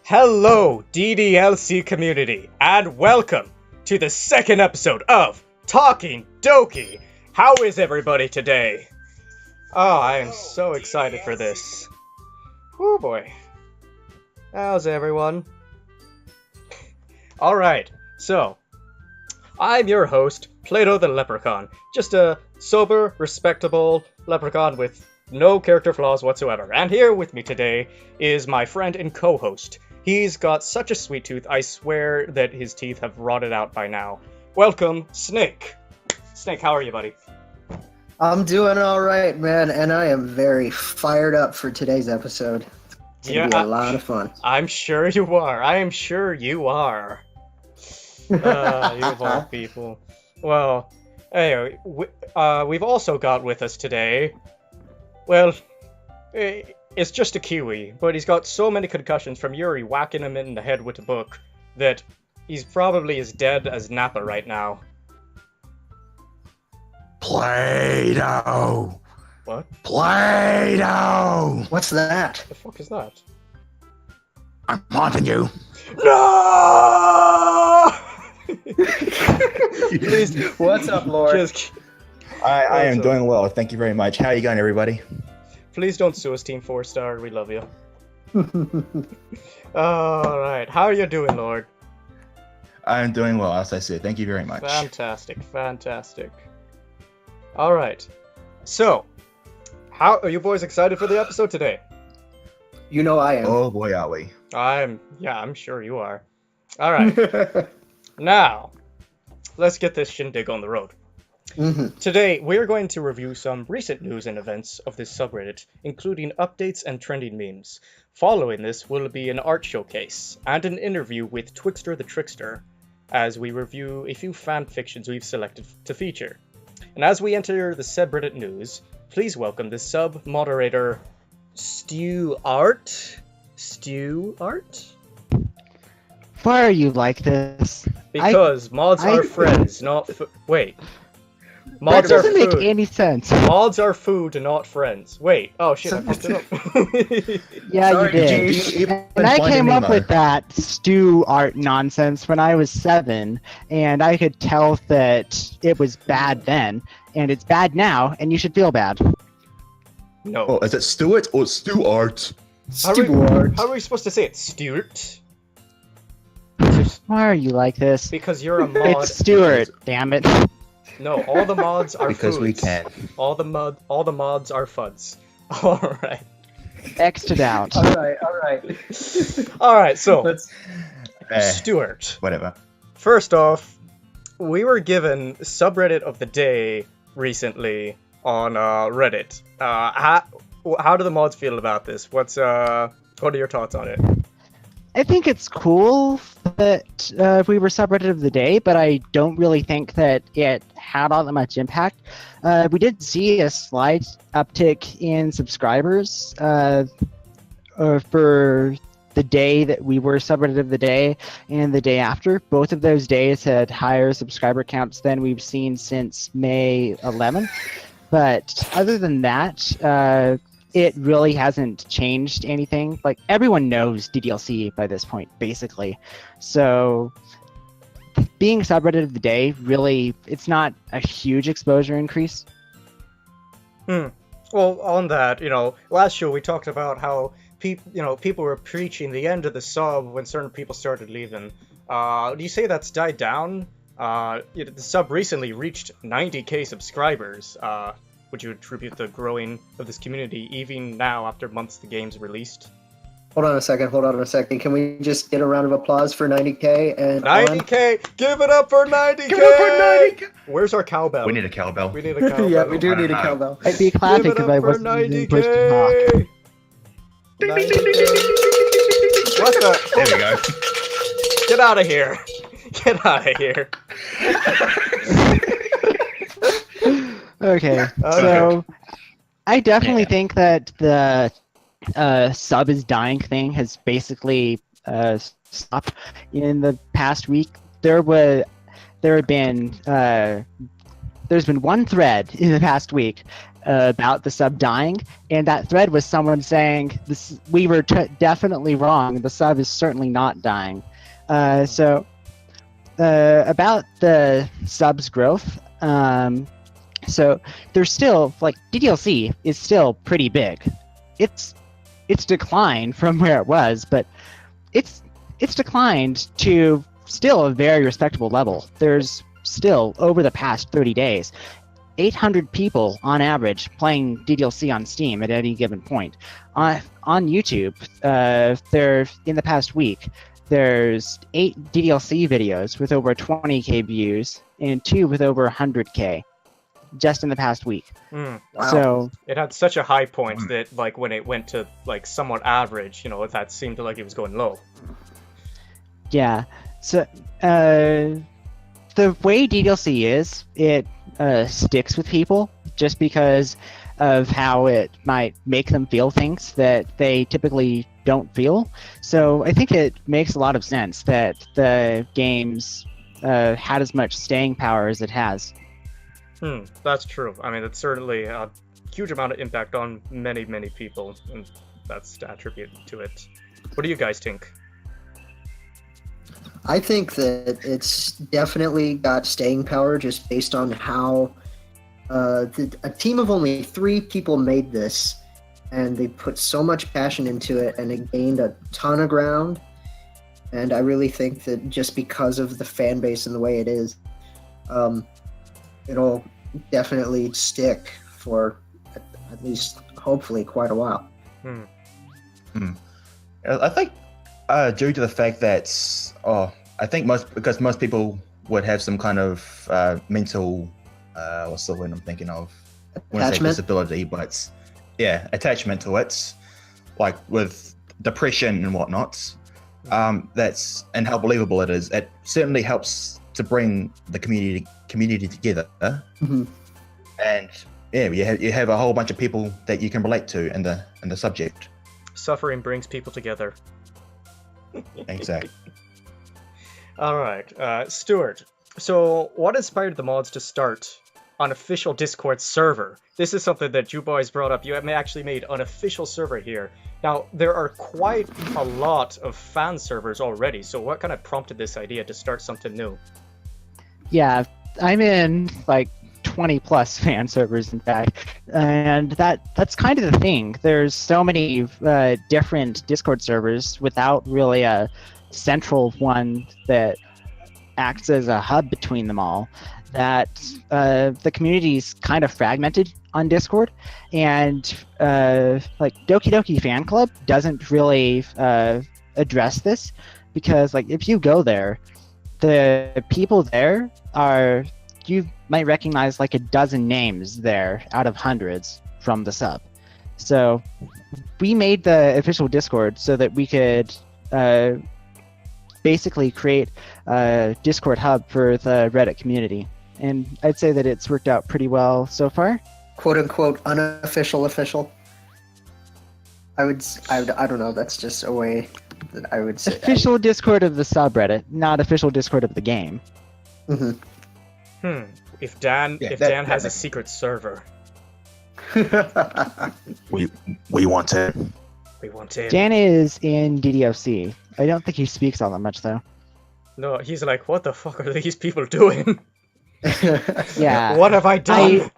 Hello, DDLC community, and welcome to the second episode of Talking Doki. How is everybody today? Oh, I am so excited for this. Oh boy. How's everyone? Alright, so, I'm your host, Plato the Leprechaun. Just a sober, respectable leprechaun with no character flaws whatsoever. And here with me today is my friend and co-host. He's got such a sweet tooth, I swear that his teeth have rotted out by now. Welcome, Snake. Snake, how are you, buddy? I'm doing all right, man, and I am very fired up for today's episode. It's gonna be a lot of fun. I'm sure you are. I am sure you are. You of all people. Well, anyway, we've also got with us today, well, it's just a Kiwi, but he's got so many concussions from Yuri whacking him in the head with a book that he's probably as dead as Nappa right now. Play-Doh! What? Play-Doh! What's that? The fuck is that? I'm haunting you. No! Please, What's up, Lord? I am doing well. Thank you very much. How are you going, everybody? Please don't sue us, Team 4-Star. We love you. Alright, how are you doing, Lord? I'm doing well, as I said. Thank you very much. Fantastic, fantastic. Alright, so, how are you boys excited for the episode today? You know I am. Oh boy, are we. I'm sure you are. Alright, now, let's get this shindig on the road. Today, we're going to review some recent news and events of this subreddit, including updates and trending memes. Following this will be an art showcase, and an interview with Twixter the Trickster, as we review a few fan fictions we've selected to feature. And as we enter the subreddit news, please welcome the sub-moderator, Stuart? Why are you like this? Because mods are friends, not wait. Mods that doesn't are food. make any sense. Mods are food, not friends. Wait. Oh shit! I fucked it up. Yeah, Sorry, you did. G. And I came up with that stew art nonsense when I was 7, and I could tell that it was bad then, and it's bad now, and you should feel bad. No. Oh, is it Stuart or Stuart? How are we supposed to say it? Stuart? Why are you like this? Because you're a mod. It's Stuart, damn it. No, all the mods are Because we foods. can. All the mods are fuds. Alright. X'd it out. Alright, so Let's... Stuart. Whatever. First off, we were given subreddit of the day recently on Reddit. How do the mods feel about this? What are your thoughts on it? I think it's cool that we were subreddit of the day, but I don't really think that it had all that much impact. We did see a slight uptick in subscribers for the day that we were subreddit of the day and the day after. Both of those days had higher subscriber counts than we've seen since May 11th. But other than that, it really hasn't changed anything. Like, everyone knows DDLC by this point, basically. So, being subreddit of the day, really, it's not a huge exposure increase. Well, on that, last show we talked about how people were preaching the end of the sub when certain people started leaving. Do you say that's died down? The sub recently reached 90k subscribers. Would you attribute the growing of this community even now after months the game's released? Hold on a second. Can we just get a round of applause for 90k? And 90k! Give it up for 90k! Give it up for 90k! Where's our cowbell? We need a cowbell. We need a cowbell. Yeah, we do need a cowbell. I'd be clapping if I wasn't even pushed to talk. 90k! What the? There we go. Get out of here! Get out of here! Okay, so I definitely think that the sub is dying thing has basically stopped. In the past week, there have been there's been one thread in the past week about the sub dying, and that thread was someone saying we were definitely wrong. The sub is certainly not dying. So about the subs growth, so there's still DDLC is still pretty big. It's declined from where it was, but it's declined to still a very respectable level. There's still, over the past 30 days, 800 people on average playing DDLC on Steam at any given point. On YouTube, in the past week, there's 8 DDLC videos with over 20k views and 2 with over 100k just in the past week. Wow. So it had such a high point that when it went to somewhat average, that seemed like it was going low. Yeah. So the way DDLC is, it sticks with people just because of how it might make them feel things that they typically don't feel. So I think it makes a lot of sense that the game's had as much staying power as it has. That's true. I mean, it's certainly a huge amount of impact on many, many people, and that's to attribute to it. What do you guys think? I think that it's definitely got staying power just based on how a team of only 3 people made this, and they put so much passion into it, and it gained a ton of ground. And I really think that just because of the fan base and the way it is, it'll definitely stick for at least, hopefully, quite a while. I think due to the fact that, I think most people would have some kind of mental, what's the word I'm thinking of? I want to say disability, but attachment to it, like with depression and whatnot. And how believable it is. It certainly helps to bring the community together. Mm-hmm. And you have a whole bunch of people that you can relate to in the subject. Suffering brings people together. Exactly. All right, Stuart. So, what inspired the mods to start an official Discord server? This is something that you boys brought up. You have actually made an official server here. Now, there are quite a lot of fan servers already, so what kind of prompted this idea to start something new? Yeah, I'm in 20 plus fan servers, in fact, and that's kind of the thing. There's so many different Discord servers without really a central one that acts as a hub between them all, that the community's kind of fragmented on Discord, and Doki Doki Fan Club doesn't really address this, because if you go there, the people there you might recognize a dozen names there out of hundreds from the sub. So we made the official Discord so that we could basically create a Discord hub for the Reddit community. And I'd say that it's worked out pretty well so far. Quote unquote unofficial official. I don't know, that's just a way that I would say. Official Discord of the subreddit, not official Discord of the game. Mm-hmm. If Dan has a secret server. we want it. We want it. Dan is in DDLC. I don't think he speaks all that much though. No, he's like, what the fuck are these people doing? Yeah. What have I done?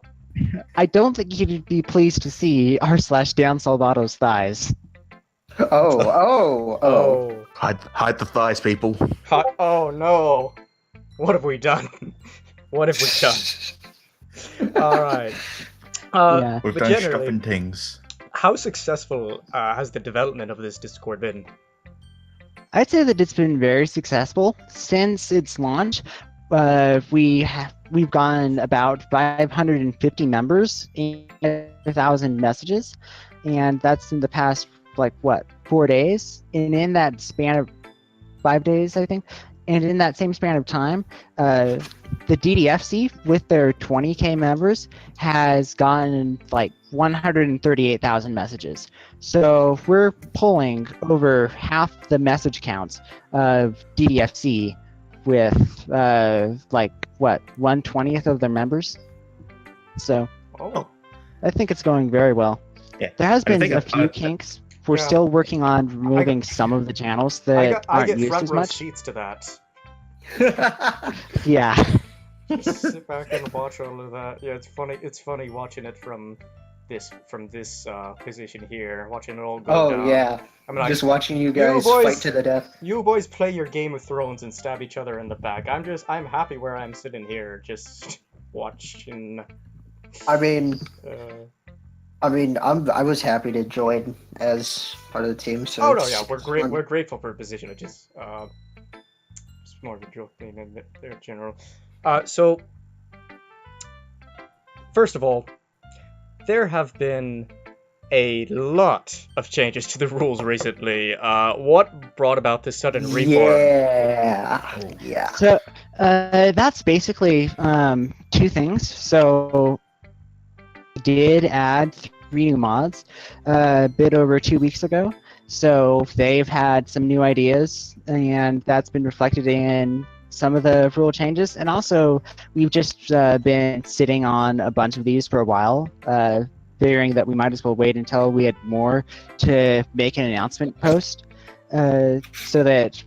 I don't think he'd be pleased to see r/Dan Salvato's thighs. Oh. Hide the thighs, people. Oh no. What have we done? What have we done? All right. We've but done generally, shopping things. How successful has the development of this Discord been? I'd say that it's been very successful since its launch. We've gotten about 550 members and 1,000 messages, and that's in the past 4 days. And in that span of 5 days, I think, and in that same span of time, the DDFC with their 20k members has gotten 138,000 messages. So we're pulling over half the message counts of DDFC with 1/20th of their members. So Oh. I think it's going very well. Yeah. There has I been think a few kinks. We're Yeah. still working on removing some of the channels that I aren't get used front as row much. seats to that. Yeah. Just sit back and watch all of that. Yeah, it's funny. It's funny watching it from this position here, watching it all go Oh down. yeah, I'm like, just watching you guys boys- fight to the death. you boys play your Game of Thrones and stab each other in the back. I'm happy where I'm sitting here, just watching. I mean, Uh, I was happy to join as part of the team. So oh no, it's yeah, we're great. fun. We're grateful for a position. It's more of a joke than in general. So first of all, there have been a lot of changes to the rules recently. What brought about this sudden reform? Yeah. So that's basically two things. So did add 3 new mods a bit over 2 weeks ago. So they've had some new ideas, and that's been reflected in some of the rule changes. And also, we've just been sitting on a bunch of these for a while, figuring that we might as well wait until we had more to make an announcement post, so that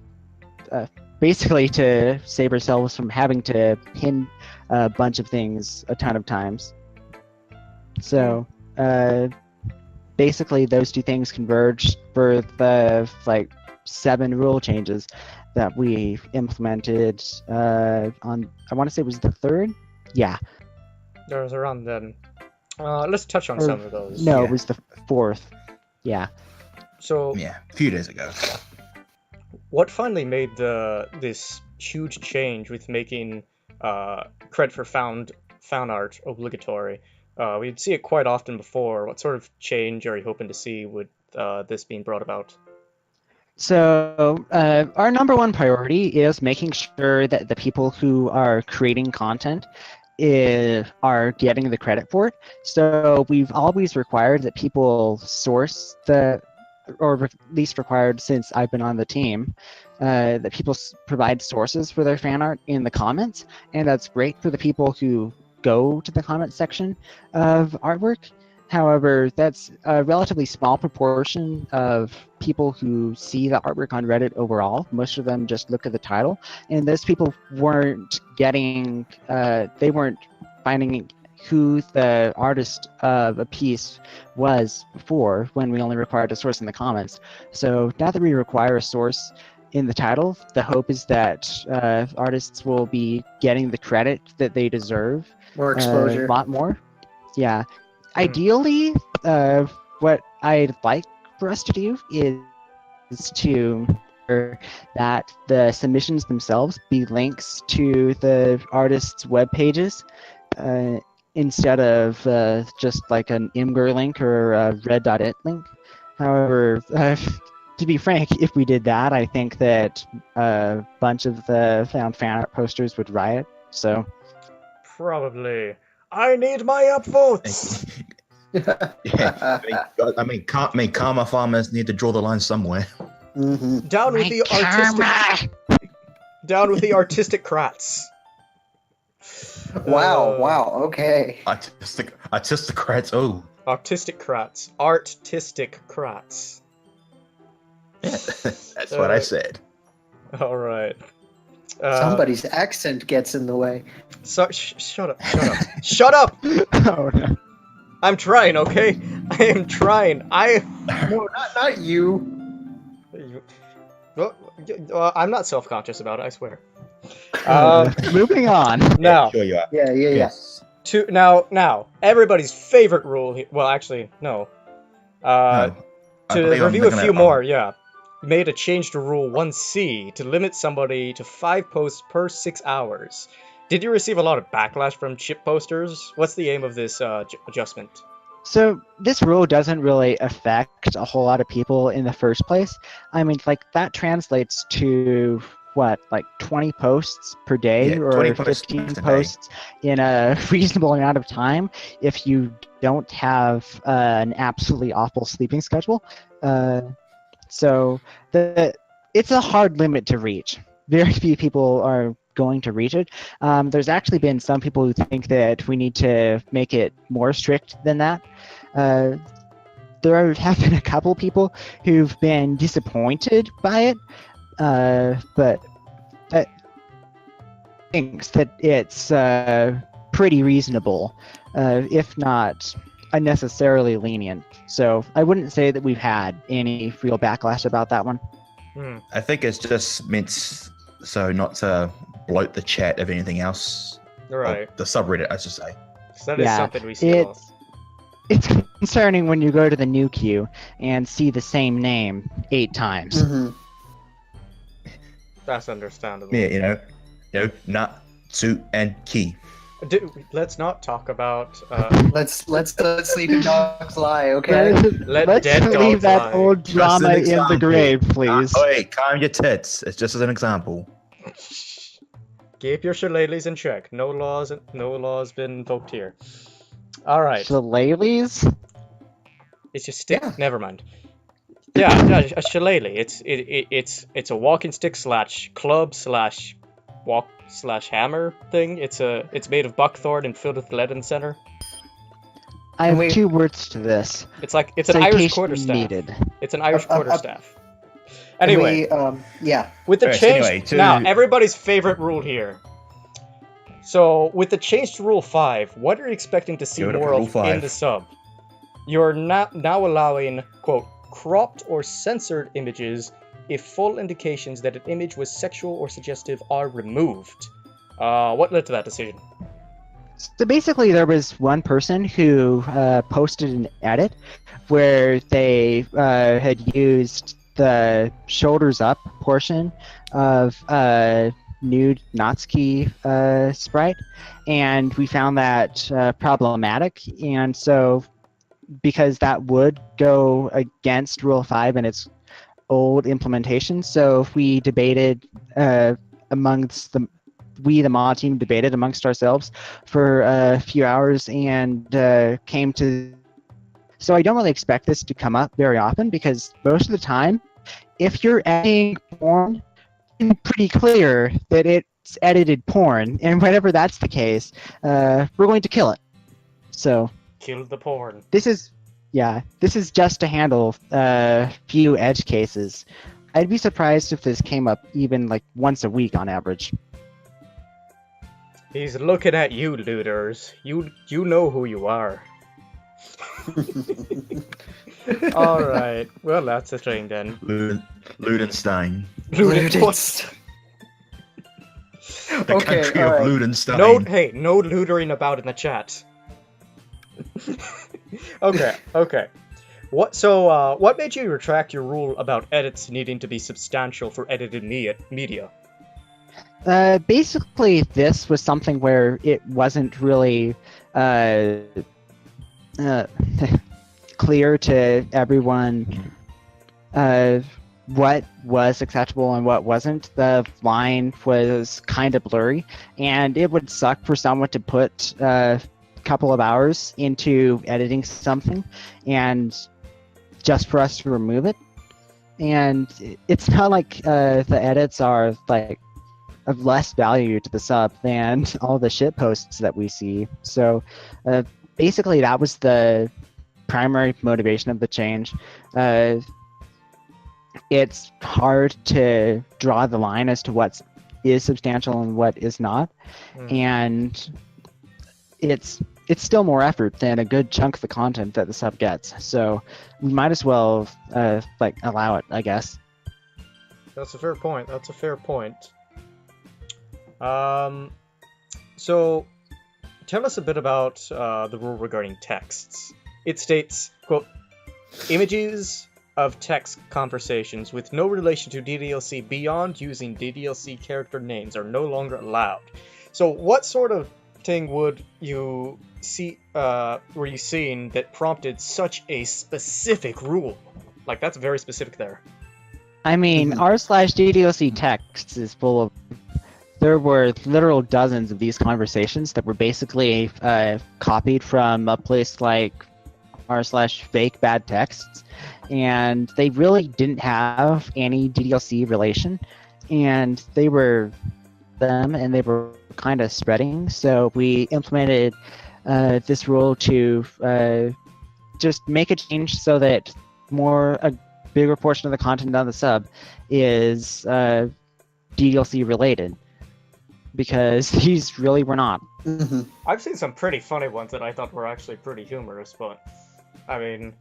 basically to save ourselves from having to pin a bunch of things a ton of times. So basically those two things converged for the 7 rule changes that we implemented on, I want to say it was the 3rd? Yeah. There was around then. Let's touch on some of those. No, Yeah. it was the 4th. Yeah. So Yeah, a few days ago. what finally made this huge change with making credit for found art obligatory? We'd see it quite often before. What sort of change are you hoping to see with this being brought about? So our number one priority is making sure that the people who are creating content are getting the credit for it. So we've always required that people source or at least required since I've been on the team, that people provide sources for their fan art in the comments, and that's great for the people who go to the comment section of artwork. However, that's a relatively small proportion of people who see the artwork on Reddit overall. Most of them just look at the title, and those people weren't getting, they weren't finding who the artist of a piece was before, when we only required a source in the comments. So now that we require a source in the title, the hope is that artists will be getting the credit that they deserve. More exposure. A lot more. Yeah. Ideally, what I'd like for us to do is to that the submissions themselves be links to the artist's web pages, instead of just like an Imgur link or a red.it link. However, to be frank, if we did that, I think that a bunch of the found fan art posters would riot. So Probably. I need my upvotes. Yeah, I mean, karma farmers need to draw the line somewhere. Mm-hmm. Down with the artistic. Down with the artistic crats. Wow. Okay. Artistocrats. Oh, Artistic crats. Artistic crats. yeah, that's what I said. All right. Somebody's accent gets in the way. So shut up. Shut up. oh no. I'm trying, okay? I am trying. No, not you. I'm not self-conscious about it, I swear. Moving on. Now, Sure you are. Yeah. Yes. now, everybody's favorite rule here. Well, actually, no. No, I To believe I'm review a looking few at- more, yeah. Made a change to Rule 1C to limit somebody to 5 posts per 6 hours. Did you receive a lot of backlash from chip posters? What's the aim of this adjustment? So this rule doesn't really affect a whole lot of people in the first place. I mean, that translates to what, 20 posts per day, Yeah, or 20 posts 15 a day. posts in a reasonable amount of time if you don't have an absolutely awful sleeping schedule. So it's a hard limit to reach. Very few people are going to reach it. There's actually been some people who think that we need to make it more strict than that. There have been a couple people who've been disappointed by it, but thinks that it's pretty reasonable, if not unnecessarily lenient. So I wouldn't say that we've had any real backlash about that one. I think it's just meant so not to bloat the chat of anything else. Right. The subreddit, I should say. So that is something we see a lot. It's concerning when you go to the new queue and see the same name 8 times. Mm-hmm. That's understandable. Yeah, Natsu and Ki. Let's not talk about. Let's sleep in dogs lie, okay? Let's dead leave dogs that lie. old drama in the grave, please. Hey, calm your tits. It's just as an example. Keep your shillelaghs in check. No laws been invoked here. All right. Shillelaghs? It's just stick. Yeah. Never mind. Yeah, a shillelagh. It's a walking stick / club / walk / hammer thing. It's made of buckthorn and filled with lead in the center. I have 2 words to this. It's an Irish Citation quarterstaff. needed. It's an Irish quarterstaff. Anyway, yeah. with the Alright, change anyway, now, everybody's favorite rule here. So with the change to Rule 5, what are you expecting to see Give it up more for Rule of 5. in the sub? You're now allowing, quote, cropped or censored images if full indications that an image was sexual or suggestive are removed. What led to that decision? So basically, there was one person who posted an edit where they had used the shoulders up portion of nude Natsuki sprite, and we found that problematic. And so, because that would go against Rule 5 and its old implementation, so we debated amongst the mod team debated amongst ourselves for a few hours and came to. So I don't really expect this to come up very often, because most of the time, if you're editing porn, it's pretty clear that it's edited porn, and whenever that's the case, we're going to kill it. So Kill the porn. this is just to handle a few edge cases. I'd be surprised if this came up even like once a week on average. He's looking at you, looters. You know who you are. All right. Well, that's the thing then. Ludenstein. Ludenstein. The Okay, country of alright. Ludenstein. No lootering about in the chat. Okay. What made you retract your rule about edits needing to be substantial for edited media? Basically, this was something where it wasn't really clear to everyone what was acceptable and what wasn't. The line was kind of blurry, and it would suck for someone to put a couple of hours into editing something and just for us to remove it. And it's not like the edits are like of less value to the sub than all the shit posts that we see. So basically that was the primary motivation of the change. It's hard to draw the line as to what is substantial and what is not, and it's still more effort than a good chunk of the content that the sub gets. So we might as well allow it, I guess. That's a fair point. So tell us a bit about the rule regarding texts. It states, quote, images of text conversations with no relation to DDLC beyond using DDLC character names are no longer allowed. So what sort of thing would you see, were you seeing that prompted such a specific rule? Like, that's very specific there. I mean, r/DDLC texts is full of. There were literal dozens of these conversations that were basically copied from a place like r/fake bad texts, and they really didn't have any DDLC relation, and they were them, and they were kind of spreading. So we implemented this rule to just make a change so that a bigger portion of the content on the sub is DDLC related, because these really were not. Mm-hmm. I've seen some pretty funny ones that I thought were actually pretty humorous, but I mean,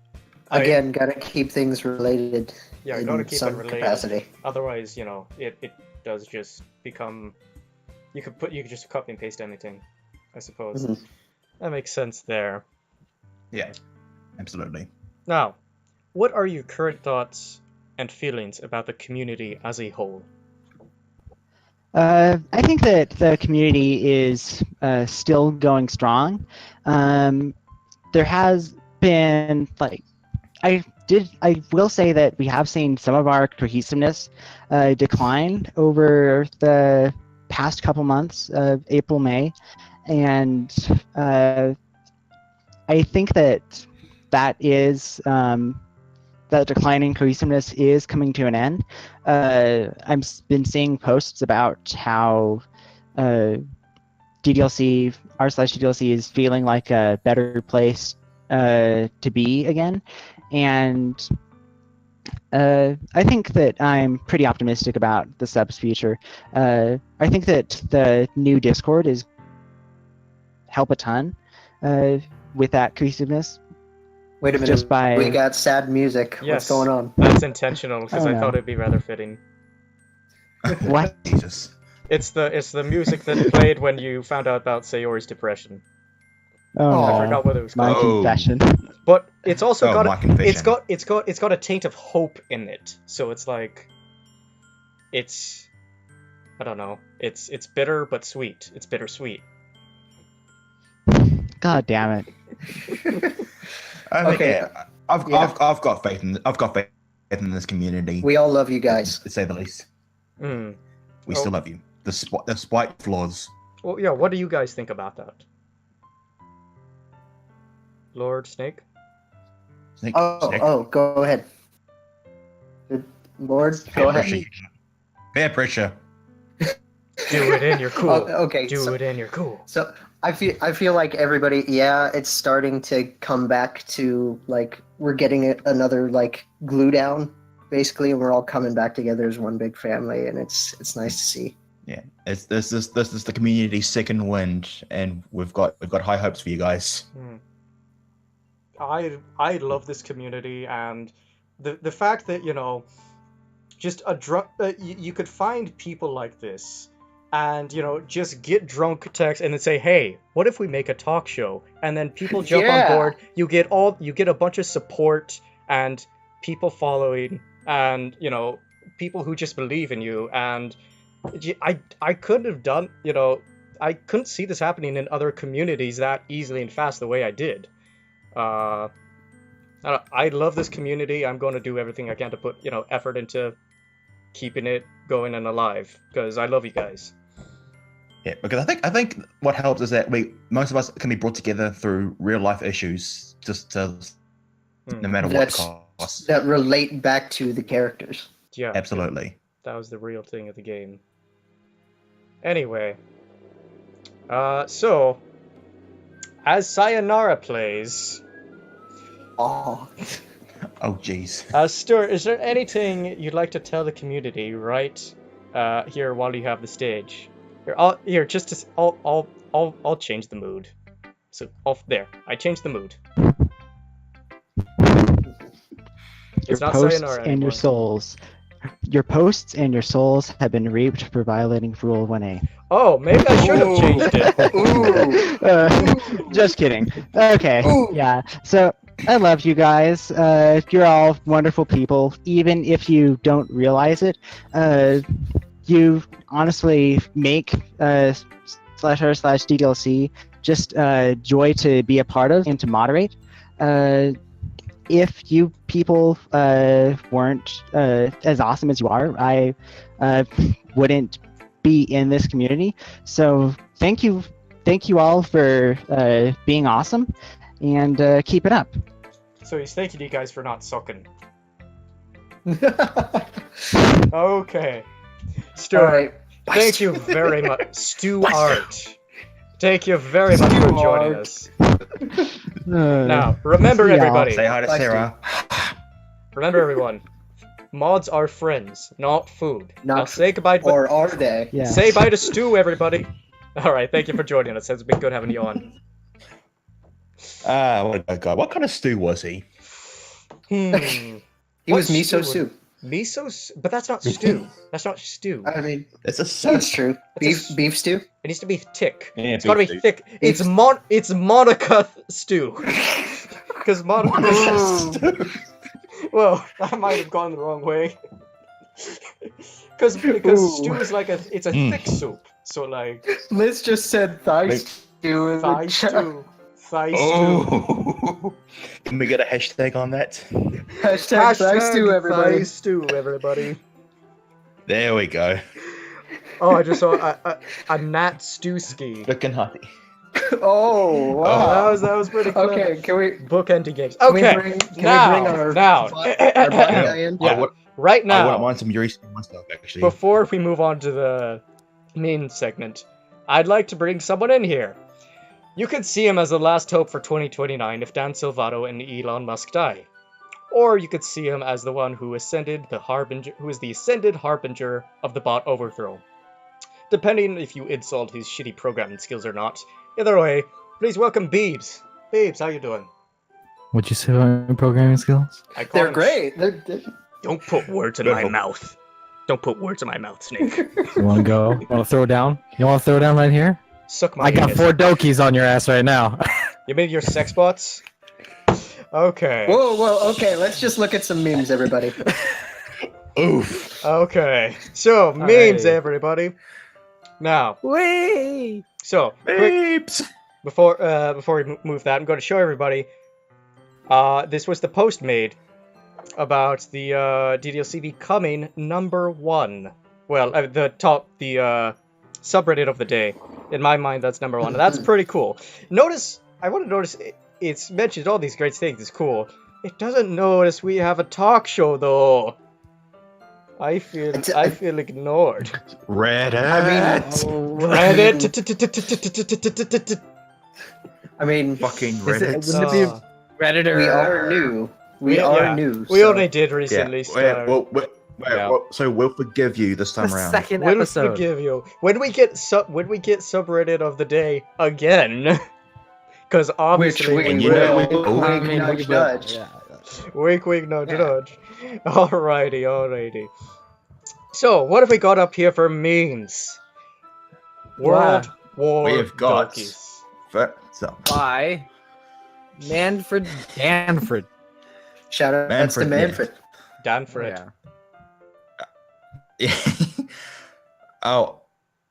Again, gotta keep things related. yeah, in gotta keep some it related. capacity. Otherwise, you know, it does just become. You could just copy and paste anything, I suppose. Mhm. That makes sense there. Yeah, absolutely. Now, what are your current thoughts and feelings about the community as a whole? I think that the community is still going strong. There has been I will say that we have seen some of our cohesiveness decline over the past couple months of April, May, and I think that is that declining cohesiveness is coming to an end. I've been seeing posts about how DDLC, r/DDLC is feeling like a better place to be again. And I think that I'm pretty optimistic about the sub's future. I think that the new Discord is help a ton with that cohesiveness. Wait a minute, Just by... we got sad music. Yes, What's going on? That's intentional because Oh, I no. thought it'd be rather fitting. What? Jesus. It's the music that played when you found out about Sayori's depression. Oh, Oh, I no. forgot what it was My called. Oh. confession. But it's also Oh, got my confession. it's got a taint of hope in it. So it's like I don't know. It's bitter but sweet. It's bittersweet. God damn it. I think, Okay. yeah, I've got faith in this community. We all love you guys. To say the least, Mm. we Oh. still love you, despite flaws. Well, yeah. What do you guys think about that, Lord Snake? Snake, Oh, go ahead. Lord, go ahead. Peer pressure. Do it in your cool. Okay, Do it in your cool. So I feel like everybody, it's starting to come back to, like, we're getting another, like, glue down, basically, and we're all coming back together as one big family, and it's nice to see. Yeah, this is the community's second wind, and we've got high hopes for you guys. Hmm. I love this community, and the fact that, you know, just you could find people like this, and, you know, just get drunk text and then say, hey, what if we make a talk show? And then people jump on board. You get a bunch of support and people following, and, you know, people who just believe in you. And I couldn't have done, you know, I couldn't see this happening in other communities that easily and fast the way I did. I love this community. I'm going to do everything I can to put, you know, effort into keeping it going and alive, because I love you guys. Yeah, because I think what helps is that most of us can be brought together through real life issues, just to no matter what the cost. That relate back to the characters. Yeah, Absolutely. that was the real thing of the game. Anyway, so as Sayonara plays, Oh, Oh, jeez. Stuart, is there anything you'd like to tell the community right here while you have the stage? I'll change the mood. So off there, I changed the mood. Your It's not posts Sayonara and anymore. your souls. Your posts and your souls have been reaped for violating Rule 1A. Oh, maybe I should have changed it. ooh, Just kidding. Okay, Ooh. yeah. So, I love you guys. You're all wonderful people, even if you don't realize it. You honestly make /r/DDLC just joy to be a part of and to moderate. If you people weren't as awesome as you are, I wouldn't be in this community. So thank you all for being awesome, and keep it up. So he's thanking you guys for not sucking. Okay. Stuart, all right. Thank you very much, Stu Art. Thank you very much for joining us. Now, remember everybody. Say hi to Sarah. Remember everyone. Mods are friends, not food. Not now say goodbye. Or are they? Yeah. Say bye to Stu, everybody. All right, thank you for joining us. It's been good having you on. What kind of stew was he? He What was miso stew? soup. But that's not stew. That's not stew. I mean, It's a soup. that's true. Beef stew. It needs to be thick. Yeah, It's gotta be beef stew. thick. It's Monica stew. Because Monica. Well, I might have gone the wrong way. Because stew is like it's a thick soup. So like Liz just said thigh Wait. stew. in the thigh chat. stew. Thigh stew. Oh. Can we get a hashtag on that? Hashtag thigh stew, everybody. Thigh stew, everybody. There we go. Oh, I just saw a Nat Stewski. Looking happy. Oh wow. That was pretty cool. Okay, can we? Bookending games. Can we Okay, bring- can we now, bring our now, bot guy in? Yeah. Right I now, wouldn't mind some Yuri stuff actually. before we move on to the main segment, I'd like to bring someone in here. You could see him as the last hope for 2029 if Dan Silvato and Elon Musk die. Or you could see him as the one who is the ascended harbinger of the bot overthrow. Depending if you insult his shitty programming skills or not. Either way, please welcome Beebs. Beebs, how you doing? What'd you say about my programming skills? I call They're him- great. Don't put words in my mouth. Don't put words in my mouth, Snake. You want to go? You want to throw down? You want to throw down right here? Suck my I got anus. 4 Dokis on your ass right now. You mean your sex bots? Okay. Whoa. Okay, let's just look at some memes, everybody. Oof. Okay. So, memes, Alrighty. everybody. Now, Whee! so, quick, Beeps. before we move that, I'm going to show everybody. This was the post made about the DDLC becoming #1. Well, the subreddit of the day. In my mind, that's #1. And that's pretty cool. I want to notice it's mentioned all these great things. It's cool. It doesn't notice we have a talk show though. I feel ignored. Reddit. Reddit. I mean, Fucking Is Reddit. it, wouldn't it be Redditor? we are new. We Yeah. are new. We so- only did recently start. So we'll forgive you this time the around. second We'll episode. forgive you when we get subreddit of the day again. Because obviously, Which we And you will. know- I I mean, nudge, we will. nudge. Yeah. wink, no, Yeah. nudge. Alrighty. So, what have we got up here for memes? World War We have got- Donkeys. So, By Manfred Danford. Shout out to Manfred, yeah. Manfred. Danfred. Yeah. oh,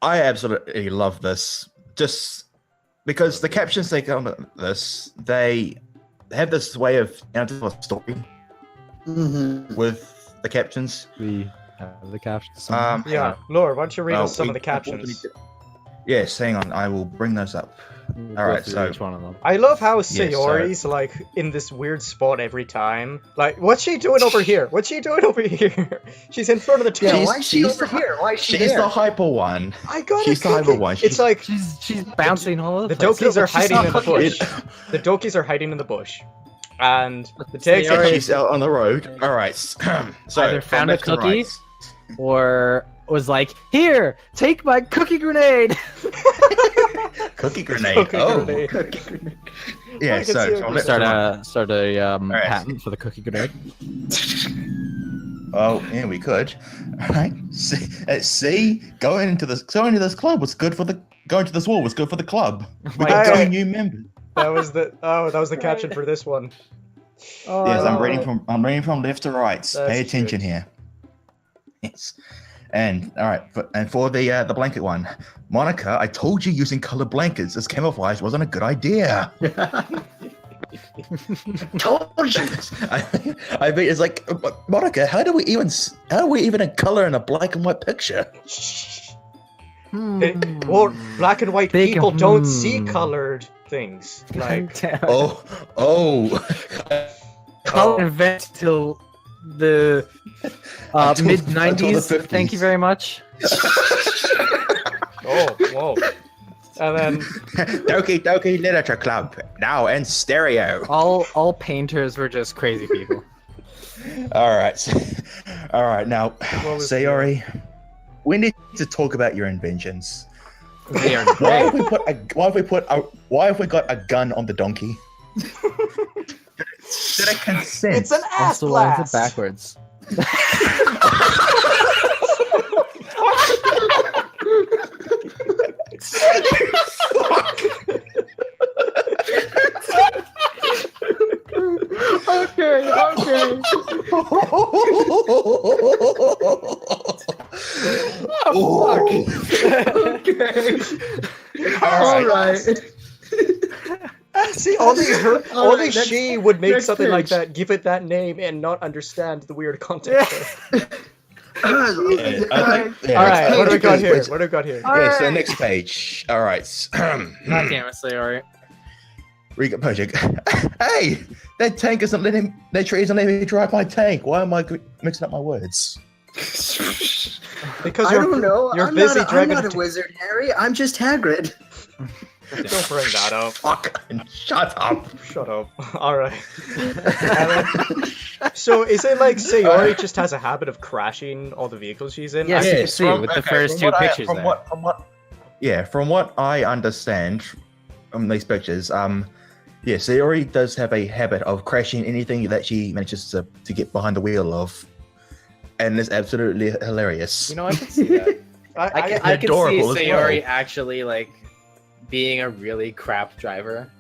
I absolutely love this. Just because the captions they come with this, they have this way of telling a story Mm-hmm. with the captions. We have the captions. Yeah, Laura, why don't you read Oh, us some we- of the captions? Yes, hang on. I will bring those up. We'll all go right, through so- each one of them. I love how so- Sayori's like in this weird spot every time. Like, what's she doing over here? What's she doing over here? She's in front of the Yeah, TV. why is she she's over the- here? Why is she She's there? the hyper one. I got She's it. the hyper one. It's like She's bouncing all over the the place. Dokis are She's hiding not in the cooking. bush. The Dokis are hiding in the bush, and the Sayori- Takes She's out on the road. All right. So Either from found a left to cookie, right. or was like, "Here, take my cookie grenade." Cookie grenade. Cookie Oh, grenade. yeah. I can see So it. from left to right. Start a Alright. patent for the cookie grenade. Oh, yeah, we could. All right. See, going to this club was good for the. Going to this war was good for the club. We got God. 2 new members. That was the caption for this one. Oh, Yes, I I'm love reading it. from left to right. That's Pay attention cute. here. Yes. And all right, for the blanket one, Monica, I told you using colored blankets as camouflage wasn't a good idea. Told you. I mean, it's like Monica, how do we even color in a black and white picture? Well, black and white Big people don't see colored things. Like, Oh, Color event till the Until- mid until the '90s. 50s. Thank you very much. Oh, whoa. And then Doki Literature Club, now in stereo. All painters were just crazy people. Alright. Alright, now, What was Sayori, we need to talk about your inventions. They are Why great. why have we got a gun on the donkey? Did I consent? it's an ass Also lines blast. it backwards. Okay. All right. See, only Alright, next- she would make next something like page. that, give it that name, and not understand the weird context. there. Yeah, All right, what do we got here? Wait, What do we got here? Yeah, so next page. Alright. God damn it, Sayori. Recap project. Hey! That tank isn't letting that tree isn't letting me drive my tank. Why am I mixing up my words? Because I don't know. you're I'm busy not dragging. a wizard, Harry. I'm just Hagrid. Don't bring that up. Fuck! Shut up! Shut up. All right. So is it like Sayori just has a habit of crashing all the vehicles she's in? Yes, I- you can see with the first two pictures from there. From what I understand from these pictures, yeah, Sayori does have a habit of crashing anything that she manages to get behind the wheel of, and it's absolutely hilarious. You know, I can see that. I can see adorable as Sayori well. actually like being a really crap driver.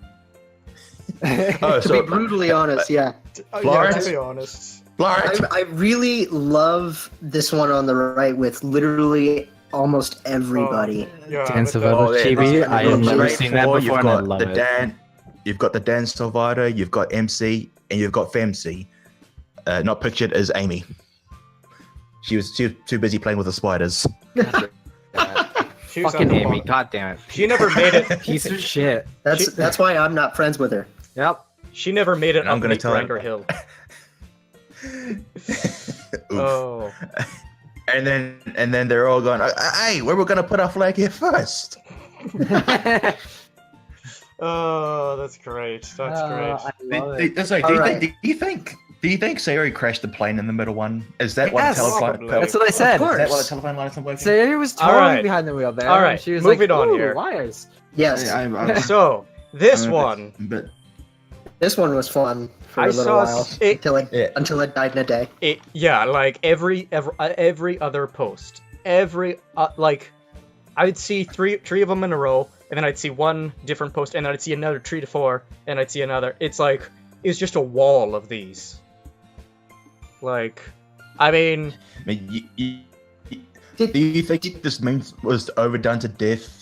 Oh, To be brutally honest, yeah. yeah, Florence? to be honest. Florence, I really love this one on the right with literally almost everybody. Yeah, Dance but of the- Other TV, I have never seen that before, You've and I got love the it. Dan, you've got the Dan Salvato, you've got MC, and you've got Femc. Not pictured as Amy. She was too busy playing with the spiders. she was Fucking on the Amy, bottom. god damn it. She never made it. Piece of shit. That's why I'm not friends with her. Yep. She never made it I'm up gonna Nick tell her- Ranger Hill. Oof. Oh. And then they're all going, hey, where we're gonna put our flag here first? Oh, that's great. That's great. I love it. Do you think Sayori crashed the plane in the middle one? Is that what Yes. the telephone? Probably. That's what I said. Of course. Is that what the telephone line isn't working? Sayori was All totally right. behind the wheel there. All and right, she was moving like, on "Ooh, here." wires. Yes, So, this I'm a bit- one, But this one was fun for I a little saw while it, until it died in a day. yeah, like every other post, like, I'd see three of them in a row, and then I'd see one different post, and then I'd see another 3 to 4, and I'd see another. It's like, it's just a wall of these. Like, I mean, do you think this meme was overdone to death?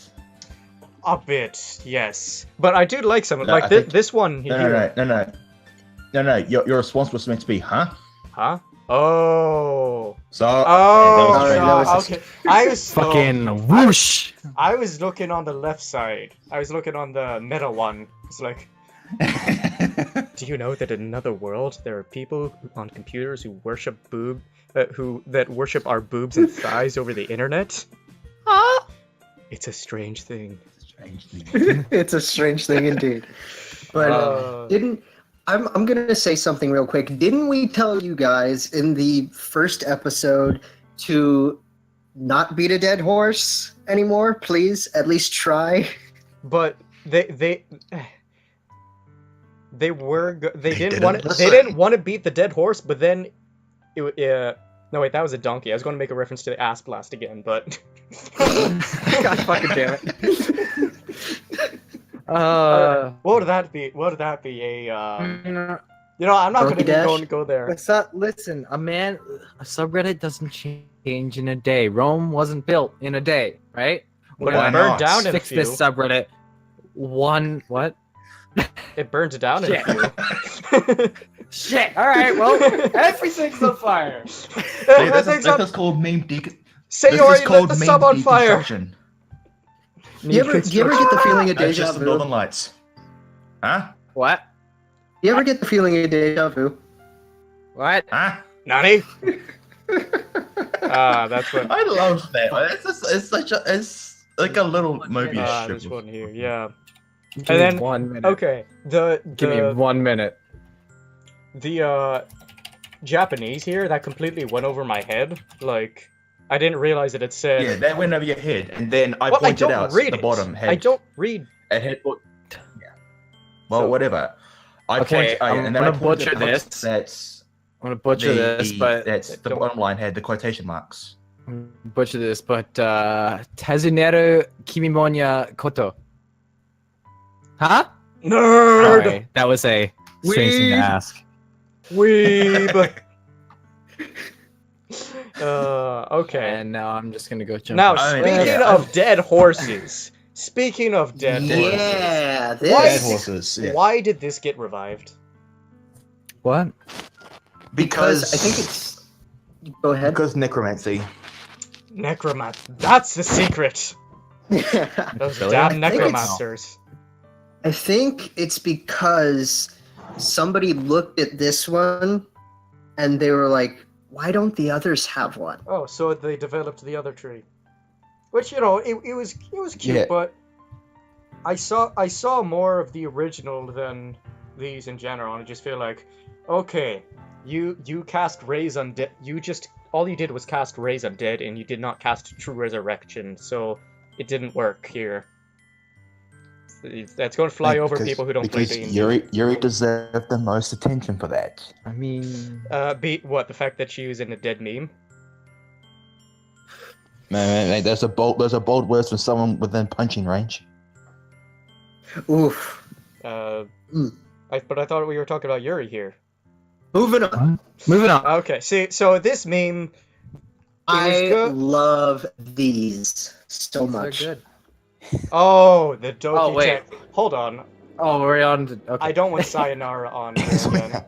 a bit, yes. But I do like some, No, like I think- this one here. No. Your response was meant to be, huh? Huh? Oh. So. Oh, Alright, that was so, okay. I was Fucking whoosh. I was looking on the left side. I was looking on the middle one. It's like, do you know that in another world there are people on computers who worship that worship our boobs and thighs over the internet? It's a strange thing. It's a strange thing indeed. But Uh, I'm gonna say something real quick. Didn't we tell you guys in the first episode to not beat a dead horse anymore? Please, at least try. but they didn't didn't want listen. they didn't want to beat the dead horse, but then no wait, that was a donkey. I was going to make a reference to the ass blast again, but God fucking damn it. what would that be? What would that be? I'm not Donkey going to Dash? go there. Listen, a subreddit doesn't change in a day. Rome wasn't built in a day, right? But Why it burned not? down in a Fix few. this subreddit. What? It burned down in a Shit. few. Shit. All right. Well, everything's on fire. Everything's up. This is called meme Sayori, let the sub on fire. Do you ever get the feeling of That's deja just the vu? Northern Lights. Huh? What? Do you ever get the feeling of deja vu? What? Huh? Nani? That's what. I love that. It's like a little movie This strip. one here, yeah. Give And me then 1 minute. okay, Give me 1 minute. the Japanese here that completely went over my head. Like, I didn't realize that it said. Yeah, that went over your head, and then I Well, pointed don't out read the it. bottom had. I don't read. It had. Yeah. Well, So- whatever. I Okay, pointed, I'm and then I gonna pointed butcher out this. That's I'm gonna butcher this, but that's the Don't- bottom line had the quotation marks. Tezuneru Kimimonya Koto. Huh? Nerd. Sorry, that was a strange thing to Weeb. ask. Weeb. Okay. And now I'm just gonna go jump. Now, off. speaking yeah. of dead horses. Speaking of dead horses. Yeah, Why- Dead this. horses. Yeah. Why did this get revived? What? Because I think it's. Go ahead. because necromancy. Necromancer. That's the secret. Those Really? damn I think necromancers. I think it's because somebody looked at this one and they were like, why don't the others have one? Oh, so they developed the other tree. Which, you know, it was cute, Yeah. but I saw more of the original than these in general, and I just feel like, okay, you cast Raise Undead. All you did was cast Raise Undead, and you did not cast True Resurrection, so it didn't work here. That's going to fly over people who don't play because D&D. Yuri deserved the most attention for that. I mean, The fact that she was in a dead meme? Man, there's a bold words for someone within punching range. Oof. But I thought we were talking about Yuri here. Moving on. moving on. Okay, see, so this meme, I good. love these so much. They're good. oh, the Doki Oh, wait. tech. Hold on, Oh, we're on. To, okay. I don't want Sayonara on here again.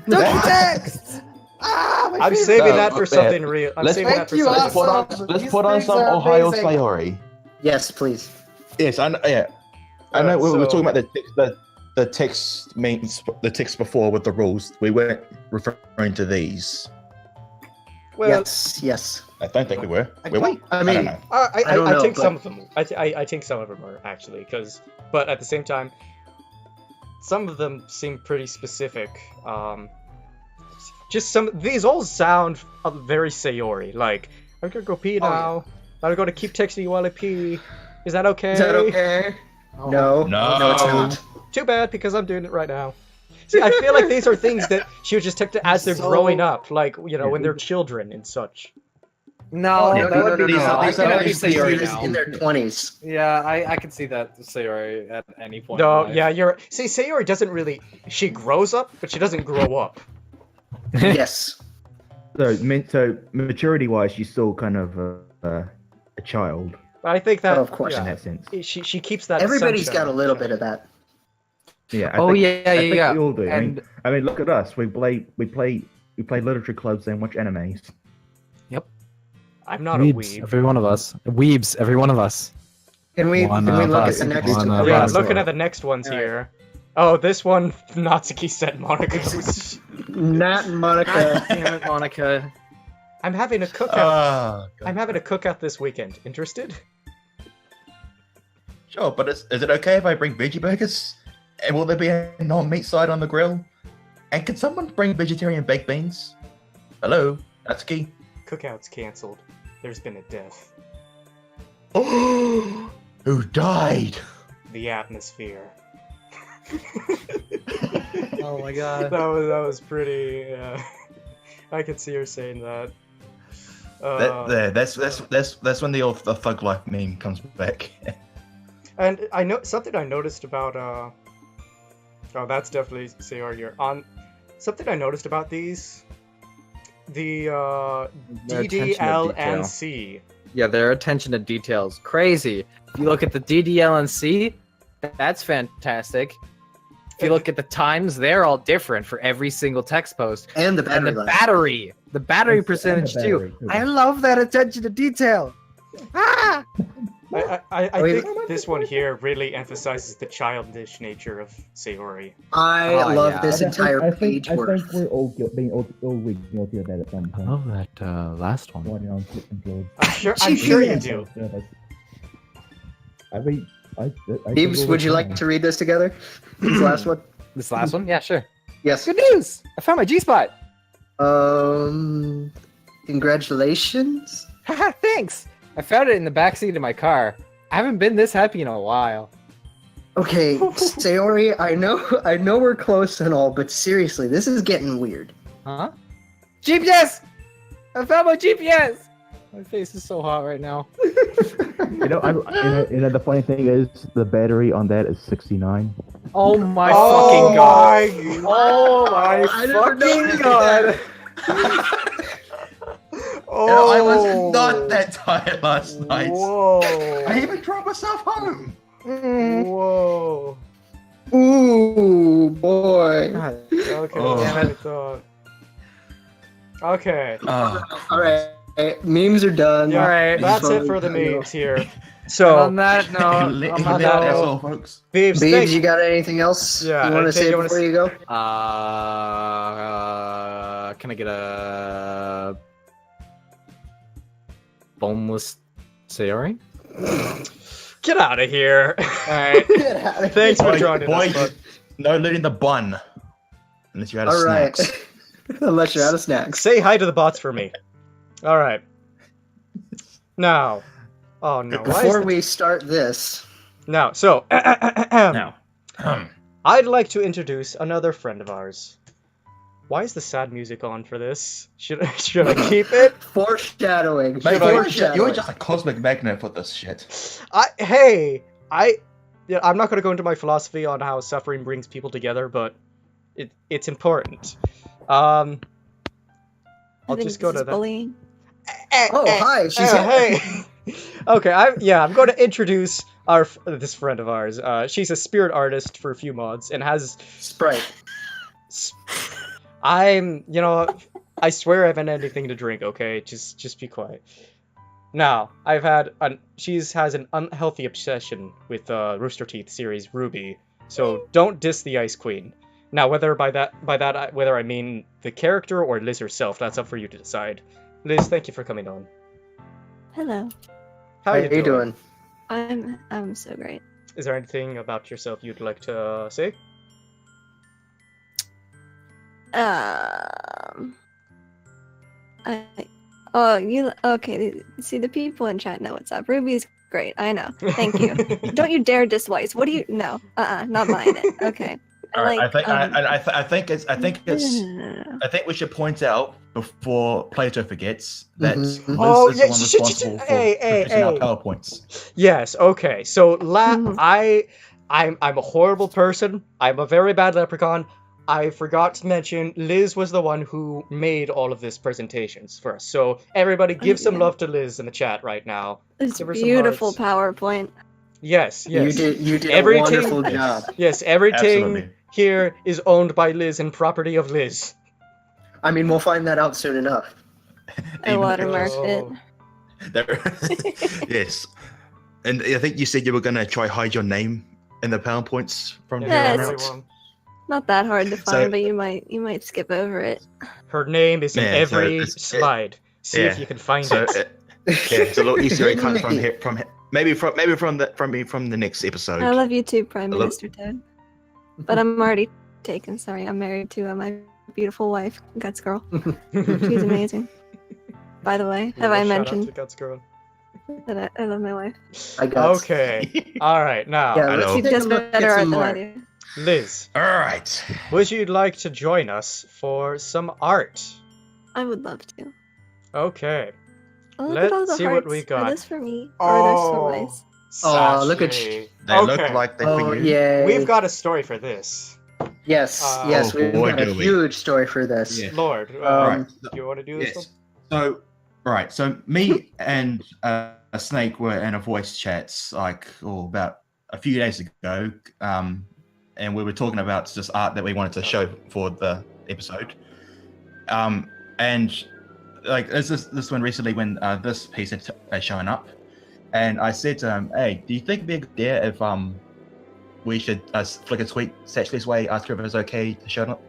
Doki text. I'm saving that for something real. I'm saving that for something. Let's put on some Ohio Sayori. Yes, please. Yes, I know. Yeah, I know. We were So- talking about the text means the text before with the rules. We weren't referring to these. Well, Yes. I don't think we were. Were we? I I mean, don't know. I don't I know, think but- some of them. I think some of them are actually, but at the same time, some of them seem pretty specific. Just these all sound very Sayori. Like, I'm gonna go pee now. I'm gonna keep texting you while I pee. Is that okay? Is that okay? Oh. No. No. No, it's not. Too bad, because I'm doing it right now. See, I feel like these are things that she would just take to as they're So- growing up, like, you know, when they're children and such. No, Yeah, that would be these are- I these can are at least Sayori These now. in their 20s. Yeah, I can see that Sayori at any point. No, in life. yeah, you're. See, Sayori doesn't really. She grows up, but she doesn't grow up. Yes. So maturity-wise, she's still kind of a child I think that. Oh, of course. in yeah, that sense. she keeps that. Everybody's sunshine. got a little bit of that. Yeah. Oh, yeah, I think yeah. we all do. And I mean, look at us. We play literature clubs and watch animes. I'm not weebs, a weeb. every one of us. Weebs, every one of us. Can we One look of at us. the next One one? of Yeah, us. looking at the next ones Alright. here. Oh, this one, Natsuki said Monica. Nat and Monica. Damn it, Monica. I'm having a cookout. Ah, I'm having a cookout this weekend. Interested? sure, but is it okay if I bring veggie burgers? And will there be a non-meat side on the grill? And can someone bring vegetarian baked beans? Hello, Natsuki. Cookout's canceled. There's been a death. Oh, who died? The atmosphere. Oh my god. That was pretty. I could see her saying that. That's when the old the thug life meme comes back. And I know something I noticed about. Oh, that's definitely Sayori. On something I noticed about these. The Their attention to DDL detail. and C. Yeah, their attention to details. Crazy. If you look at the DDLNC, that's fantastic. If you look at the times, they're all different for every single text post. And the And battery the life. the battery percentage too. I love that attention to detail. Ah! I think this one here really emphasizes the childish nature of Sayori. I Oh, love yeah. this entire I think page worth. we're all being all guilty of that at some I point. love that last one. Running around flipping clothes. I'm sure you do. I mean, I Beebs, would you like to read this together? This last one? This last one? Yeah, sure. Yes. Good news! I found my G-spot! Congratulations. Haha, thanks! I found it in the backseat of my car. I haven't been this happy in a while. Okay, Sayori, I know we're close and all, but seriously, this is getting weird. Huh? GPS! I found my GPS! My face is so hot right now. You know, the funny thing is, the battery on that is 69. Oh my Oh fucking god! my Oh my I never fucking noticed god! Oh, I was not that tired last night. Whoa. I even drove myself home. Whoa. Ooh, boy. God. Okay, Oh. damn it, dog. Okay. All right, memes are done. Yeah, Alright. that's it for the memes here. On So, that note, on That's that all, note, folks. Beebs, Beebs, you got anything else Yeah, you want to anything say you wanna before you go? can I get a boneless Sayori? get out of here. Alright. Get out of Thanks for Boy, joining us. bud. no letting the bun. Unless you're out of All right. snacks. Unless you're out of snacks. Say hi to the bots for me. All right. Now. Oh no. Why is Before the- we start this, Now, so Now. I'd like to introduce another friend of ours. Why is the sad music on for this? Should I keep it? foreshadowing. Mate, Foreshadowing. you're just a cosmic magnet for this shit. Yeah, I'm not going to go into my philosophy on how suffering brings people together, but it's important. I'll just go to that. Bullying. Oh, hi. She's Hey. Okay, I'm going to introduce this friend of ours. She's a spirit artist for a few mods and has. Sprite. I swear I haven't had anything to drink. Okay, just be quiet. Now, she has an unhealthy obsession with Rooster Teeth series Ruby. So don't diss the Ice Queen. Now, whether I mean the character or Liz herself, that's up for you to decide. Liz, thank you for coming on. Hello. How are you doing? I'm so great. Is there anything about yourself you'd like to say? Okay. See, the people in chat know what's up. Ruby's great. I know. Thank you. Don't you dare diss-wise. What do you? No. Not buying it. Okay. I think we should point out before Plato forgets that Liz Oh, is yeah, the one responsible for producing our PowerPoints. Yes. Okay. So Mhm. I'm a horrible person. I'm a very bad leprechaun. I forgot to mention Liz was the one who made all of this presentations for us. So everybody give some yeah. love to Liz in the chat right now. It's Give her some beautiful hearts. PowerPoint. Yes. Yes. You did Everything- a wonderful job. Yes. Everything Absolutely. here is owned by Liz and property of Liz. I mean, we'll find that out soon enough. I Even- watermarked it. Oh. Yes. And I think you said you were going to try hide your name in the PowerPoints from Yeah, here on it's- out. everyone. Not that hard to So- find, but you might skip over it. Her name is in Yeah, so every it's- slide. See if yeah. you can find So it. yeah, it's a little Easter egg hunt from here, maybe from the next episode. I love you too, Prime Hello? Minister Toad. But I'm already taken. Sorry, I'm married to my beautiful wife, Guts Girl. She's amazing. By the way, have I Shout out mentioned to Guts Girl. that I love my wife? I got Okay. All right. Now, Yeah, I let's know. She take a does look at better art some than I more. do. Liz, All right. would you like to join us for some art? I would love to. Okay. Oh, look at all Let's the see what hearts. we got. Are this for me? Or are those for Liz? Oh, look at Sashi. They look Okay. like they're Oh, for you. yay. We've got a story for this. Yes, Oh, we've boy, got a do we. huge story for this. Yeah. Lord, Um, do you want to do this Yes. So, right. So me and a Snake were in a voice chats about a few days ago, and we were talking about just art that we wanted to show for the episode. And like this one recently when this piece had shown up, And I said to him, "Hey, do you think it'd be a good idea if we should flick a tweet Satchley's way, ask her if it's okay to show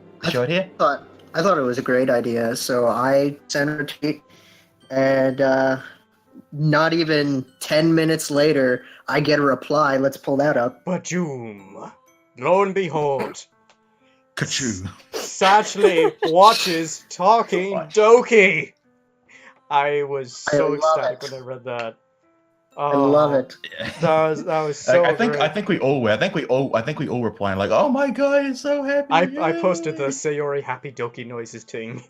it here?" I thought it was a great idea, so I sent her a tweet, and not even 10 minutes later, I get a reply. Let's pull that up. Bajoom. Lo and behold, Kachoo. Satchley watches Talking Doki. I was so ecstatic when I read that. I love it. That was so great. I think we all were. I think we all replying like, "Oh my god, it's so happy." I posted the Sayori happy Doki noises thing.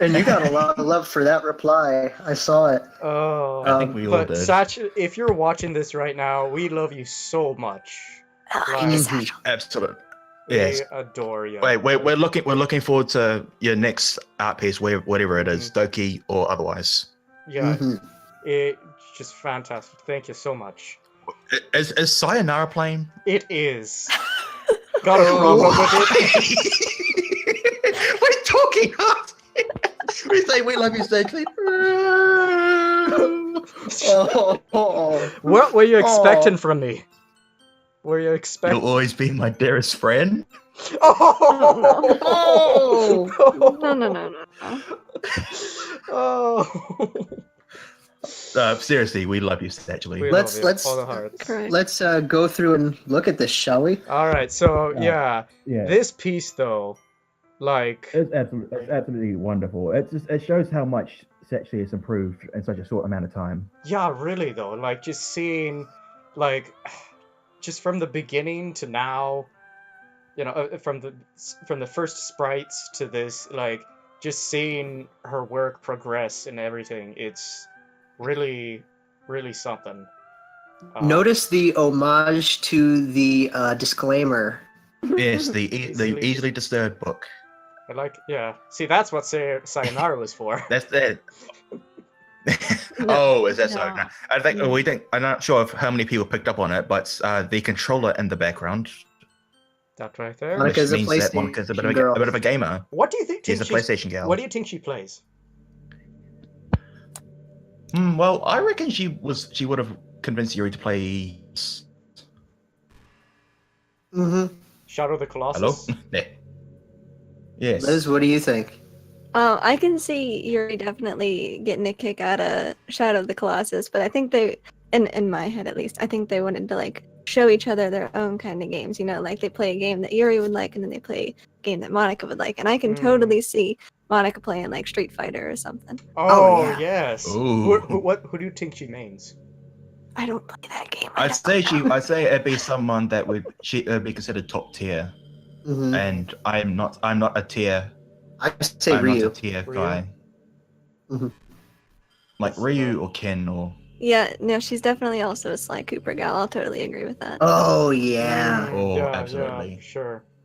And you got a lot of love for that reply. I saw it. Oh, I think we all but did. Satch, if you're watching this right now, we love you so much. Like, Absolutely. Yes. we adore you. Wait, we're looking forward to your next art piece, whatever it is, Doki or otherwise. Yeah, it's just fantastic. Thank you so much. Is Sayonara playing? It is. Got a problem with it? We're talking hard. We say we love you, Satchley. What were you expecting from me? Were you expecting? You'll always be my dearest friend. No. Oh. Seriously, we love you, Satchley. We Let's- love you, let's- all the hearts. Correct. Let's go through and look at this, shall we? All right, so Yeah. this piece though, like, It's absolutely wonderful. It shows how much Satchley has improved in such a short amount of time. yeah, really though, like just seeing, like, just from the beginning to now, you know, from the first sprites to this, like, just seeing her work progress and everything, it's really, really something. Notice the homage to the disclaimer. Yes, the easily disturbed book. I like, yeah. See, that's what Sayonara was for. That's it. Oh, is that so? No. No. I think I'm not sure of how many people picked up on it, but the controller in the background, That right there. Monica- Monica's a means that Monica's a bit PlayStation of a gamer. What do you think? She's a PlayStation girl. What do you think she plays? Well, I reckon she would have convinced Yuri to play. Shadow of the Hello? Colossus. Yeah. Yes. Liz, what do you think? I can see Yuri definitely getting a kick out of Shadow of the Colossus, but I think they, in my head at least, I think they wanted to like show each other their own kind of games. You know, like they play a game that Yuri would like, and then they play a game that Monica would like. And I can totally see Monica playing like Street Fighter or something. Oh, yeah. yes. Ooh. Who do you think she mains? I don't play that game. I'd say it'd be someone that would be considered top tier, and I'm not a tier. I say I'm Ryu. not a tier guy. Mhm. Like Ryu or Ken or. Yeah, no, she's definitely also a Sly Cooper gal. I'll totally agree with that. Oh yeah. Oh, yeah, absolutely. Yeah,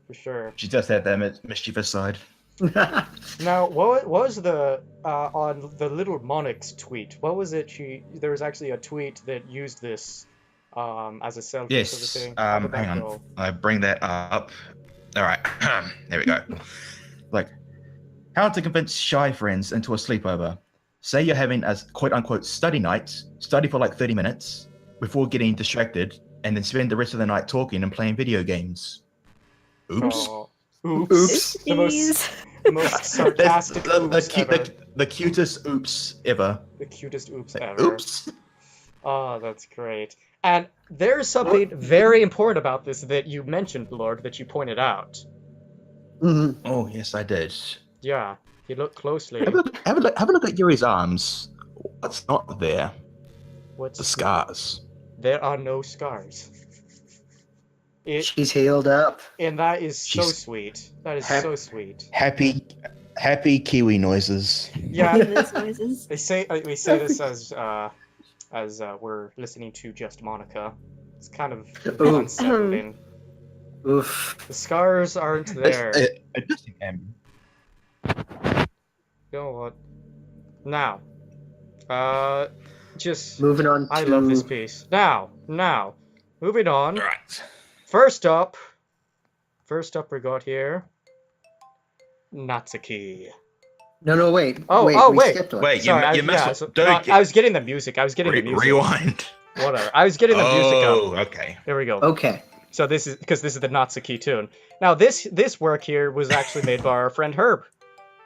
for sure. She does have that mischievous side. Now, what was the on the little Monix tweet? What was it? There was actually a tweet that used this as a selfie Yes. sort of thing. How did that Hang on. go? I bring that up. All right. There we go. Like, how to convince shy friends into a sleepover. Say you're having a quote-unquote study night, study for like 30 minutes before getting distracted, and then spend the rest of the night talking and playing video games. Oops. Oh, oops. Oops. The most sarcastic oops ever. The cutest oops ever. The cutest oops ever. Oops. Oh, that's great. And there's something very important about this that you mentioned, Lord, that you pointed out. Oh, yes, I did. Yeah, you look closely. Have a look at Yuri's arms. What's not there? What's The scars. There are no scars. She's healed up. And that is so She's sweet. That is so sweet. Happy Kiwi noises. Yeah, Those noises. we say this as we're listening to just Monica. It's kind of Ooh. unsettling. Oof. The scars aren't there. It doesn't end. You know what? Now, just Moving on to I love this piece. Now, moving on. All right. First up we got here Natsuki. No, wait. Oh, wait, oh, we wait. skipped one. Wait, Sorry, you messed yeah, up. so, Don't no, I was getting the music. rewind. Whatever. I was getting the music up. Oh, okay. There we go. Okay. So this is because this is the Natsuki Tune. Now this work here was actually made by our friend Herb.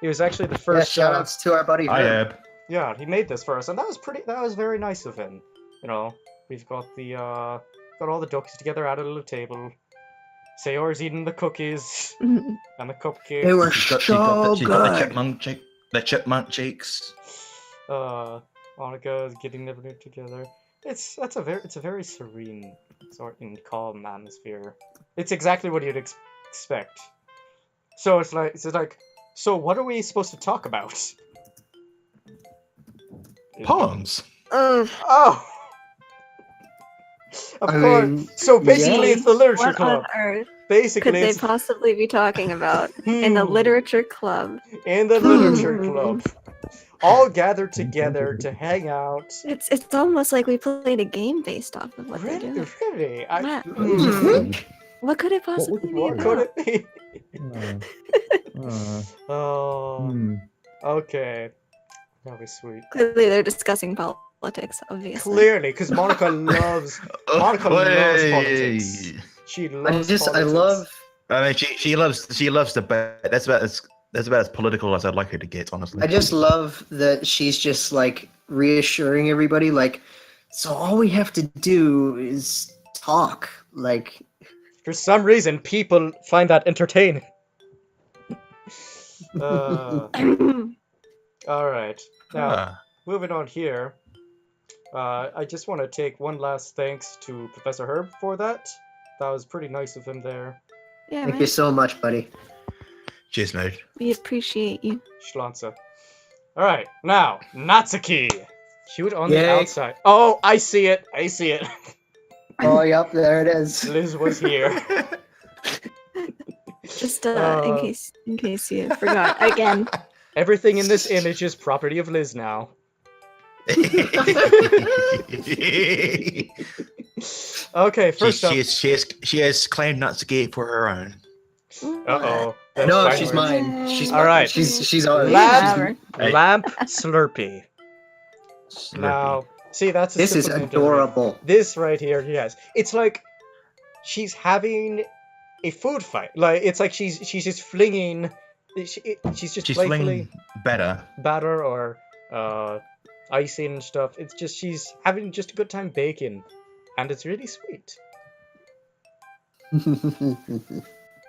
He was actually the Yeah, first. shout outs to our buddy I Herb. am. Yeah, he made this for us, and that was very nice of him. You know, we've got got all the Dokis together at a little table. Sayor's eating the cookies and the cupcakes. They were She's got so the good. chipmunk cheeks. Monica is getting everything together. It's a very serene sort and calm atmosphere. It's exactly what you'd expect. So it's like, so what are we supposed to talk about? Poems. Oh. Of I course. mean, So basically, it's the literature What club. on earth Basically, could they it's possibly be talking about in the literature club? in the literature club, all gathered together to hang out. It's almost like we played a game based off of what they do. Really? Wow. Hmm. What could it possibly be What about? could it be? Uh, Oh, hmm. okay. That'll be sweet. Clearly, they're discussing politics, obviously. Clearly, because Monica loves Monica loves politics. She loves politics. I love. I mean, she loves debate. That's about as political as I'd like her to get, honestly. I just love that she's just like reassuring everybody, like, so all we have to do is talk. Like, For some reason, people find that entertaining. All right. Now, Ah. moving on here. I just want to take one last thanks to Professor Herb for that. That was pretty nice of him there. Yeah, thank man. you so much, buddy. Cheers, mate. We appreciate you. Schlanza. All right, now Natsuki. Shoot on the Yay. outside. Oh, I see it. I see it. Oh, yep, there it is. Liz was here. Just in case you forgot again. Everything in this image is property of Liz now. Okay, first up. She has claimed Natsuki for her own. Uh-oh. No, she's mine. She's All right. She's ours. Lamp, Hey. lamp Slurpee. Now, see, that's a This is simple thing to do. adorable. This right here, yes. It's like she's having a food fight. Like it's like she's just flinging. She's just She's playfully flinging better. batter or icing and stuff. It's just she's having just a good time baking, and it's really sweet.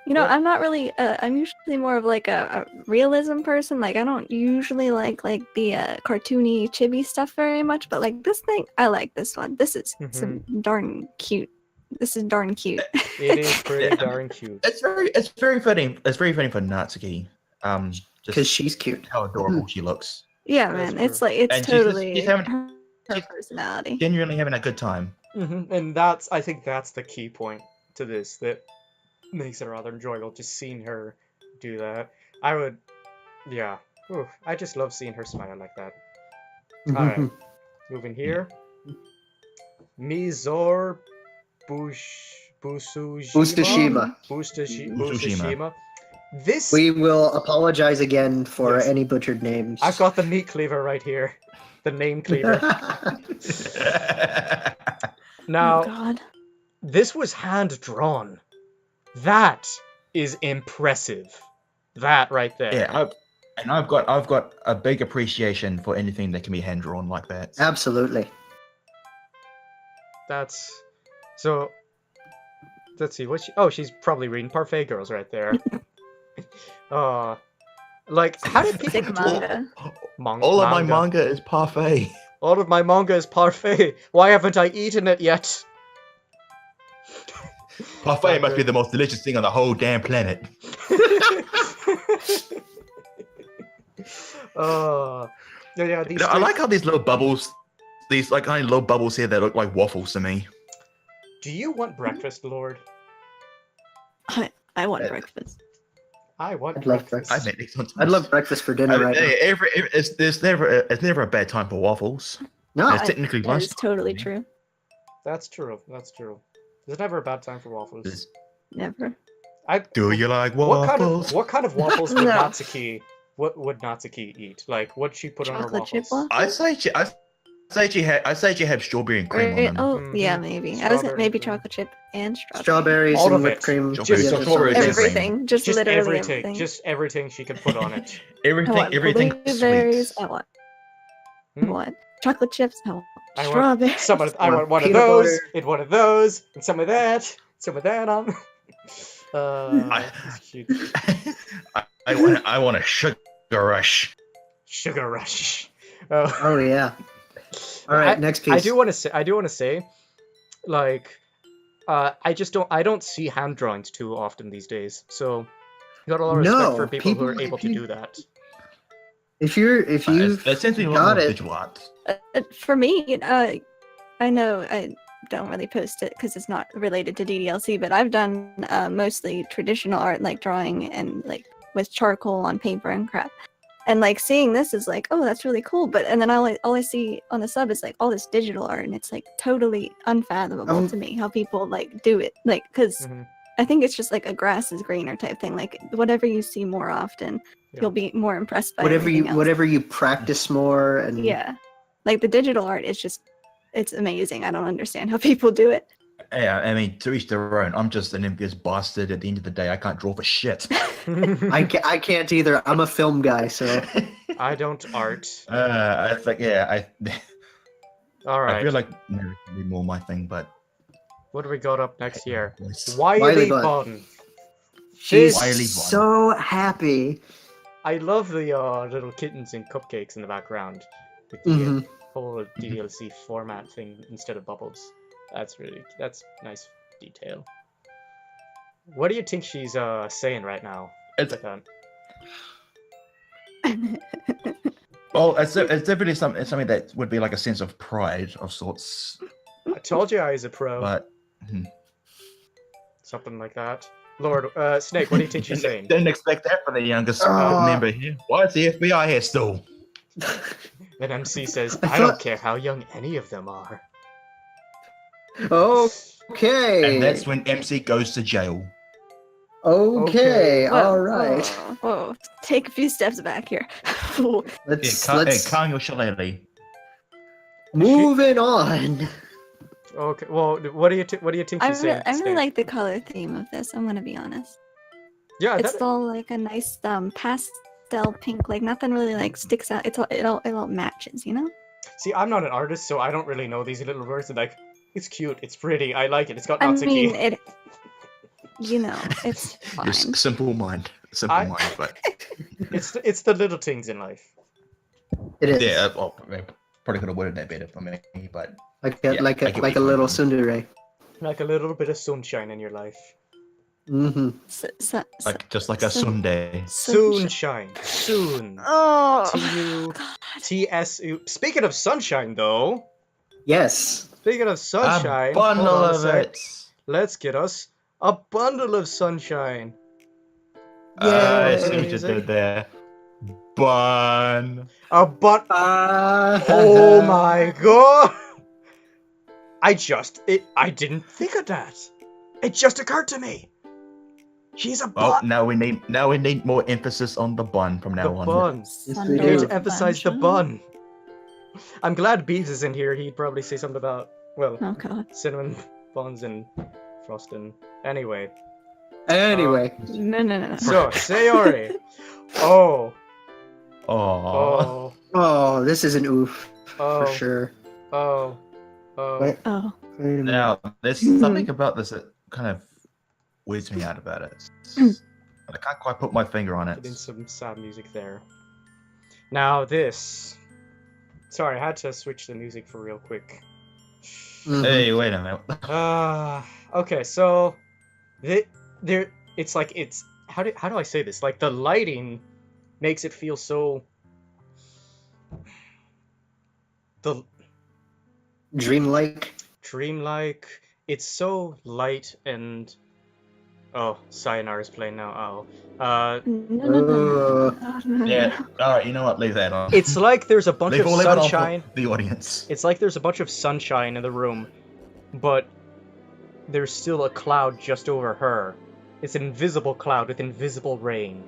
You know, I'm not really. I'm usually more of like a realism person. Like I don't usually like the cartoony, chibi stuff very much. But like this thing, I like this one. This is some darn cute. This is darn cute. It is pretty darn cute. It's very fitting. It's very fitting for Natsuki. Because Just she's cute. how adorable she looks. Yeah, That's man. It's true. like it's And she's just- totally she's having- her personality. Genuinely having a good time. And I think that's the key point to this that makes it rather enjoyable. Just seeing her do that. Yeah. Ooh, I just love seeing her smile like that. Alright, moving here. Mizor Bustashima. Bustashima. This We will apologize again for Yes. any butchered names. I've got the meat cleaver right here. The name cleaver. Oh Now, God. this was hand drawn. That is impressive. That right there. Yeah, I've got a big appreciation for anything that can be hand drawn like that. Absolutely. That's so. Let's see. She's probably reading Parfait Girls right there. Like how did people Sick manga. All of my manga is parfait. All of my manga is parfait. Why haven't I eaten it yet? Parfait must be the most delicious thing on the whole damn planet. Yeah. These I like how these little bubbles, these like kind of little bubbles here that look like waffles to me. Do you want breakfast, Lord? I want breakfast. I want I'd love breakfast. I make these sometimes. I'd love breakfast for dinner right now. It's never a bad time for waffles. No, It's technically That is lunch. totally true. That's true. There's never a bad time for waffles. It's- Never. Do you like What waffles? kind of waffles would No. Natsuki what would Natsuki eat? Like, what'd she put on her Chocolate chip waffles? waffles? I say she had strawberry and cream on them. Oh, yeah, Mhm. maybe. I was Strawberry maybe cream. chocolate chip and strawberry. Strawberries All and of whipped it. cream. Just Yeah, strawberries all and of it. Everything. Just literally everything. Just everything she could put on it. I Everything, want everything blueberries. sweet. I want Hmm? what? Chocolate chips. I want I want strawberries. I want one of Peanut those, butter. and one of those, and some of that on. I- It's cute. I want a sugar rush. Sugar rush. Oh. Oh yeah. All right, next piece. I do want to say, like, I don't see hand drawings too often these days. So, got a lot of respect No, for people who are people- able to do that. If you That seems to be a lot got more it, visual art. For me, I know I don't really post it because it's not related to DDLC, but I've done mostly traditional art, like drawing and like with charcoal on paper and crap. And like seeing this is like, oh, that's really cool. But and then all I see on the sub is like all this digital art, and it's like totally unfathomable to me how people like do it. Like, because Mhm. I think it's just like a grass is greener type thing. Like whatever you see more often, Yeah. you'll be more impressed by whatever everything you else. practice more and Yeah, like the digital art is just, it's amazing. I don't understand how people do it. Yeah, I mean, to each their own. I'm just an envious bastard. At the end of the day, I can't draw for shit. I can't either. I'm a film guy, so I don't art. I think, yeah, All I right. feel like it would be more my thing, but What do we got up next here? Yes. Wiley Wiley Bun. Bun. she's Wiley Bun. so happy. I love the little kittens and cupcakes in the background with the Mhm. whole DDLC format thing instead of bubbles. That's nice detail. What do you think she's saying right now? It's- With that? well, it's definitely something that would be like a sense of pride of sorts, I told you I was a pro. but Something like that. Lord, Snake, what do you think she's saying? didn't expect that from the youngest member here. Why is the FBI here still? And MC says, I I don't thought- care how young any of them are. Okay. And that's when MC goes to jail. Okay. Whoa, All right. Whoa. Take a few steps back here. Let's Calm your shillelagh. moving on. Okay, well, what do you think I she's saying? really Snake? like the color theme of this. I'm gonna be honest. Yeah, It's that, all like a nice pastel pink. Like nothing really like sticks out. It all matches. You know. see, I'm not an artist, so I don't really know these little words. And like, it's cute, it's pretty, I like it. It's got I Natsuki. mean it. You know, it's Your fine. simple mind, but It's the little things in life. It is. yeah, well, I probably could have worded that better for me, but Like Yeah, a, like I a get like a what you're little saying. tsundere. Like a little bit of sunshine in your life. Mm-hmm. like just like a Sunday. Sunshine. Soon. Oh. T-U-T-S-U. Speaking of sunshine, though. Yes. Speaking of sunshine. A bundle hold on a of sec. it. Let's get us a bundle of sunshine. I see what you Amazing. did there. Bun. A but. Oh Oh my god! I didn't think of that. It just occurred to me. She's a Well, bun. now we need more emphasis on the bun from The now on. bun. Yes, we We need do. to emphasize the bun. I'm glad Beeves is in here. He'd probably say something about, well, Oh god. cinnamon buns and frosting. Anyway. Anyway, No. So, Sayori. Oh. Oh. Oh. oh, this is an oof Oh. for sure. Oh. Oh. Wait. Oh. Wait a minute. Now, there's something about this that kind of weirds me out about it. I can't quite put my finger on it. Put in some sad music there. Now this. Sorry, I had to switch the music for real quick. Mhm. Hey, wait a minute. Okay, so it's how do I say this? Like the lighting makes it feel so Dreamlike. dreamlike. It's so light and oh, Sayonara is playing now. No. Yeah. All right. You know what? Leave that on. It's like there's a bunch leave of all of it on for sunshine. the audience. It's like there's a bunch of sunshine in the room, but there's still a cloud just over her. It's an invisible cloud with invisible rain.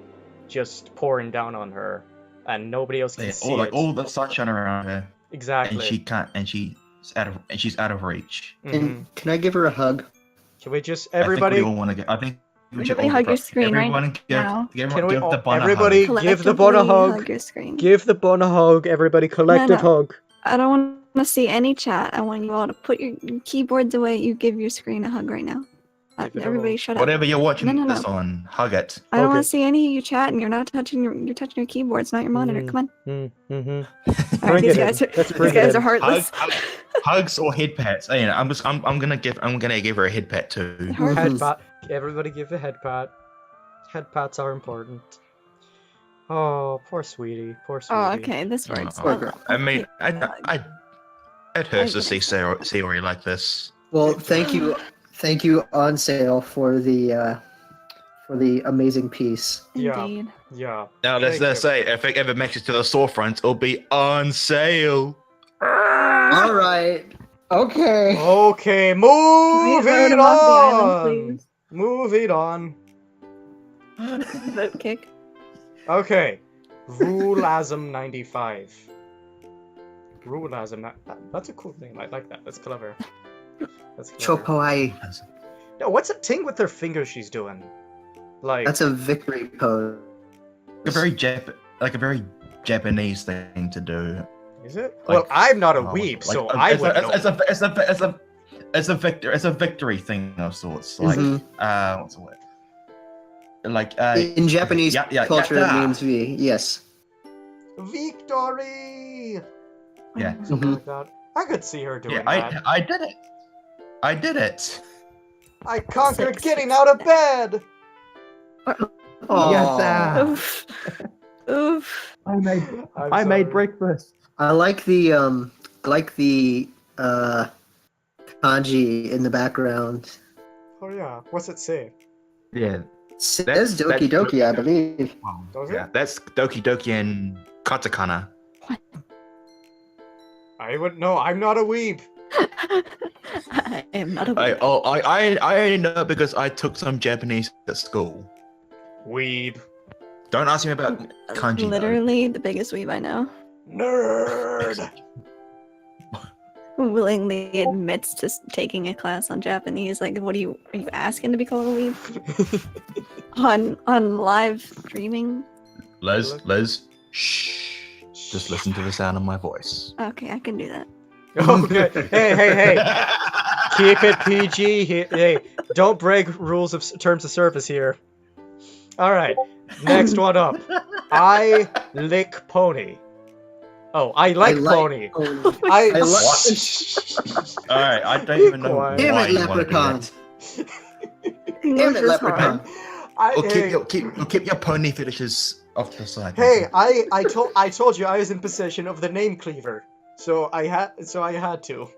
just pouring down on her, and nobody else can Yeah, see it. all the sunshine around her, Exactly. and she can't, and she's out of reach. Mhm. Can I give her a hug? Can we just I think everybody? we all want to get. I think we should Everybody all hug your pro- screen right everyone give, now. Give, Can we give all- the bun a everybody- hug. Give the bun a Collectively hug. your screen. Give the bun a hug, everybody. Collective No, no. hug. I don't want to see any chat. I want you all to put your keyboards away. You give your screen a hug right now. Give it Everybody, away. shut up. Whatever you're watching No. this on, hug it. I don't Okay. want to see any of you chat, and you're not touching you're touching your keyboards, not your monitor. Come on. Mm-hmm. All right, Bring these it in. guys are Let's bring these it guys in. are heartless. Hugs or head pats. You know, I'm gonna give her a head pat too. Heartless. Head pat. Everybody give a head pat. Head pats are important. Oh, poor sweetie. Poor sweetie. Oh, okay, this works. Oh, girl. I mean, Okay. it hurts to I see get Sayori like this. Well, thank you, On Sale, for the amazing piece. Yeah. Indeed. Yeah. Now let's Thank you. say if it ever makes it to the storefront, it'll be on sale. All right. Okay. Okay, Can we vote moving him off the on. island, Moving on. please? Vote kick. Okay. Rulasm 95. Rulasm. That's a cool name. I like that. That's clever. That's clever. Chopoai. No, what's that thing with her fingers she's doing? Like, That's a victory pose. A very Japanese thing to do. is it? like- Well, I'm not a Oh, weeb, like, so I would know. It's a victory thing of sorts. Like Mhm. what's the word? Like In Japanese yeah, culture, yeah. it means V. Yes. Victory! Yeah. Something Mhm. like that. I could see her doing yeah, that. I did it. I did it. I conquered Six. getting out of bed! Oh, Yes, Oof. Oof. I made I'm I made sorry. breakfast. I like the kanji in the background. Oh yeah, what's it say? Yeah. Says That's- Doki that's- Doki, I believe. Does Yeah, it? that's Doki Doki and katakana. I would know, I'm not a weeb. I am not a I weeb. I only know because I took some Japanese at school. Weeb. Don't ask me about kanji. though. Literally the biggest weeb I know. Nerd! Who willingly admits to taking a class on Japanese. Like, what are you asking to be called a weeb? on live streaming? Liz, shh. Just listen to the sound of my voice. Okay, I can do that. Okay, hey. Keep it PG. Hey, don't break rules of terms of service here. All right, next one up. I lick pony. Oh, I like pony. pony. I I All right, I don't even know why Quiet. Damn it, you want to do leprechaun. that. Damn it, This is leprechaun. hard. Or hey, keep your pony fetishes off to the side. hey, I told you I was in possession of the name cleaver, so I had to.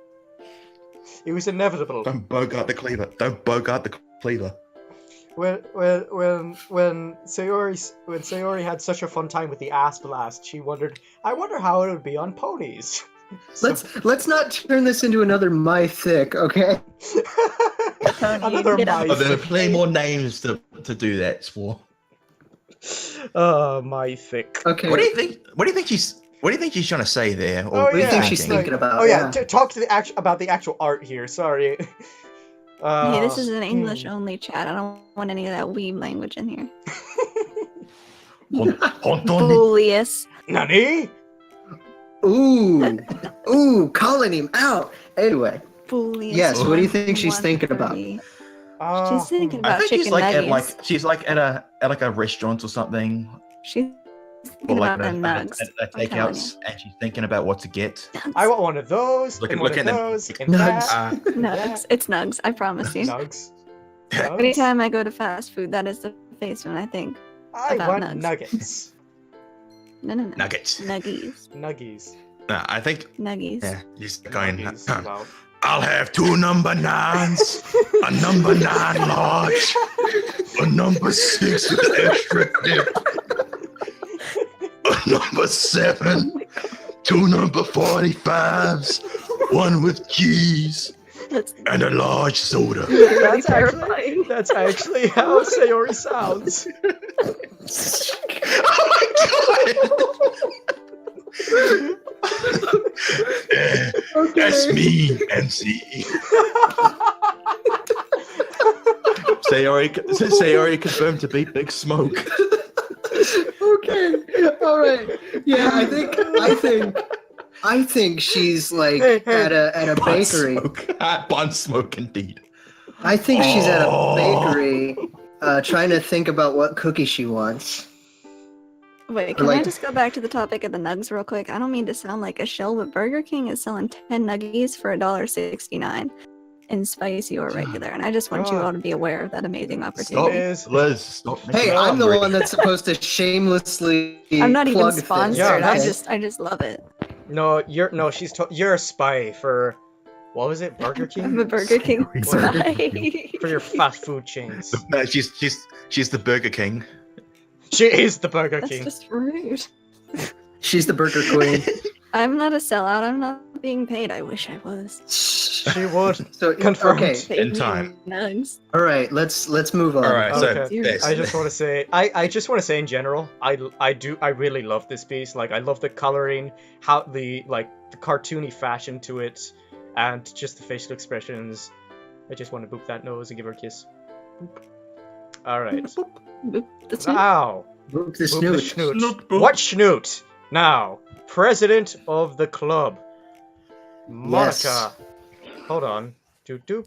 It was inevitable. Don't bogart the cleaver. Don't bogart the cleaver. When Sayori had such a fun time with the ass blast, she wondered, I wonder how it would be on ponies. So- Let's not turn this into another My Thick, okay? Another Get my out. Oh, there are plenty more names to do that for. my thick. Okay. What do you think she's trying to say there? Or Oh, What do you think yeah, she's like- thinking about? Oh yeah, talk to the about the actual art here. Sorry. Hey, this is an English only chat. I don't want any of that weeb language in here. Hontoni. Bullius. Nani? Ooh, calling him out. Anyway, Bullius. yes. What do you think she's thinking about? 130. She's thinking I about think chicken she's like nuggets. at a restaurant or something, She's or thinking like about the nugs. a I'm telling takeouts, and she's thinking about what to get. I want one of those. Look and at- one look of at them. those. And Nugs. that. Nugs. It's nugs. I promise you. Nugs. Nugs. Anytime I go to fast food, that is the face when I think. I about want nugs. nuggets. No. Nuggets. Nuggies. Nuggies. No, I think Nuggies. yeah, he's going. Nuggies about. I'll have 2 number 9s, a number 9 large, a number 6 with extra dip, a number 7, 2 number 45s, 1 with cheese, That's and a large soda. literally terrifying. That's actually how Sayori sounds. That's me, MC. Sayori confirmed to beat Big Smoke. Okay. All right. Yeah, I think she's like Hey. at a bakery. Bun Smoke, indeed. I think she's at a bakery, trying to think about what cookie she wants. Wait, Or can I like- just go back to the topic of the nugs real quick? I don't mean to sound like a shell, but Burger King is selling 10 nuggies for $1.69 in spicy or regular, and I just want you God. all to be aware of that amazing Stop, opportunity. Is- Liz. Stop. Hey, making I'm the hungry. one that's supposed to shamelessly I'm not even plug things. sponsored. Yeah, I just love it. No, you're a spy for what was it? Burger King? I'm a Burger King Burger spy. For your fast food chains. No, she's the Burger King. She is the Burger That's King. just rude. She's the burger queen. I'm not a sellout. I'm not being paid. I wish I was. She would. So Confirmed. okay. Pay In me time. Nugs. All right, let's move on. All right, so Okay. this. I just want to say, I just want to say in general, I really love this piece. Like, I love the coloring, how the cartoony fashion to it, and just the facial expressions. I just want to boop that nose and give her a kiss. Boop. All right. Boop the snoot. Now, Boop the boop the snoot. schnoot. What schnoot? Now, president of the club, Monica. Hold on. Doop doop,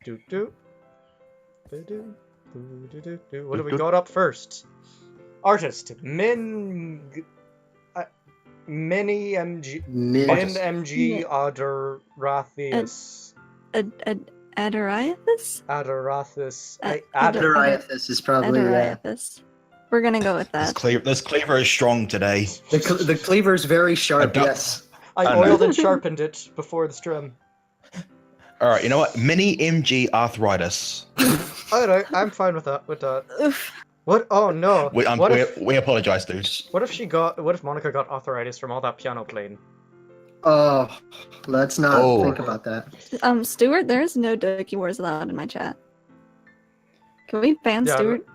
doop doop. What do we got up first? Artist Mini MG Min- Min MG Adorathius Adoriathus? Adorathus Adoriathus is probably Adoriathus. We're gonna go with This that. cleaver is strong today. the cleaver's very sharp. Ador- Yes. I I know. oiled and sharpened it before the stream. All right, you know what? Mini MG arthritis. Alright, I'm fine with that. Oof. What? Oh no. We apologize, dudes. What if Monica got arthritis from all that piano playing? Oh, let's not Oh. think about that. Stuart, there is no Doki Wars allowed in my chat. Can we ban Yeah, Stuart?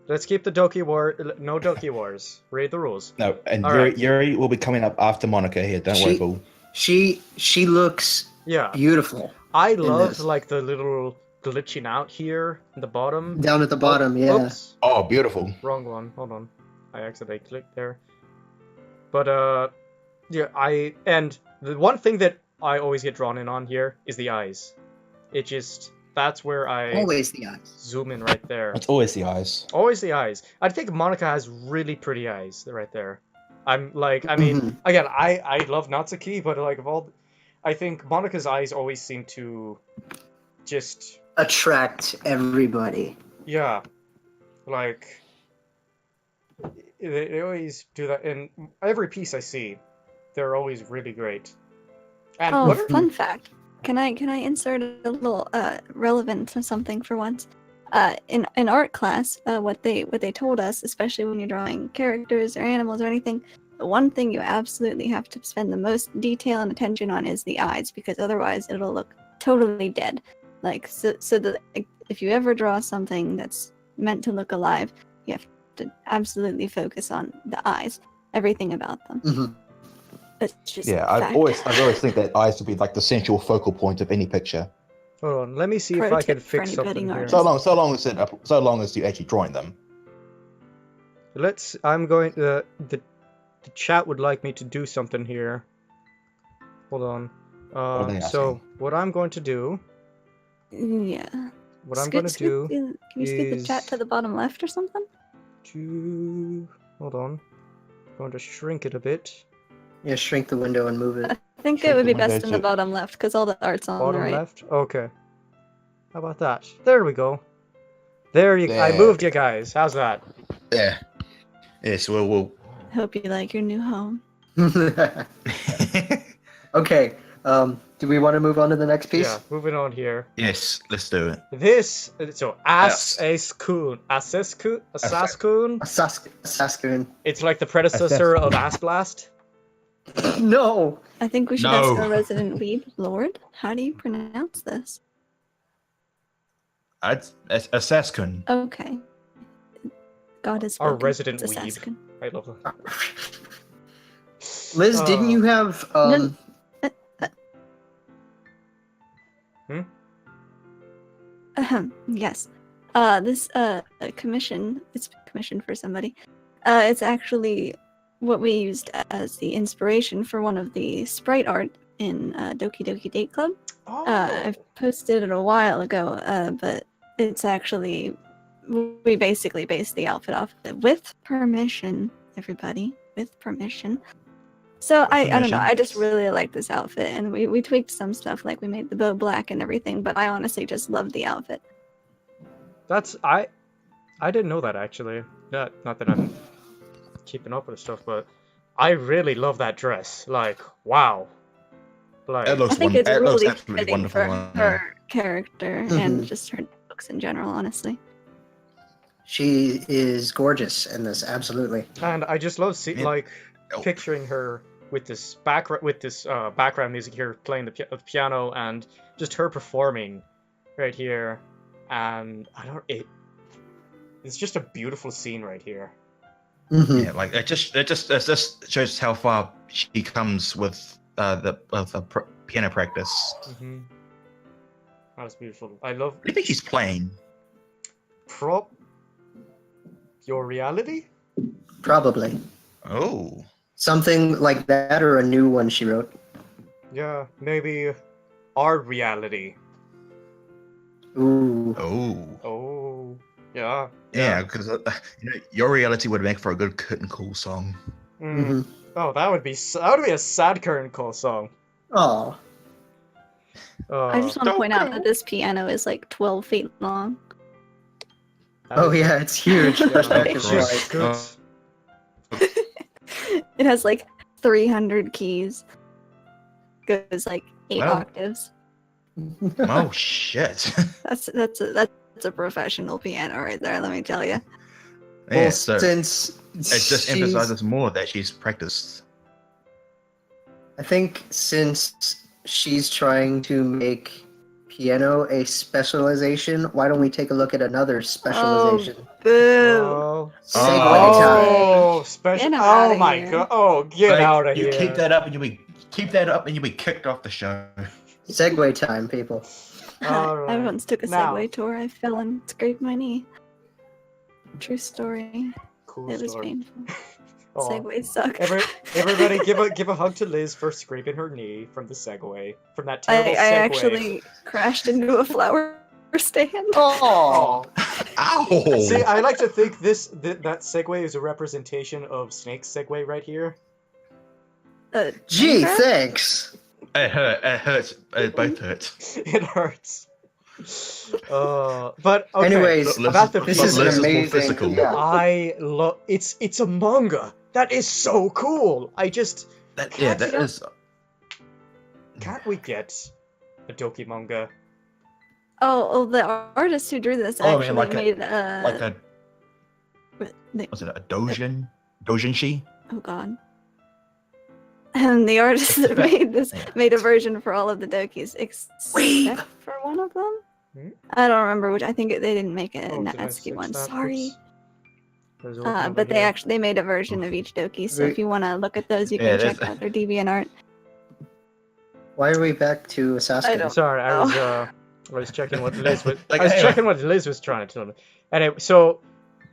Let's keep the Doki War. No Doki Wars. Read the rules. No, and All Yuri, right. Yuri will be coming up after Monica here. Don't worry, fool. She looks Yeah. beautiful I love this. like the little glitching out here in the bottom. down at the bottom. Yeah. Oops. Oh, beautiful. Wrong one. Hold on. I accidentally clicked there. But yeah, and the one thing that I always get drawn in on here is the eyes. That's where I Always the eyes. zoom in right there. It's always the eyes. Always the eyes. I think Monica has really pretty eyes right there. I mean, Mhm. again, I love Natsuki, but like I think Monica's eyes always seem to just, Attract everybody. yeah, like, they always do that in every piece I see. They're always really great. And Oh, what are, fun fact. Can I insert a little relevant to something for once? In art class, what they told us, especially when you're drawing characters or animals or anything, the one thing you absolutely have to spend the most detail and attention on is the eyes, because otherwise it'll look totally dead. Like so if you ever draw something that's meant to look alive, you have to absolutely focus on the eyes, everything about them. Mhm. It's just Yeah, fact. I always think that eyes would be like the central focal point of any picture. hold on, let me see if Pro I can tip for fix any something budding here. artist. So long as you actually drawing them. I'm going the chat would like me to do something here. Hold on. are they So asking? what I'm going to do, Yeah. what I'm going to do Can you scoot the chat is- to the bottom left or something? hold on. I'm going to shrink it a bit. Yeah, shrink the window and move it. I think Shrink it would the be best window in the to- bottom left because all the art's on the Bottom right. left. Okay. How about that? There we go. There you. I There. moved you guys. How's that? Yeah. Yes, we'll. Hope you like your new home. Okay. Do we want to move on to the next piece? Yeah. Moving on here. Yes, let's do it. This so Yes. Asaskun. Asaskun. Saskatoon. It's like the predecessor of Asblast. No. I think we should No. ask our resident weeb, Lord. How do you pronounce this? A Saskun. Okay. God is Our spoken. resident It's a weeb. Saskin. I love that. Liz, didn't you have Yes. This commission, it's commissioned for somebody. It's actually what we used as the inspiration for one of the sprite art in Doki Doki Date Club. Oh. I've posted it a while ago, but it's actually, we basically based the outfit off of it with permission, everybody, with permission. So I don't know, I just really like this outfit, and we tweaked some stuff, like we made the bow black and everything, but I honestly just love the outfit. That's I didn't know that actually. Not that I'm keeping up with stuff, but I really love that dress. Like, wow. Like, It looks I think it's it looks really absolutely fitting wonderful. for her character and just her looks in general, honestly. She is gorgeous in this, absolutely. and I just love Man. picturing her with this background music here, playing the piano, and just her performing right here. And it's just a beautiful scene right here. Mhm. Yeah, like it just shows how far she comes with the piano practice. Mm-hmm. That was beautiful. I love. What do you think she's playing? Your reality? Probably. Oh, Something like that, or a new one she wrote. Yeah, maybe our reality. Ooh. Oh, yeah. yeah, because your reality would make for a good curtain call song. Mm. Oh, that would be a sad current call song. Oh. I just want to point out that this piano is like 12 feet long. Oh yeah, it's huge. She's good. It has like 300 keys. Goes like 8 Wow. octaves. Oh shit! That's a professional piano right there, let me tell you. Yeah, Well, so it since just she's- emphasizes more that she's practiced. I think since she's trying to make piano a specialization, why don't we take a look at another specialization? Boo! Oh, Segue time. oh, special. Get Oh outta my here. god. Oh, get Like, out of you here. keep that up, and you'll be kicked off the show. Segue time, people. Alright. I once took a Now- Segway tour. I fell and scraped my knee. True story. Cool It was story. painful. Aw. Segways suck. Everybody give a hug to Liz for scraping her knee from the Segway. From that I terrible Segway. actually crashed into a flower stand. Oh. Ow! See, I like to think that Segway is a representation of Snake's Segway right here. Gee, okay. thanks. It hurts. It both hurt. It hurts. But okay. Anyways, about the this is an Liz is more amazing. physical. Yeah. I love it's a manga. That is so cool. I just That Can't you is. can't we get a Doki manga? Oh, the artist who drew this Oh, I actually mean, like made like a was it a doujinshi? oh god. And the artist that made a version for all of the Dokis except for one of them. Hmm? I don't remember which. I think they didn't make a Oh, did I Natsuki switch one. that? Sorry. Oops. There's a little But over they here. made a version of each Doki. So if you want to look at those, you Yeah, can check there's- out their DeviantArt. Why are we back to Sasuke? I don't- Sorry, I Oh. was checking what Liz was. Like, I was hey, checking what Liz was trying to tell me. Anyway, so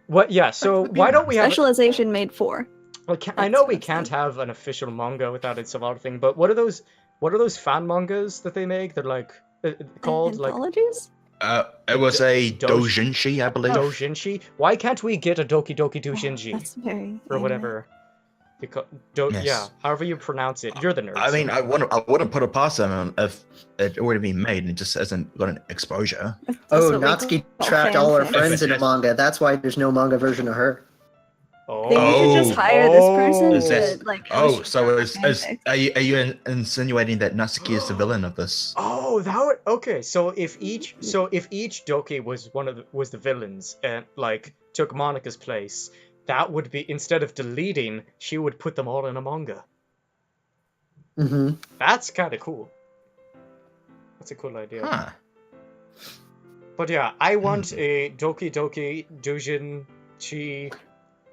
what? Yeah. So why don't we have? Specialization made 4. Like, I know we That's can't awesome. have an official manga without its other thing, but what are those? What are those fan mangas that they make? They're like called like Anthologies? It was a Doj- doujinshi, I believe. Dojinshi. Why can't we get a Doki Doki Dojinshi That's very. or whatever? Because yeah, Yes. however you pronounce it. You're the nerd. I mean, so- I wouldn't put it past them if it already been made and it just hasn't got an exposure. That's Oh, what we Natsuki call trapped all her fanfic. friends in a manga. That's why there's no manga version of her. oh, Then you should just hire this person Is that- to like. Oh, illustrate so her is fanfic. are you insinuating that Natsuki is the villain of this? Oh, that would okay. So if each Doki was the villains and like took Monica's place, that would be instead of deleting, she would put them all in a manga. Mm-hmm. That's kind of cool. That's a cool idea. Huh. But yeah, I want a Doki Doki Dojinshi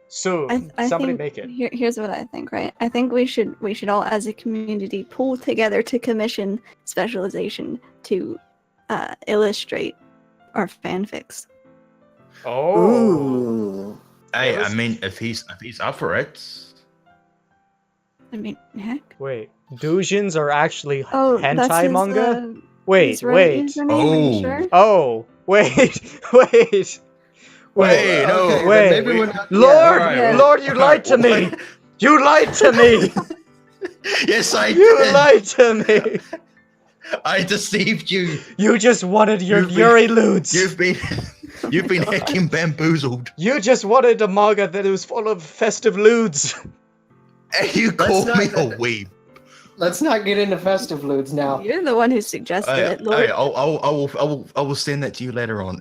soon. I Somebody think make it. Here's what I think, right? I think we should all, as a community, pull together to commission specialization to illustrate are fanfics. Oh. Ooh. Hey, I mean, if he's up for it. I mean, heck. Wait, doujins are actually Oh, that's hentai his, manga? his Wait, Reddit wait. username, are you Oh. sure? Oh, wait, wait. Wait, no. Okay, then wait. maybe we're not. Lord, Alright, Yeah. Lord, you lied to me. You lied to me. Yes, I You did. lied to me. I deceived you. You just wanted your You've been- Yuri Loots. You've been heckin' bamboozled. You just wanted a manga that was full of festive lewds. And you Let's called not- me a weeb. Let's not get into festive lewds now. You're the one who suggested it, Lord. I will send that to you later on.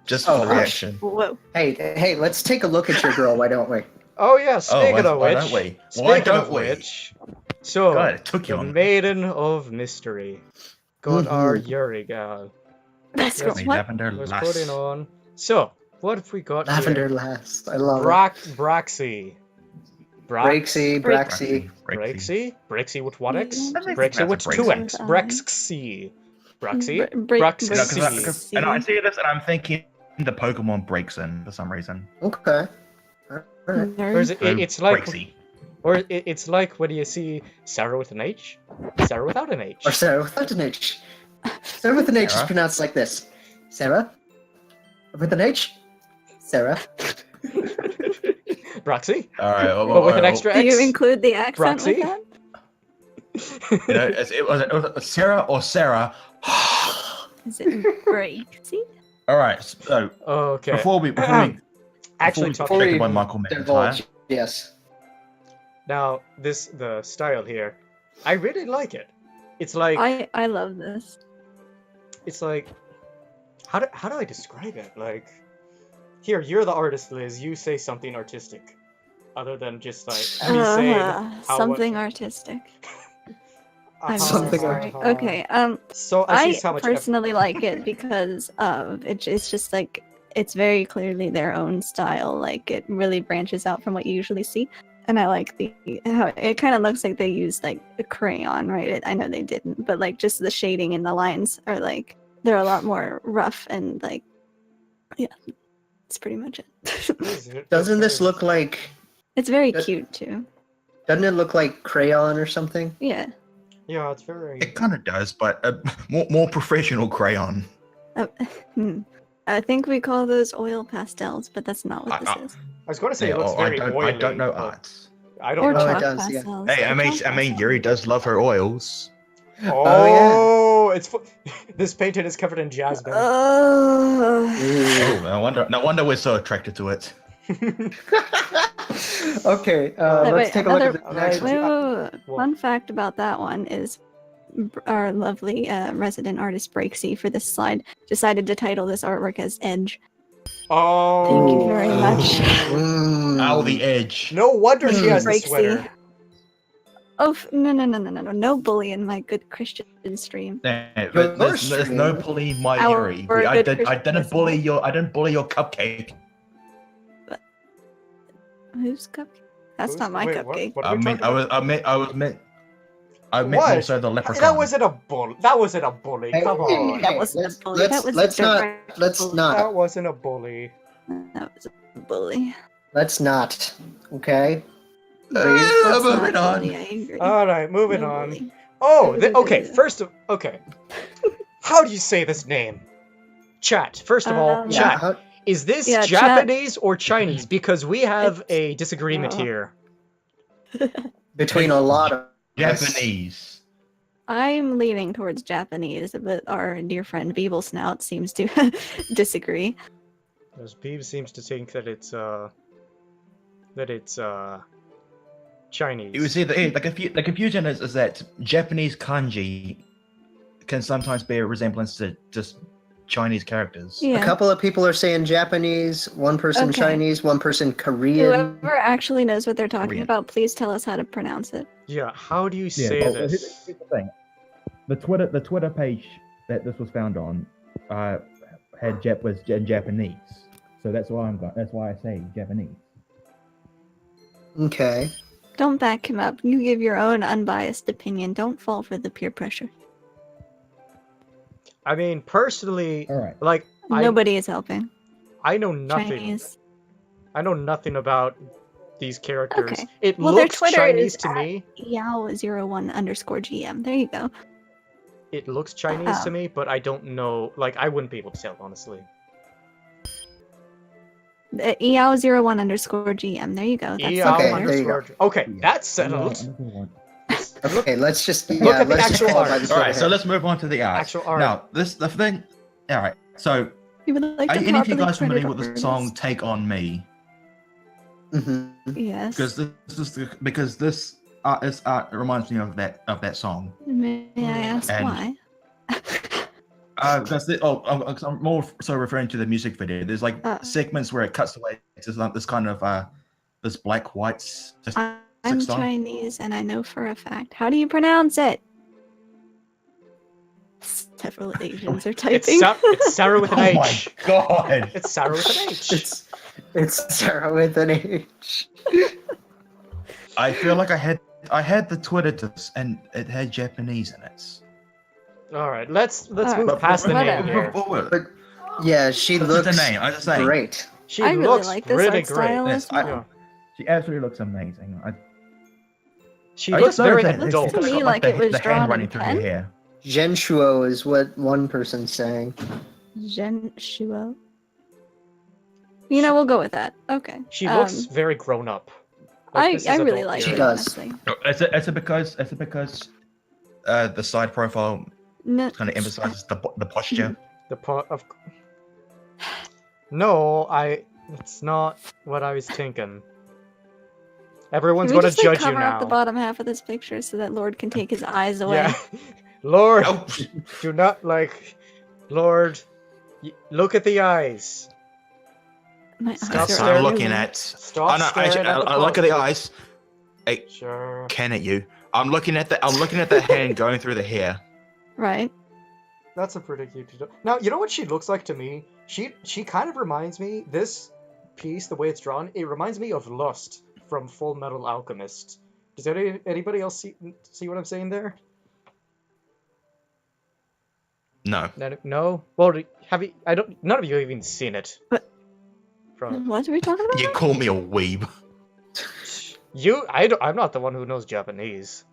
Just for Oh, the reaction. Whoa. Hey, let's take a look at your girl, why don't we? Oh yeah, speaking of why which. don't we? Why Speaking don't of we? which. So, God, it took you the on. Maiden of Mystery. Got our Mhm. Yuri gal. That's Yes. what? Lavender Was lass. putting on. So, what have we got Lavender here? lass. I love Braxy. Braxy, Braxy. Brexy? Brexy with what X? I think Brexy that's with a two Brexy. X. Brexy. Brexy? Bra- Braxy. No, 'cause Brexy. and I see this and I'm thinking the Pokemon breaks in for some reason. Okay. Alright. Or is it, So, it's like, Brexy. or it's like when you see Sarah with an H, Sarah without an H. Or Sarah without an H. Sarah with an H is Sarah? pronounced like this. Sarah? With an H? Sarah? Braxy, Alright, but with an extra Do you X. include the accent Braxy? with that? You know, it was Sarah or Sarah. Is it Braxy? Alright, so Okay. before we Actually, before talking we we speak about Michael McIntyre, Divulge. Yes. now, the style here, I really like it. It's like I love this. it's like how do I describe it? Like here, you're the artist, Liz. You say something artistic, other than just like me saying how Something artistic. I'm so Something sorry. uh-huh. Okay. So I see how much personally like it because it's just like it's very clearly their own style. Like it really branches out from what you usually see, and I like the how it kind of looks like they used like a crayon, right? I know they didn't, but like just the shading and the lines are like they're a lot more rough and like yeah, that's pretty much it. Doesn't this look like... It's very That- cute too. Doesn't it look like crayon or something? Yeah. Yeah, it's very. it kind of does, but more professional crayon. I think we call those oil pastels, but that's not what this is. I was going to say Yeah, it looks I very don't, oily. I don't know but art. I don't Or know. Oh, it chalk does, yeah. pastels. Hey, or I mean, chalk Yuri pastels. does love her oils. Oh, it's this painting is covered in jasmine. Oh, no wonder we're so attracted to it. Okay, Wait, let's take a look at another- the next Wait, one. wait, wait. Well- Fun fact about that one is our lovely resident artist Breaksy for this slide decided to title this artwork as Edge. Oh. Thank you very much. Ow, the edge. No wonder she has the Breaksy. sweater. Oh, no bully in my good Christian stream. Nah, Your there's no stream. bullying my Our Yuri. good I didn't Christian bully your cupcake. Whose cupcake? That's not my Wait, what- cupcake. what are I we meant talking about? I meant What? also the leprechaun. That wasn't a bully. That wasn't a bully. Hey, Come hey, on. hey, That wasn't let's- a bully. That let's- was let's a not- direct let's bully. not. That wasn't a bully. That was a bully. Let's not. Okay. Let's moving not on. bully, I agree. All right, moving No on. bully. Oh, okay. Okay. How do you say this name? Chat. First of all, Yeah, chat. how- Is this Yeah, chat. Japanese or Chinese? Because we have a disagreement Oh. here. between a lot of Japanese. I'm leaning towards Japanese, but our dear friend Beeble Snout seems to disagree. Because Beeb seems to think that it's Chinese. You see, the confusion is that Japanese kanji can sometimes bear a resemblance to just Chinese characters. Yeah. A couple of people are saying Japanese, one person Okay. Chinese, one person Korean. Whoever actually knows what they're talking Korean. about, please tell us how to pronounce it. Yeah, how do you Yeah, say well, this? here's the thing. The Twitter page that this was found on was in Japanese, so that's why I say Japanese. Okay. Don't back him up. You give your own unbiased opinion. Don't fall for the peer pressure. I mean, personally, All right. like, Nobody is helping. I know nothing. Chinese. I know nothing about these characters. Okay. It Well, their looks Twitter Chinese is to me. Yao01_GM. There you go. It looks Chinese to me, but I don't know. Like, I wouldn't be able to tell, honestly. Yao01_GM. There you go. That's EL Okay, the there you go. underscore. Okay, that's settled. Okay, let's just Look at the let's just actual follow by art. the All right, Twitter so head. let's move on to the art. Actual art. Now, the thing. All right, so You would like are to any of you properly guys familiar credit with the artists. song "Take on Me"? Mhm. Yes. Because this art reminds me of that song. May I ask And- why? Because I'm more so referring to the music video. There's like segments where it cuts away to like this kind of this black whites. Just I'm song. Chinese and I know for a fact. How do you pronounce it? Several Asians are typing. It's Sarah with an Oh my H. god! It's Sarah with an H. It's Sarah with an H. I feel like I had the Twitter to this and it had Japanese in it. All right, let's Alright. move past the name Whatever. here. But yeah, she This looks is the name. I just saying. great. She I really looks like this really art great. style Yes, as well. Yeah. She absolutely looks amazing. She I looks just very noticed that adult. To it's me, got, like it was the drawn hand running in through pen. her hair. Zhenshuo is what one person's saying. Zhen Shuo. You know, we'll go with that. Okay. She looks very grown up. Like, this I is really adult like She it, period. does. honestly. Is it because the side profile No, kind of emphasizes the posture? The part of. No, it's not what I was thinking. Everyone's Can we gonna just, like, judge you cover up the now. bottom half of this picture so that Lord can take his eyes away? Yeah, Lord, Oh, do not Lord, look at the eyes. My eyes Stop are staring. I'm looking ugly. at. Stop Oh no! staring at the I look at the posture. eyes. Hey, Sure. can at you. I'm looking at the hand going through the hair. Right. That's a pretty cute. Now, you know what she looks like to me? She kind of reminds me, this piece, the way it's drawn, it reminds me of Lust from Full Metal Alchemist. Does anybody else see what I'm saying there? No. No? Well, none of you have even seen it. But- From What are we talking about? You call me a weeb. I'm not the one who knows Japanese.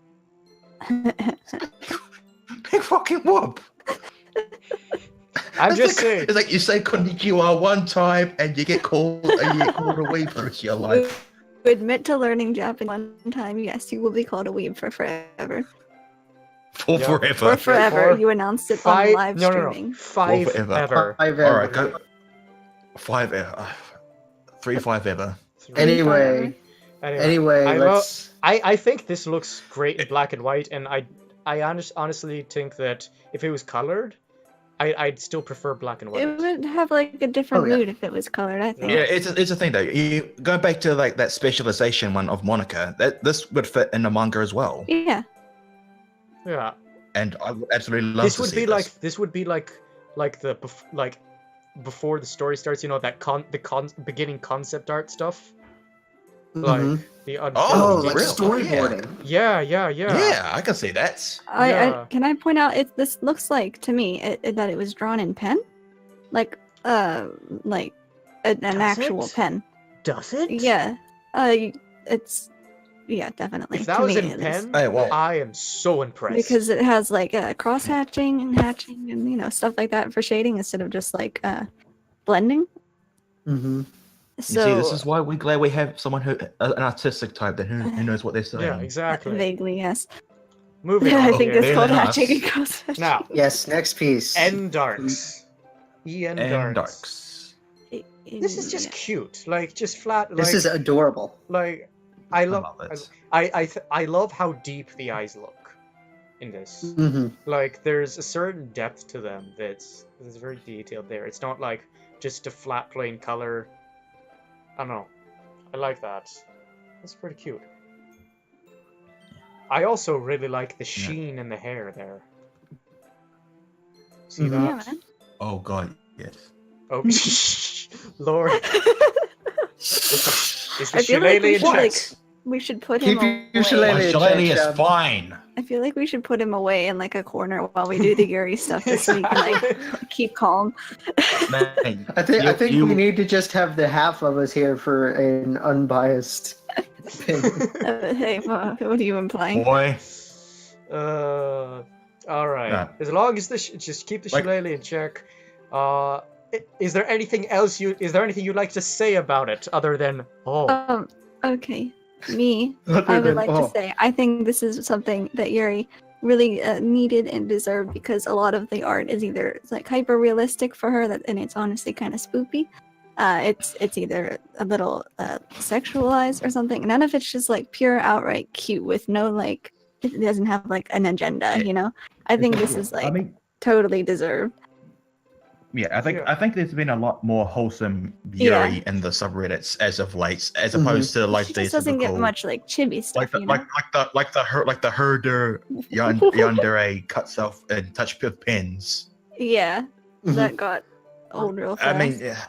Big fucking whoop. I'm It's just like, saying. It's like you say konnichiwa one time and you get called a weeb for the rest of your life. Admit to learning Japanese one time, yes, you will be called a weeb for forever. For Yeah. forever. For forever. For You announced it on live no, streaming. Five forever. ever. Alright, go. 5 ever. 3-5 ever. Anyway, I let's. I think this looks great in black and white, and I honestly think that if it was colored, I'd still prefer black and white. It would have like a different Oh, yeah. mood if it was colored, I think. Yeah, it's a thing though. You go back to like that specialization one of Monica. This would fit in the manga as well, Yeah. Yeah. and I would absolutely love This to would see be this. like before the story starts, you know, that beginning concept art stuff, like Mhm. the Oh, Untitled like real? storyboarding. yeah. Yeah, I can see that. Yeah. Can I point out this looks like to me that it was drawn in pen, like an Does actual it? pen. Does it? Yeah. It's definitely. If that to was me in it is. pen, Hey, well, I am so impressed. Because it has like cross hatching and hatching and stuff like that for shading instead of just like blending. Mm-hmm. you So see, this is why we're glad we have someone an artistic type that who knows what they're saying. yeah, exactly. vaguely, yes. Moving I on think here. it's called Fair enough. hatching and cross hatching. Now, Yes, next piece. Darks. And Darks. darks. This is just cute, like just flat. Like, This is adorable. like I love. love it. I love how deep the eyes look in this. Mm-hmm. Like there's a certain depth to them that's very detailed there. It's not like just a flat plain color. I don't know. I like that. That's pretty cute. I also really like the sheen in the hair there. See Mhm. Yeah, that? man. Oh god, yes. Oh, Lord. Is the I feel like we shillelagh in should, like, checks? we should put him Keep your away. shillelagh. My shillelagh is fine. I feel like we should put him away in like a corner while we do the Yuri stuff just so we can like keep calm. Man, I think we need to just have the half of us here for an unbiased opinion. Hey, what are you implying? Boy, All right. Yeah. As long as this, just keep the Like- shillelagh in check. Is there anything else is there anything you'd like to say about it other than Okay. Me, Other I would than- like to say, I think this is something that Yuri really needed and deserved because a lot of the art is either like hyper realistic for her, and it's honestly kind of spoopy. It's either a little sexualized or something. None of it's just like pure outright cute with no like. It doesn't have like an agenda, you know. I think this is like I mean, totally deserved. Yeah, I think Yeah. I think there's been a lot more wholesome Yeah. Yuri in the subreddits as of late, as Mhm. opposed to like She the just doesn't get typical- much like chibi stuff, like the you know. like the herder yandere cuts off and touch with pins. Yeah, Mhm. that got old real fast. I mean, yeah,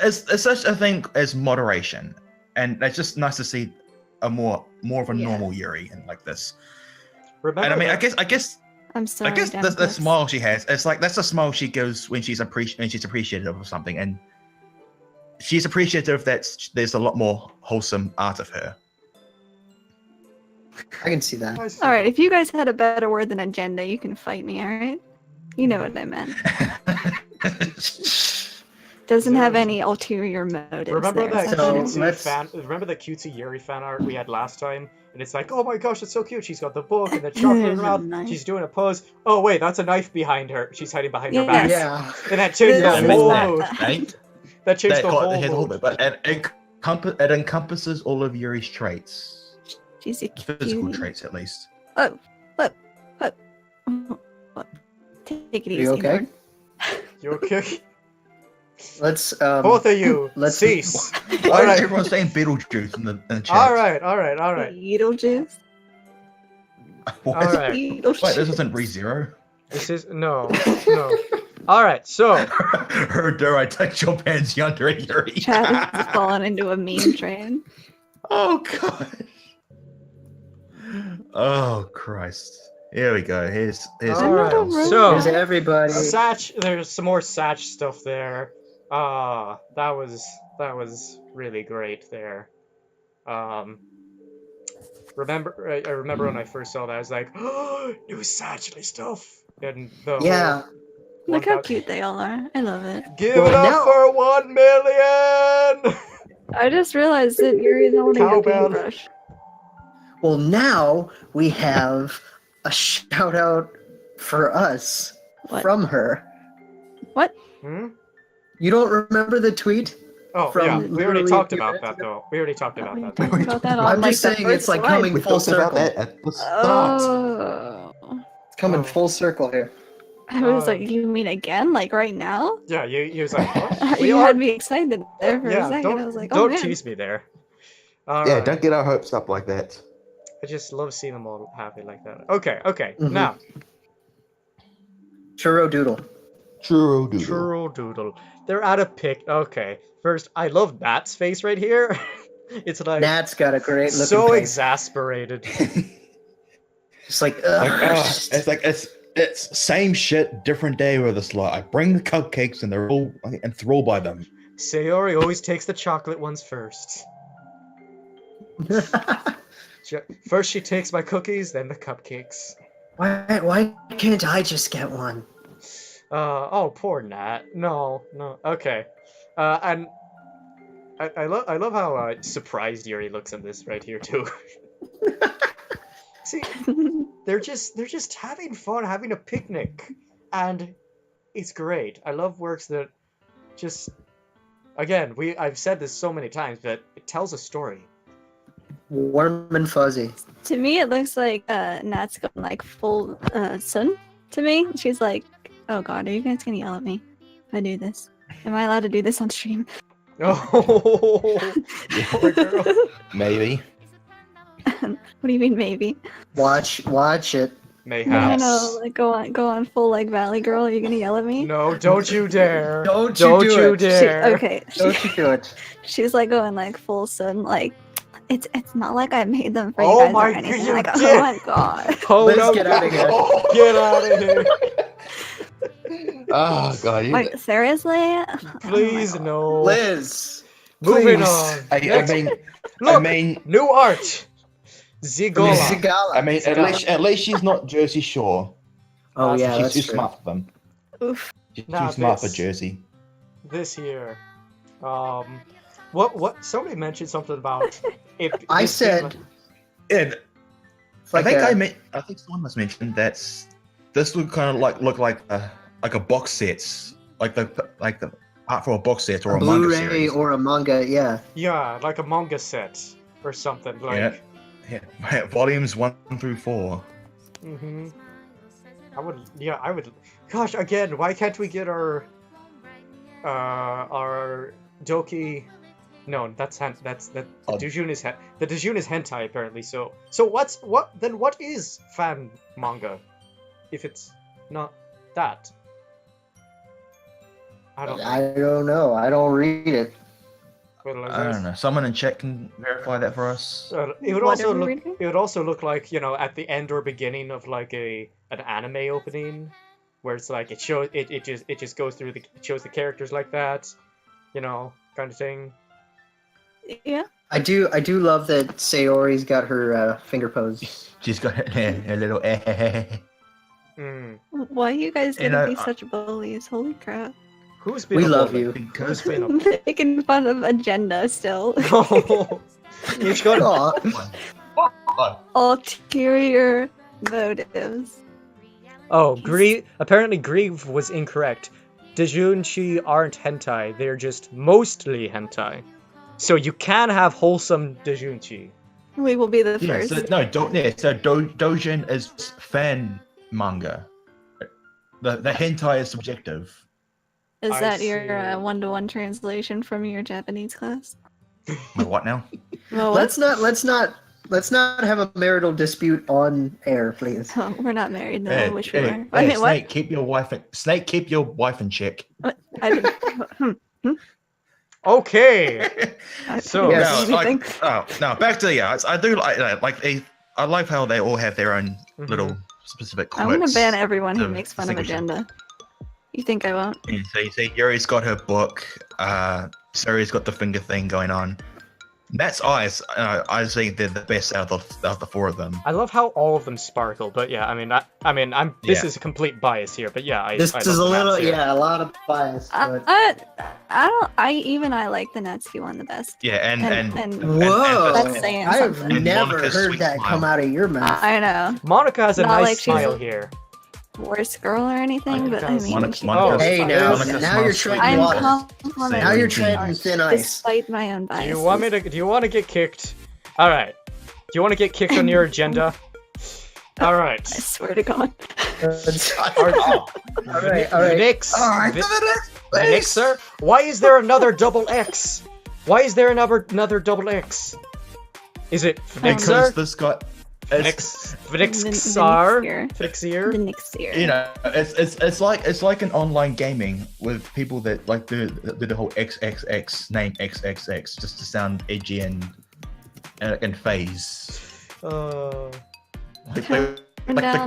it's such a thing as moderation, and it's just nice to see a more of a Yeah. normal Yuri and like this. remember And I mean, that- I guess I'm sorry. the Dampus. smile she has, it's like that's a smile she gives when she's appreciative of something, and she's appreciative that there's a lot more wholesome art of her. I can see that. All right, if you guys had a better word than agenda, you can fight me. All right, you know what I meant. Doesn't have any ulterior motives. Remember there, that So, cutesy let's- fan? Remember the cutesy Yuri fan art we had last time? And it's like, oh my gosh, it's so cute. She's got the book and the chocolate in her mouth. Nice. She's doing a pose. Oh wait, that's a knife behind her. She's hiding behind her Yes. back. Yeah. And that changed This the is whole that. mood. Right? That changed That the caught the whole head mood. but it encompasses all of Yuri's traits, She's a physical cutie. traits at least. Oh, take it Are easy. you okay? Lord. You okay? Let's Both of you, let's- cease. Why All is right. everyone saying Beetlejuice in the chat? All right. Beetlejuice. What? All right. Beetlejuice. Wait, this isn't ReZero. This is no. All right, so Her dare I touch your pants yonder, Yuri. Chad has fallen into a meme train. Oh god. Oh Christ. Here we go. Here's All right, so Here's everybody. Satch, there's some more Satch stuff there. That was really great there. I remember when I first saw that, I was like, oh, new Satchly stuff. And the Yeah. whole Look how 1,000 cute they all are. I love it. Give Well, it up now- for 1 million! I just realized that Yuri's holding a Cowbell. paintbrush. Well, now we have a shout out for us What? from her. Hmm? You don't remember the tweet? Oh, From yeah, we already literally talked a few about minutes that, ago? though. We already talked about that. Talking about that on, I'm like, just the saying it's first like slide. coming full circle. at the start. Oh. It's coming Oh. full circle here. I was like, you mean again? Like right now? Yeah, you was like, what? We You are- had me excited there for a Yeah, second. I was like, oh don't man. tease me there. All Yeah, right. don't get our hopes up like that. I just love seeing them all happy like that. Okay. Mhm. Now, Churro Doodle. True, dude. Churro Doodle. They're at a pic. Okay. First, I love Nat's face right here. It's like Nat's got a great looking so face. exasperated. It's like, It's like it's same shit, different day with this lot. I bring the cupcakes and they're all enthralled by them. Sayori always takes the chocolate ones first. First she takes my cookies, then the cupcakes. why can't I just get one? Oh, poor Nat. No. Okay. And I love how surprised Yuri looks in this right here too. See, they're just having fun, having a picnic, and it's great. I love works that just, again, I've said this so many times, but it tells a story. Warm and fuzzy. To me, it looks like Nat's going like full Sun. To me, she's like, "Oh God, are you guys gonna yell at me if I do this? Am I allowed to do this on stream?" Oh, poor girl. Maybe. What do you mean, maybe? Watch it. I Mayhaps. know, like go on full like Valley Girl. Are you gonna yell at me? No, don't you dare. Don't you do it. She, dare. okay, Don't you do it. she's like going like full Sun, like It's not like I made them for Oh you guys my or anything. God, Like, you oh my god. Oh Let's no! get out of here. Get out of here! Oh god, Wait, seriously? Oh my Please God. no. Liz, Moving please. on. I Next- mean, Look, I mean, new art. Zigola. Zagala. I mean, at least she's not Jersey Shore. Oh yeah, she's that's too true. smart for them. Oof. She's Nah, too smart for this- Jersey. This year, what? Somebody mentioned something about if I this said game- And it's like I think someone must mention that this would kind of look like a box set, like the art for a box set or a a manga Blu-ray series. or a manga. Yeah. yeah, like a manga set or something like. Yeah, volumes 1 through 4. Mm-hmm. I would. Gosh, again, why can't we get our Doki? No, that's the Oh. Dijun is the Dijun is hentai apparently. So what is fan manga, if it's not that? I don't know. I don't know. I don't read it. Well, I don't know. Someone in chat can verify that for us. It would What also are we look. reading? It would also look like, you know, at the end or beginning of like an anime opening, where it's like it just goes through it shows the characters like that, you know, kind of thing. Yeah. I do love that Sayori's got her finger pose. She's got a little Mm. Why are you guys You gonna know, be such bullies? Holy crap. Who's been? We a love bully? you. Who's been? A... Making fun of agenda still. No. You've got. Aw. Ulterior motives. Oh, Apparently, Grieve was incorrect. Dejunchi aren't hentai; they're just mostly hentai. So you can have wholesome Dejunchi. We will be the Yeah, first. so Dojin is fan manga. The hentai is subjective. Is I that see. your one-to-one translation from your Japanese class? Wait, what now? Well, Let's not have a marital dispute on air, please. Oh, we're not married. No, Hey, I wish we hey, were. hey, I mean, what? Snake, keep your wife in check. I didn't. Okay. So Yes. Anything? Now back to I do I like how they all have their own Mhm. little specific quirks. I'm gonna ban everyone who to makes fun of distinguish them. agenda. You think I won't? Yeah, so you see, Yuri's got her book. Sari's got the finger thing going on. That's Eyes. I think they're the best out of the four of them. I love how all of them sparkle, but yeah, this Yeah. is a complete bias here, but yeah, This I is a love little, Nats here. a lot of bias. But... I like the Natsuki one the best. Yeah, and Whoa! That's saying I've something. never Monica's heard sweet that smile. come out of your mouth. I know. Monica has a Not nice like she's smile a- here. Worst girl or anything, but I Monica's- mean, Monica. Hey, Oh, now Monica now you're smiles treading I'm water. complimenting Now you're Same. treading thin ice. despite my own bias. Do you want to get kicked? All right. Do you want to get kicked on your agenda? All right. I swear to God. All right. Nix. Alright, The Nixer. Why is there another double X? Why is there another double X? Is it because Nixer? this got Vnixar? The Vnixir? Nixir. you know it's like an online gaming with people that like do the whole XXX name XXX just to sound edgy and phase. Like the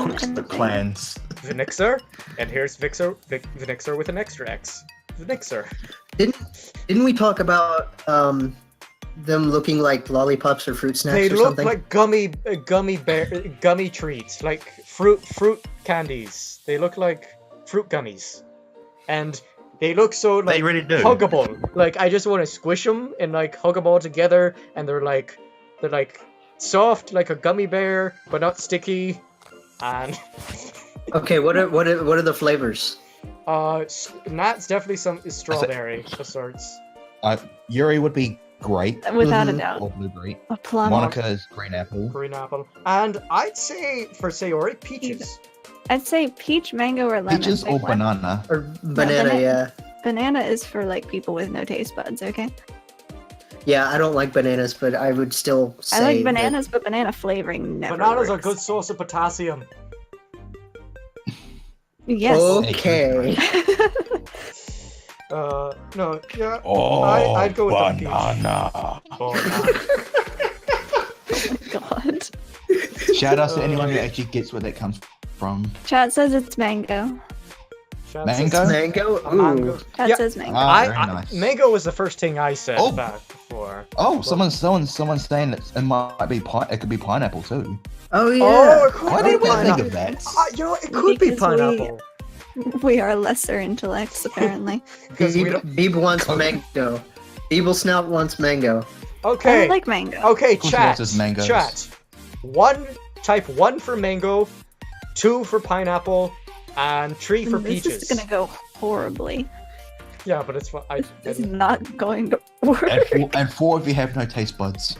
Crooks of the clans. Vnixer. And here's Vnixer with an extra X. Vnixer. Didn't we talk about them looking like lollipops or fruit snacks They or look something? like gummy treats, like fruit candies. They look like fruit gummies, and they look so like They really do. huggable. Like I just want to squish them and like hug them all together, and they're like soft like a gummy bear, but not sticky. And Okay, what are the flavors? Nat's definitely some strawberry of sorts. Yuri would be grape Without a Mhm. doubt. or blueberry. A plum. Monica is green apple. Green apple, and I'd say for Sayori, peaches. I'd say peach, mango, or lemon. Peaches Pick or one. banana. Or banana? banana. Yeah, Banana is for like people with no taste buds, okay? yeah. I don't like bananas, but I would still say I like that- bananas, but banana flavoring never Bananas are works. good source of potassium. Yes. Okay. No, yeah. Oh, I'd go with the peach. banana. Banana. Shout out to anyone who actually gets where that comes from. Chat says it's mango. Chat Mango? says- Mango? A mango. Ooh. Chat Yeah. says mango. Ah, very I nice. mango was the first thing I said Oh. back before. Oh, someone's saying that it might be it could be pineapple too. Oh, yeah. Oh, it could Why be did we think pineapple. of that? You know, it could be Because we- pineapple. We are lesser intellects, apparently. Because we don't- Beeb wants mango. Beeble Snout wants mango. Okay. I like mango. Okay, Who chat. wants his mangoes? Chat. Type 1 for mango, 2 for pineapple, and 3 for This peaches. is gonna go horribly. Yeah, but it's fine. This is not going to work. And four if you have no taste buds.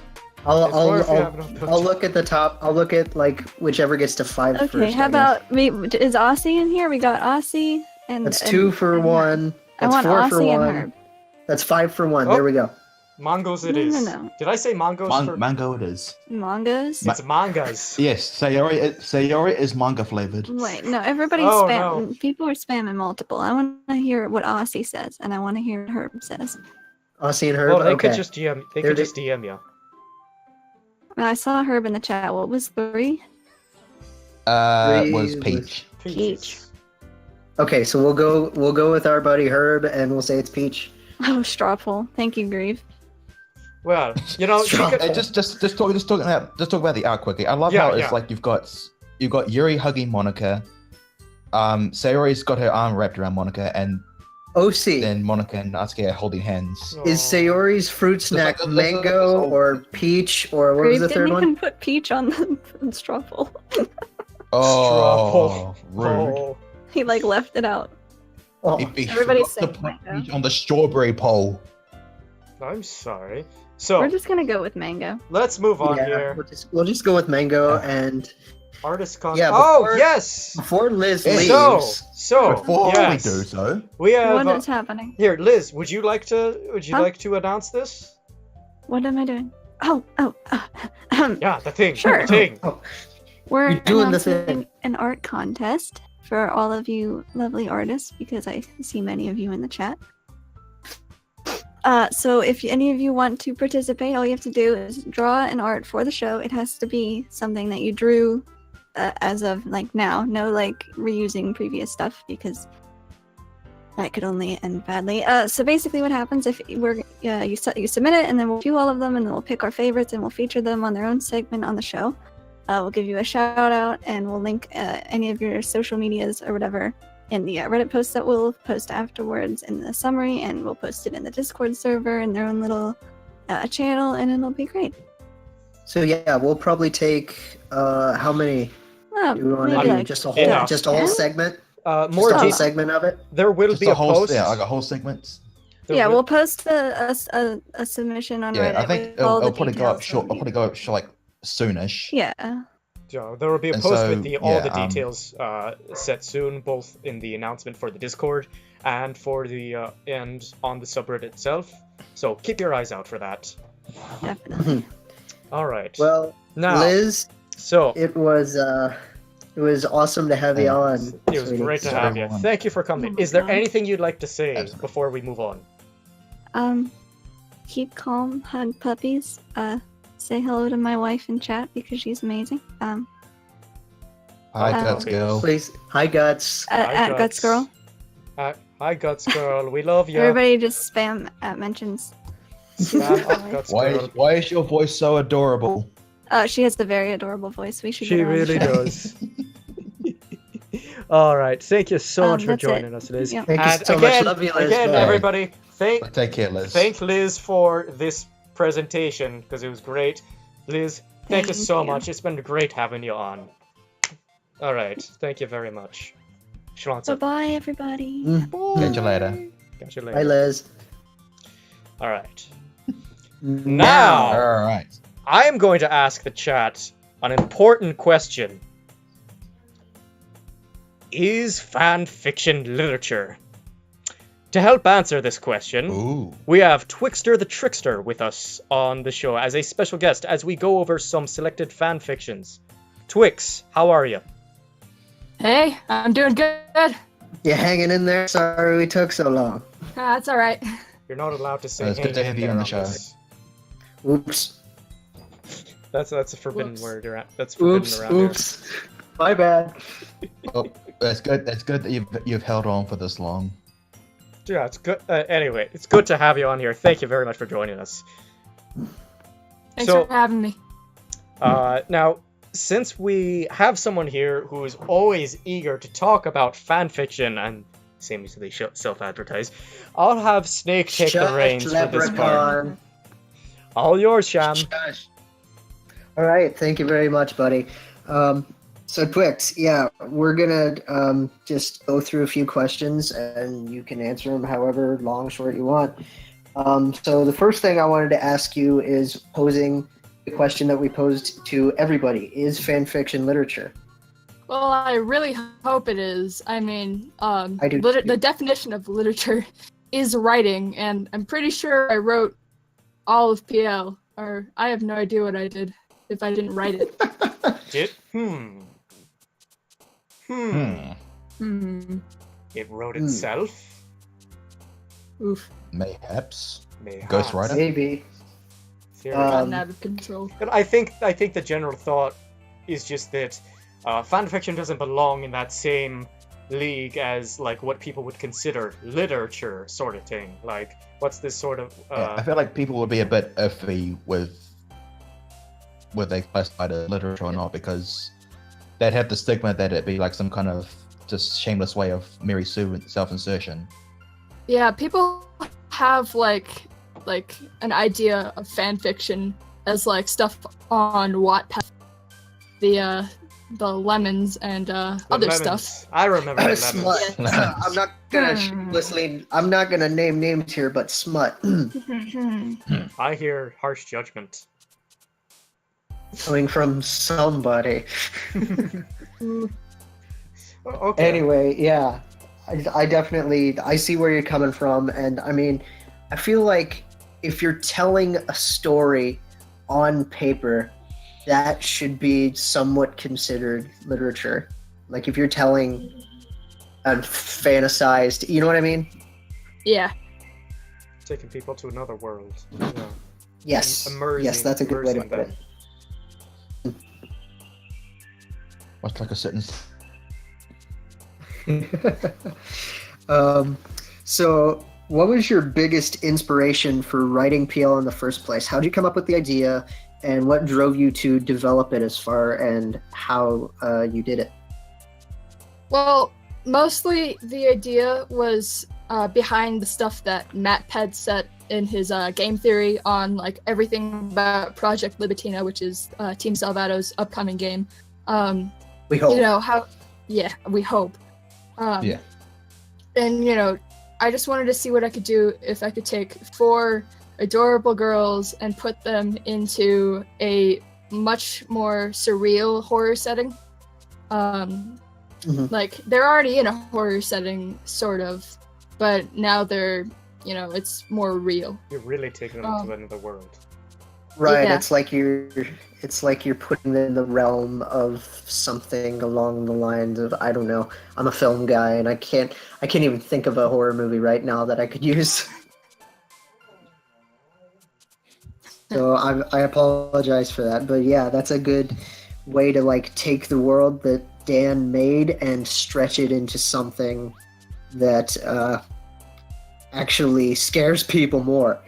I'll look at the top. I'll look at like whichever gets to 5 first. Okay, I how guess. about is Aussie in here? We got Aussie and That's 2 for and 1. I That's want 4 for Aussie and 1. Herb. That's 5 for 1. Oh. There we go. Mangoes it No, is. no. Did I say mangoes for... Mango it is. Mangoes. It's mangas. Yes, Sayori is manga flavored. Wait, no, everybody's Oh, spam. no. People are spamming multiple. I want to hear what Aussie says, and I want to hear what Herb says. Aussie and Herb. Well, they okay. could just DM. They There could they- just DM you. I saw Herb in the chat. What was 3? Was Three peach. Peach. Okay, so we'll go with our buddy Herb, and we'll say it's peach. Oh, Strawful. Thank you, Grieve. Well, you know, she Stop could, it. Just talk about the art quickly. I love Yeah, how it's yeah. like you've got Yuri hugging Monica. Sayori's got her arm wrapped around Monica, and OC. then Monica and Natsuki are holding hands. Is Sayori's fruit snack like- mango or peach or what was Grieve the didn't third one? even put peach on the Strawful. Oh, rude. Oh, He like left it out. Oh, He Everybody's forgot to saying put mango. peach on the strawberry pole. I'm sorry. So We're just gonna go with mango. let's move on yeah, here. we'll just go with mango and Artist con. Yeah, Oh before- yes. before Liz Hey, leaves. So Before yes, we do so, we have What is happening? here, Liz. Would you like to Huh? announce this? What am I doing? Oh. Yeah, the thing. Sure. The thing. We're You're doing the announcing thing. an art contest for all of you lovely artists because I see many of you in the chat. So if any of you want to participate, all you have to do is draw an art for the show. It has to be something that you drew as of like now. No like reusing previous stuff because that could only end badly. So basically, what happens if you submit it and then we'll view all of them and then we'll pick our favorites and we'll feature them on their own segment on the show. We'll give you a shout out and we'll link any of your social medias or whatever in the Reddit post that we'll post afterwards in the summary, and we'll post it in the Discord server in their own little channel, and it'll be great. So yeah, we'll probably take how many? Oh, Do we want to maybe do like just a enough. whole segment? More Just a whole details. segment of it? There will just be a whole post. yeah, like a whole segment. There yeah, will- we'll post a submission on Yeah, Reddit. I think with all it'll the probably go up details short. of I'll you. probably go up short, like soonish. Yeah. Yeah, there will be a And post so, with all the yeah, details set soon, both in the announcement for the Discord and for the and on the subreddit itself. So keep your eyes out for that. Definitely. All right. Well, now, Liz, so it was awesome to have you on. it was sweetie. great to Sorry, have you. everyone. Thank you for coming. Oh my Is there God. anything you'd like to say Absolutely. before we move on? Keep calm, hug puppies. Say hello to my wife in chat because she's amazing. Hi, Guts girl. Please, hi guts. At Guts Girl. Hi, Guts Girl. We love you. Everybody just spam mentions. Spam up Guts Girl. Why is your voice so adorable? She has a very adorable voice. We should. She get her on the really show. does. All right. Thank you so much for That's it. joining us, Liz. Yeah. Thank And you so again, much. Love you, Liz. again, Bye. everybody, Take care, Liz. thank Liz for this presentation because it was great. Liz, thank you Thank so you. much. It's been great having you on. All right. Thank you very much. Bye Schwanza. bye, everybody. Catch you later. Catch you Bye, later. Liz. All right. Now, All right. I am going to ask the chat an important question. Is fan fiction literature? To help answer this question, Ooh. we have Twixter the Trickster with us on the show as a special guest as we go over some selected fan fictions. Twix, how are you? Hey, I'm doing good. you hanging in there? Sorry we took so long. That's all right. You're not allowed to say It's good to have you anything on the on show. this. Oops. That's a forbidden word around. That's forbidden around Oops. My bad. Oh, that's good. That's good that you've held on for this long. here. Yeah, it's good. Anyway, it's good to have you on here. Thank you very much for joining us. Thanks for having me. Now, since we have someone here who is always eager to talk about fanfiction and seemingly self-advertise, I'll have Snake take the reins for this part. All yours, Sham. All right, thank you very much, buddy. So Twix, yeah, we're gonna just go through a few questions, and you can answer them however long, short you want. So the first thing I wanted to ask you is posing the question that we posed to everybody: is fanfiction literature? Well, I really hope it is. I mean, I do the definition of literature is writing, and I'm pretty sure I wrote all of PL, or I have no idea what I did if I didn't write it. It wrote itself? Oof. Mayhaps. Ghostwriter? Maybe. Gotten out of control. But I think the general thought is just that fanfiction doesn't belong in that same league as like what people would consider literature sort of thing. Like, what's this sort of I feel like people would be a bit iffy with whether they classify it as literature or not, because they'd have the stigma that it'd be like some kind of just shameless way of Mary Sue self-insertion. Yeah, people have like an idea of fan fiction as like stuff on Wattpad, the lemons and other stuff. I remember the Smut. lemons. I'm not gonna shamelessly. I'm not gonna name names here, but smut I hear harsh judgment coming from somebody. Okay. Anyway, yeah, I definitely see where you're coming from, and I mean, I feel like if you're telling a story on paper, that should be somewhat considered literature. Like if you're telling a fantasized, you know what I mean? Yeah. Taking people to another world. Yes. Yes, that's a good way to put it. What's like a sentence? So what was your biggest inspiration for writing PL in the first place? How did you come up with the idea, and what drove you to develop it as far, and how you did it? Well, mostly the idea was behind the stuff that Matt Ped set in his game theory on like everything about Project Libitina, which is Team Salvato's upcoming game. We hope. You know how? Yeah, we hope. Yeah. And you know, I just wanted to see what I could do if I could take 4 adorable girls and put them into a much more surreal horror setting. Like they're already in a horror setting, sort of, but now they're, you know, it's more real. You're really taking them to another world. Right. Yeah. It's like you're putting them in the realm of something along the lines of, I don't know. I'm a film guy, and I can't even think of a horror movie right now that I could use. So I apologize for that, but yeah, that's a good way to like take the world that Dan made and stretch it into something that actually scares people more.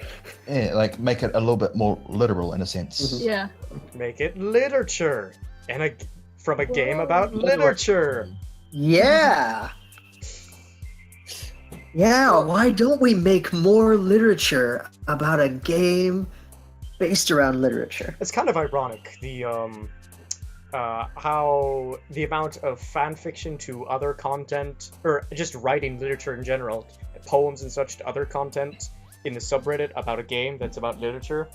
Yeah, like make it a little bit more literal in a sense. Yeah. Make it literature, and from a game about literature. Yeah. Yeah, why don't we make more literature about a game based around literature? It's kind of ironic, the how the amount of fan fiction to other content, or just writing literature in general, poems and such to other content in the subreddit about a game that's about literature.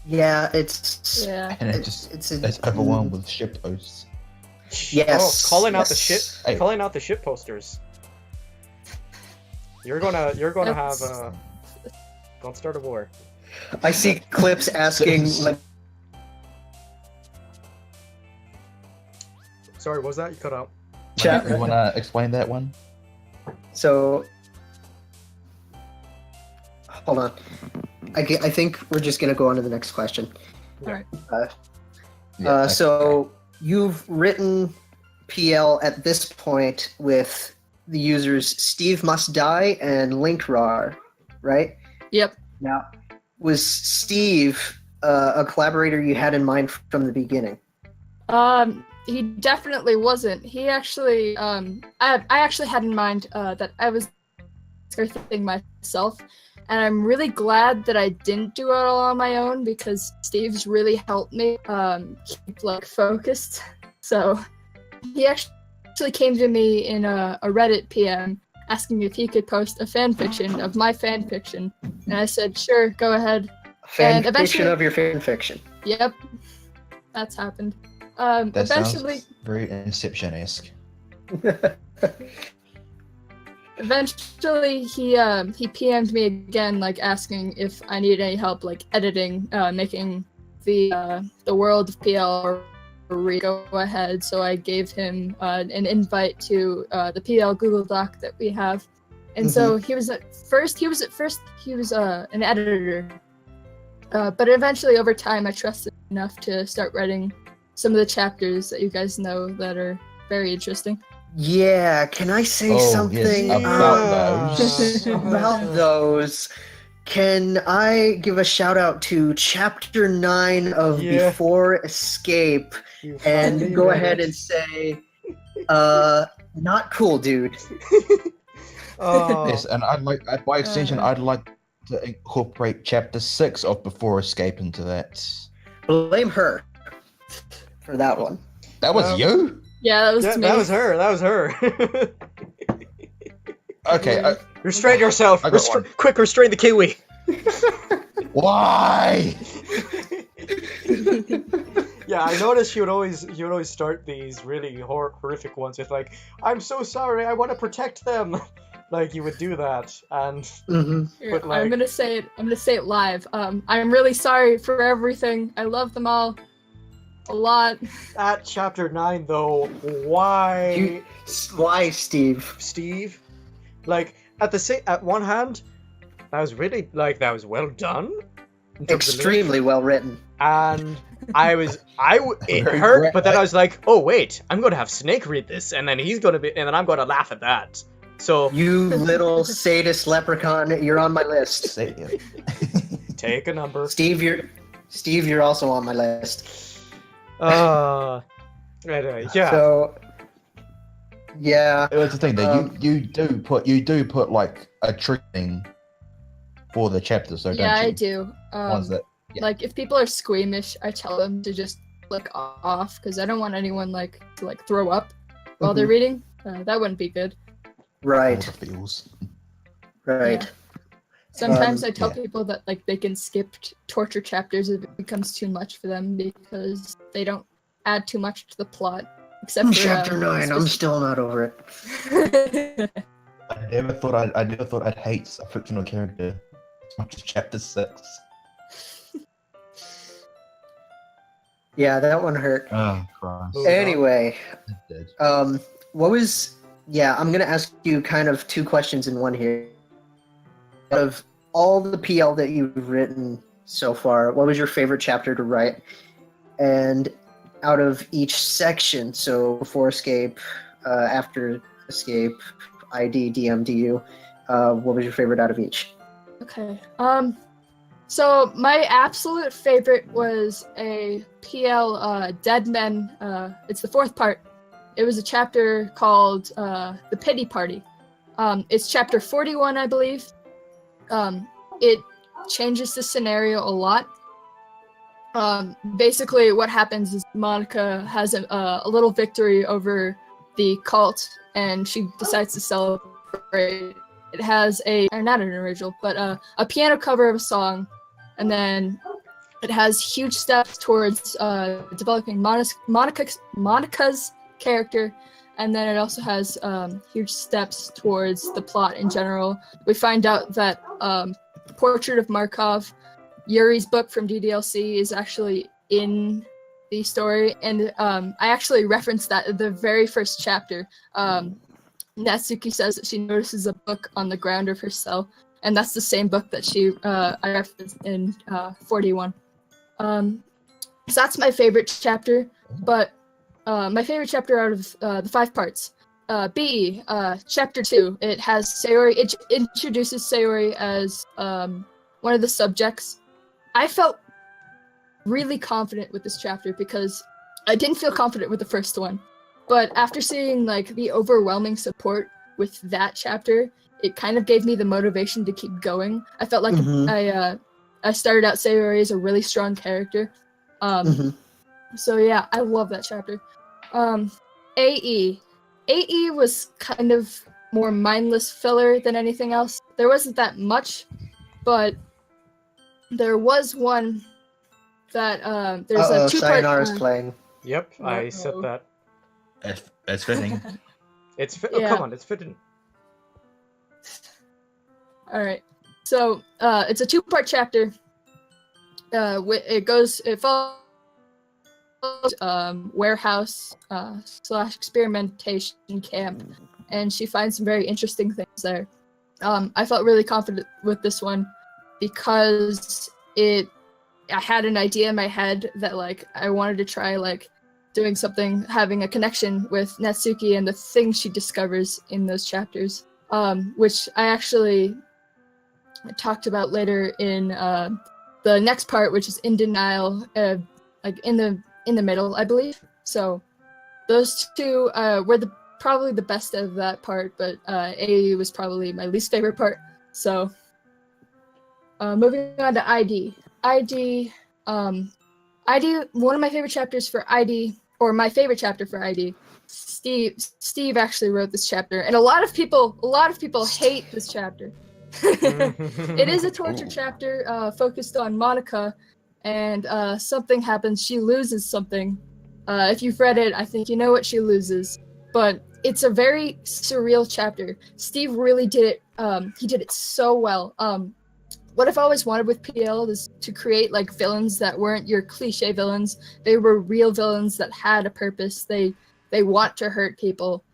Yeah, it's And it's overwhelmed with ship posts. Yes. Calling out the ship posters. You're gonna have don't start a war. I see clips asking like, sorry, what was that? You cut out. Chat. You wanna explain that one? So hold on. I think we're just gonna go on to the next question. Alright. So you've written PL at this point with the users Steve Must Die and Linkrar, right? Yep. Now, was Steve a collaborator you had in mind from the beginning? He definitely wasn't. He actually, I actually had in mind that I was everything myself, and I'm really glad that I didn't do it all on my own because Steve's really helped me keep like focused. So he actually came to me in a Reddit PM asking if he could post a fan fiction of my fan fiction, and I said sure, go ahead. Fan fiction of your fan fiction. Yep, that's happened. That Eventually, sounds very Inception-esque. Eventually, he PM'd me again, like asking if I needed any help, like editing, making the world of PL go ahead. So I gave him an invite to the PL Google Doc that we have, and so he was an editor, but eventually over time I trusted enough to start writing some of the chapters that you guys know that are very interesting. Yeah, can I say something yes, about those? about those? Can I give a shout out to Chapter 9 of Before Escape and go ahead and say, not cool, dude. Yes, and I'd like, by extension, I'd like to incorporate Chapter 6 of Before Escape into that. Blame her for that one. That was you? Yeah, that was me. That was her. That was her. Okay. Restrain yourself. Quick, restrain the kiwi. Why? Yeah, I noticed he would always start these really horrific ones with like, "I'm so sorry. I want to protect them." Like you would do that, and Here, but, like, I'm gonna say it live. I'm really sorry for everything. I love them all a lot. At Chapter 9, though, why? Why, Steve? Steve, like at one hand, that was really that was well done. Extremely well written. And it hurt, but then I was like, oh wait, I'm gonna have Snake read this, and then and then I'm gonna laugh at that. So you little sadist leprechaun, you're on my list. Take a number. Steve, you're also on my list. Anyway, yeah. So, yeah. That's the thing that you do put like a training for the chapters, though, Yeah, don't you? I do. Ones that, yeah. Like if people are squeamish, I tell them to just click off because I don't want anyone to throw up while they're reading. That wouldn't be good. Right. All the feels. Right. Yeah. Sometimes I tell people that they can skip torture chapters if it becomes too much for them because they don't add too much to the plot. Except for Chapter 9, I'm still not over it. I never thought I'd hate a fictional character as much as Chapter 6. Yeah, that one hurt. Oh, Christ. Anyway, It did. I'm gonna ask you kind of two questions in one here. Out of all the PL that you've written so far, what was your favorite chapter to write? And out of each section, so Before Escape, After Escape, ID, DM, DU, what was your favorite out of each? Okay. So my absolute favorite was a PL Dead Men. It's the fourth part. It was a chapter called The Pity Party. It's chapter 41, I believe. It changes the scenario a lot. Basically, what happens is Monica has a little victory over the cult, and she decides to celebrate. It has not an original, but a piano cover of a song, and then it has huge steps towards developing Monica's character, and then it also has huge steps towards the plot in general. We find out that Portrait of Markov, Yuri's book from DDLC, is actually in the story, and I actually referenced that in the very first chapter. Natsuki says that she notices a book on the ground of her cell, and that's the same book that I referenced in 41. So that's my favorite chapter, but my favorite chapter out of the 5 parts. B, chapter 2. It has Sayori. It introduces Sayori as one of the subjects. I felt really confident with this chapter because I didn't feel confident with the first one, but after seeing like the overwhelming support with that chapter, it kind of gave me the motivation to keep going. I felt like I started out Sayori as a really strong character. So yeah, I love that chapter. AE was kind of more mindless filler than anything else. There wasn't that much, but there was one that there's a 2-part. Sayonara's playing. Yep, I said that. It's fitting. Oh, come on, it's fitting. All right, so it's a 2-part chapter. It follows warehouse / experimentation camp, and she finds some very interesting things there. I felt really confident with this one because I had an idea in my head that like I wanted to try like doing something, having a connection with Natsuki and the things she discovers in those chapters, which I actually talked about later in the next part, which is in denial, like in the middle, I believe. So those 2 were probably the best of that part, but A was probably my least favorite part. So moving on to ID. ID, one of my favorite chapters for ID, or my favorite chapter for ID. Steve actually wrote this chapter, and a lot of people hate this chapter. It is a torture chapter focused on Monica, and something happens. She loses something. If you've read it, I think you know what she loses. But it's a very surreal chapter. Steve really did it. He did it so well. What I've always wanted with PL is to create like villains that weren't your cliche villains. They were real villains that had a purpose. They want to hurt people.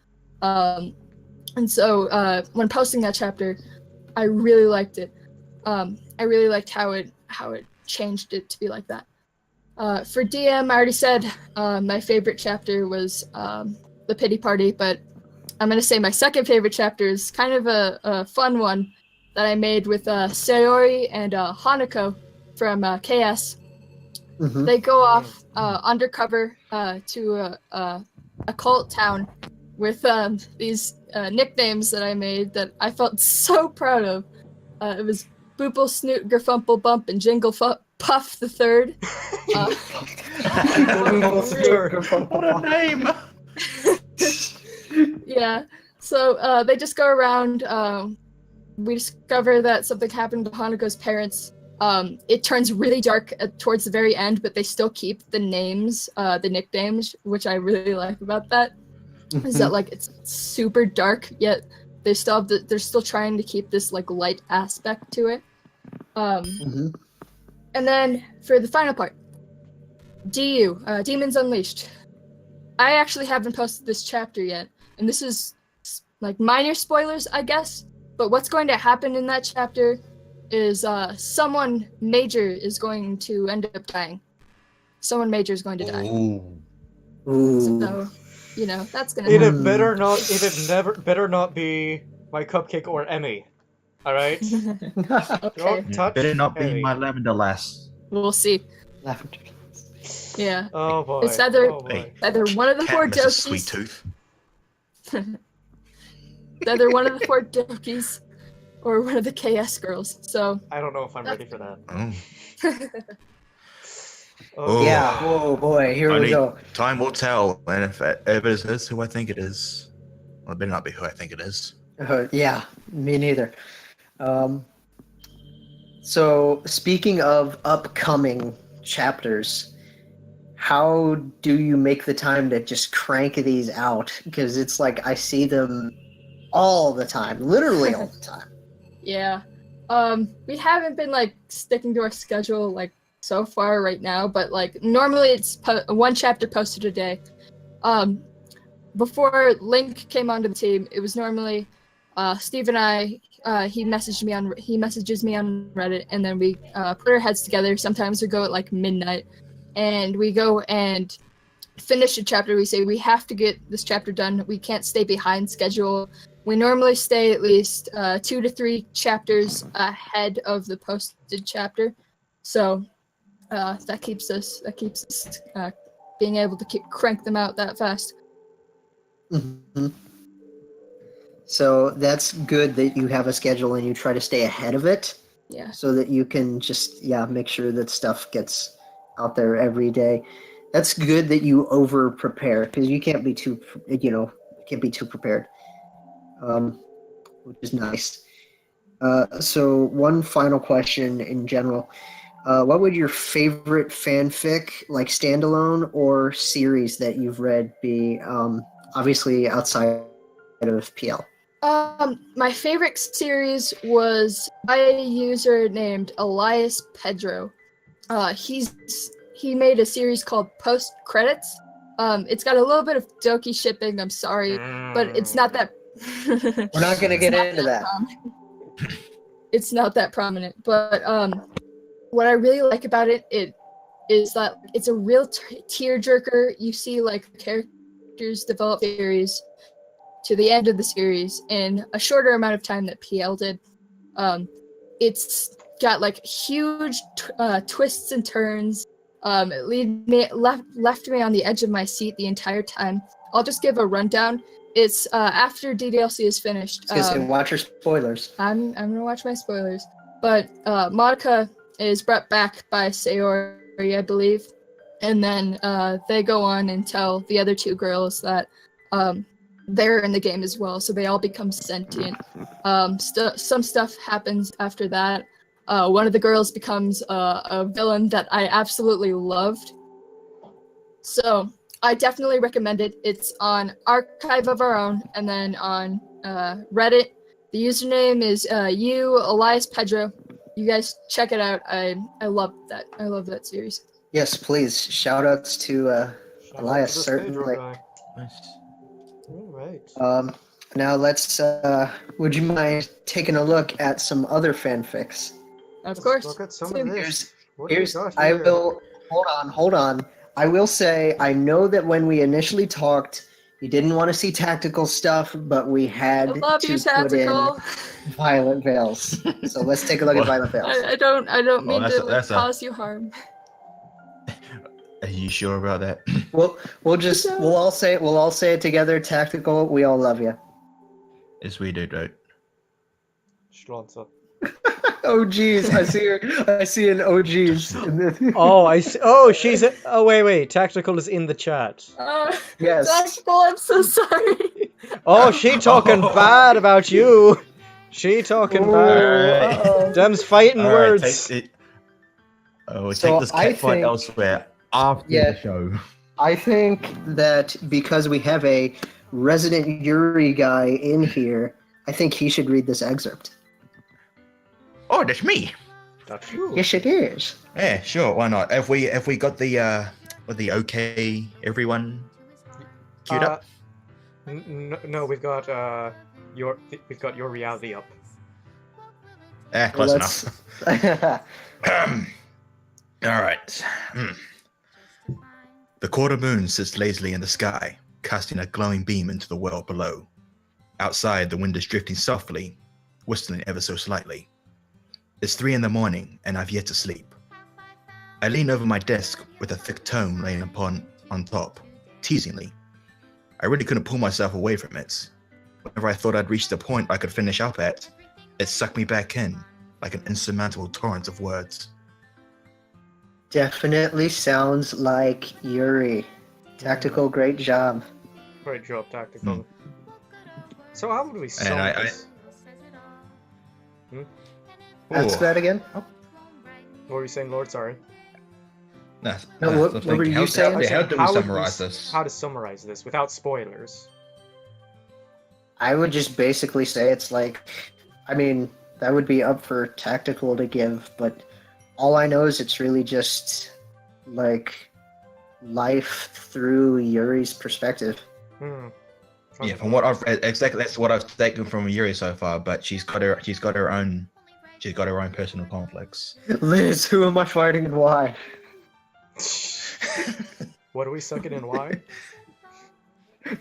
And so when posting that chapter, I really liked it. I really liked how it changed it to be like that. For DM, I already said my favorite chapter was the pity party, but I'm gonna say my second favorite chapter is kind of a fun one that I made with Sayori and Hanako from KS. They go off undercover to a cult town with these nicknames that I made that I felt so proud of. It was Boople, Snoot, Gerfumple, Bump, and Jingle Puff the Third. What a name! Yeah, so they just go around. We discover that something happened to Hanako's parents. It turns really dark towards the very end, but they still keep the names, the nicknames, which I really like about that. Is that like it's super dark, yet they're still trying to keep this like light aspect to it. And then for the final part, DU, Demons Unleashed. I actually haven't posted this chapter yet, and this is like minor spoilers, I guess. But what's going to happen in that chapter is someone major is going to end up dying. Someone major is going to die. Ooh. So, you know, that's gonna happen. Better not be my cupcake or Emmy. All right. Okay. Don't touch Better not be Emmy. my lavender lass. We'll see. Lavender. Yeah. Oh boy. It's either Hey. one of the 4 Cat, Mrs. Sweet Dokis. Tooth. Either one of the 4 Dokis or one of the KS girls. So I don't know if I'm ready for that. Oh. Oh. Yeah. Oh boy. Here we go. Time will tell, and if it is who I think it is, well, it better not be who I think it is. Yeah. Me neither. So speaking of upcoming chapters, how do you make the time to just crank these out? Because it's like I see them all the time, literally all the time. yeah. We haven't been like sticking to our schedule like so far right now, but like normally it's 1 chapter posted a day. Before Link came onto the team, it was normally Steve and I he messages me on Reddit, and then we put our heads together. Sometimes we go at like midnight, and we go and finish a chapter. We say we have to get this chapter done. We can't stay behind schedule. We normally stay at least 2 to 3 chapters ahead of the posted chapter, so that keeps us being able to crank them out that fast. Mm-hmm. So that's good that you have a schedule and you try to stay ahead of it. Yeah. So that you can just make sure that stuff gets out there every day. That's good that you over prepare, because you can't be too prepared. Which is nice. So one final question in general. What would your favorite fanfic, like standalone or series that you've read, be? Obviously outside of PL. My favorite series was by a user named Elias Pedro. He made a series called Post Credits. It's got a little bit of Doki shipping. I'm sorry, but it's not that. We're not gonna get into that. It's not that prominent, but what I really like about it is that it's a real tearjerker. You see like characters develop series to the end of the series in a shorter amount of time that PL did. It's got like huge twists and turns. It left me on the edge of my seat the entire time. I'll just give a rundown. It's after DDLC is finished. Watch your spoilers. I'm gonna watch my spoilers. But Monica is brought back by Sayori, I believe, and then they go on and tell the other 2 girls that they're in the game as well, so they all become sentient. Some stuff happens after that. One of the girls becomes a villain that I absolutely loved. So I definitely recommend it. It's on Archive of Our Own, and then on Reddit. The username is Elias Pedro. You guys check it out. I love that. I love that series. Yes, please. Shout outs to Elias, certainly. Nice. All right. Now let's. Would you mind taking a look at some other fanfics? Of course. Look at some of this. I will. Hold on. I will say, I know that when we initially talked, you didn't want to see tactical stuff, but we had to put in Violet Veils. So let's take a look at Violet Veils. I don't mean to cause you harm. Are you sure about that? We'll all say it together. Tactical. We all love you. Yes, we do, right? Schlanza. Oh geez, I see an OGs. Oh, I see. Oh, wait. Tactical is in the chat. Yes. Tactical, I'm so sorry. Oh, she talking bad about you. She talking bad. Them's fighting words. Take this cat fight elsewhere after the show. I think that because we have a resident Yuri guy in here, I think he should read this excerpt. Oh, that's me. That's you. Yes, it is. Yeah, sure. Why not? Have we got the okay everyone queued up? No, we've got your reality up. Close enough. All right. The quarter moon sits lazily in the sky, casting a glowing beam into the world below. Outside, the wind is drifting softly, whistling ever so slightly. It's 3 a.m, and I've yet to sleep. I lean over my desk with a thick tome laying on top, teasingly. I really couldn't pull myself away from it. Whenever I thought I'd reached a point I could finish up at, it sucked me back in, like an insurmountable torrent of words. Definitely sounds like Yuri. Tactical, great job. Great job, Tactical. So how would we solve this? Ask that again? What were you saying, Lord? Sorry. What were you saying? How do we summarize this? How to summarize this without spoilers? I would just basically say it's like, I mean, that would be up for Tactical to give, but all I know is it's really just like life through Yuri's perspective. Yeah, from what I've exactly that's what I've taken from Yuri so far. But she's got her own personal conflicts. Liz, who am I fighting and why? What are we sucking in? Why?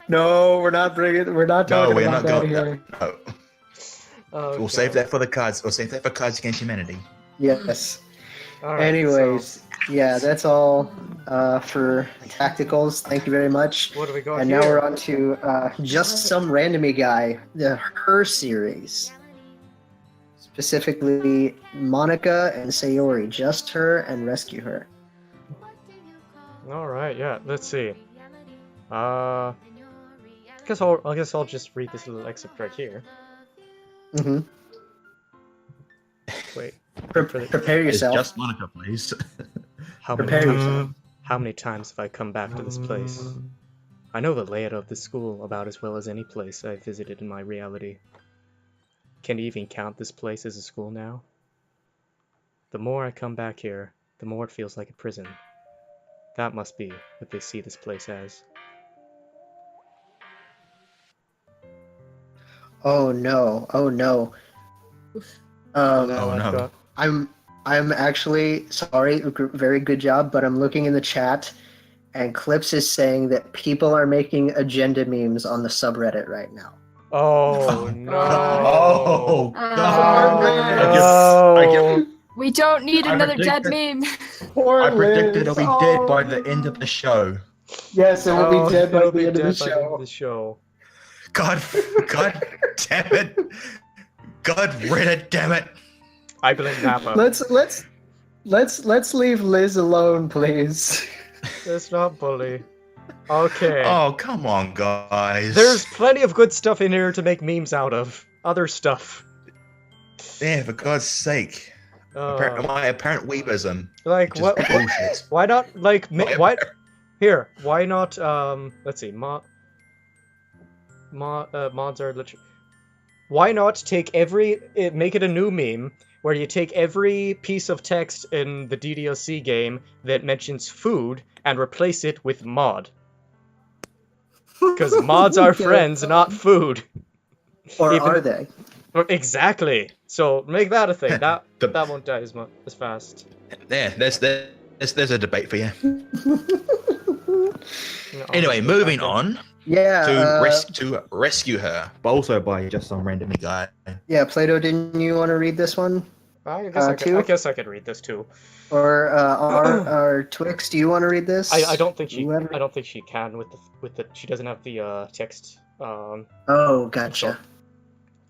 No, we're not No, talking we're about not that going. here. No. Okay. We'll save that for the cards. We'll save that for Cards Against Humanity. Yes. All right, Anyways, yeah, that's all for tacticals. Thank you very much. so what do we got And here? now we're on to Just Some Randomy Guy, the Her series. Specifically, Monica and Sayori. Just Her and Rescue Her. All right, yeah. Let's see. I guess I'll just read this little excerpt right here. Mm-hmm. Wait. Prepare It's yourself. just Monica, please. How Prepare many, yourself. how many times have I come back to this place? I know the layout of the school about as well as any place I've visited in my reality. Can you even count this place as a school now? The more I come back here, the more it feels like a prison. That must be what they see this place as. Oh no! Oh no! And now Oh, I've no. got I'm actually sorry. Very good job, but I'm looking in the chat, and Clips is saying that people are making agenda memes on the subreddit right now. Oh no! Oh, Oh, I no. guess We don't need I another dead predicted- meme. Poor I predicted Liz. it'll be dead by the end of the show. Yes, it will Oh, be dead by it'll the be end of the dead by the end of show. the show. God damn it! God, Reddit, damn it! I blame Napa. Let's leave Liz alone, please. Let's not bully. Okay. Oh, come on, guys. There's plenty of good stuff in here to make memes out of. Other stuff. Yeah, for God's sake. My apparent weebism. Like Which is what? bullshit. Why not like My why? apparent- Here, why not? Let's see. Mods are literally. Why not make it a new meme where you take every piece of text in the DDLC game that mentions food and replace it with mod? Because mods are friends, not food. Or Even- are they? Exactly. So make that a thing. That The- that won't die as fast. Yeah, there's a debate for you. No, Anyway, moving on Yeah. to rescue her, but also by just some random guy. Yeah, Plato, didn't you want to read this one? I guess two? I guess I could read this too. Or our Twix, do you want to read this? I don't think she Whoever- I don't think she can with the she doesn't have the text. Oh, gotcha.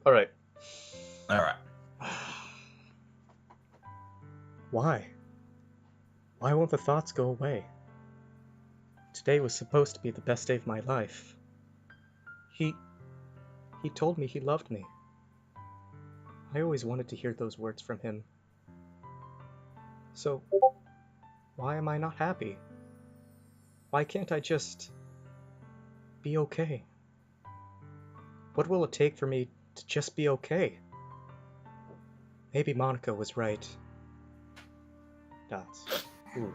All right. All right. Why? Why won't the thoughts go away? Today was supposed to be the best day of my life. He told me he loved me. I always wanted to hear those words from him. So, why am I not happy? Why can't I just be okay? What will it take for me to just be okay? Maybe Monica was right. Dots. Ooh.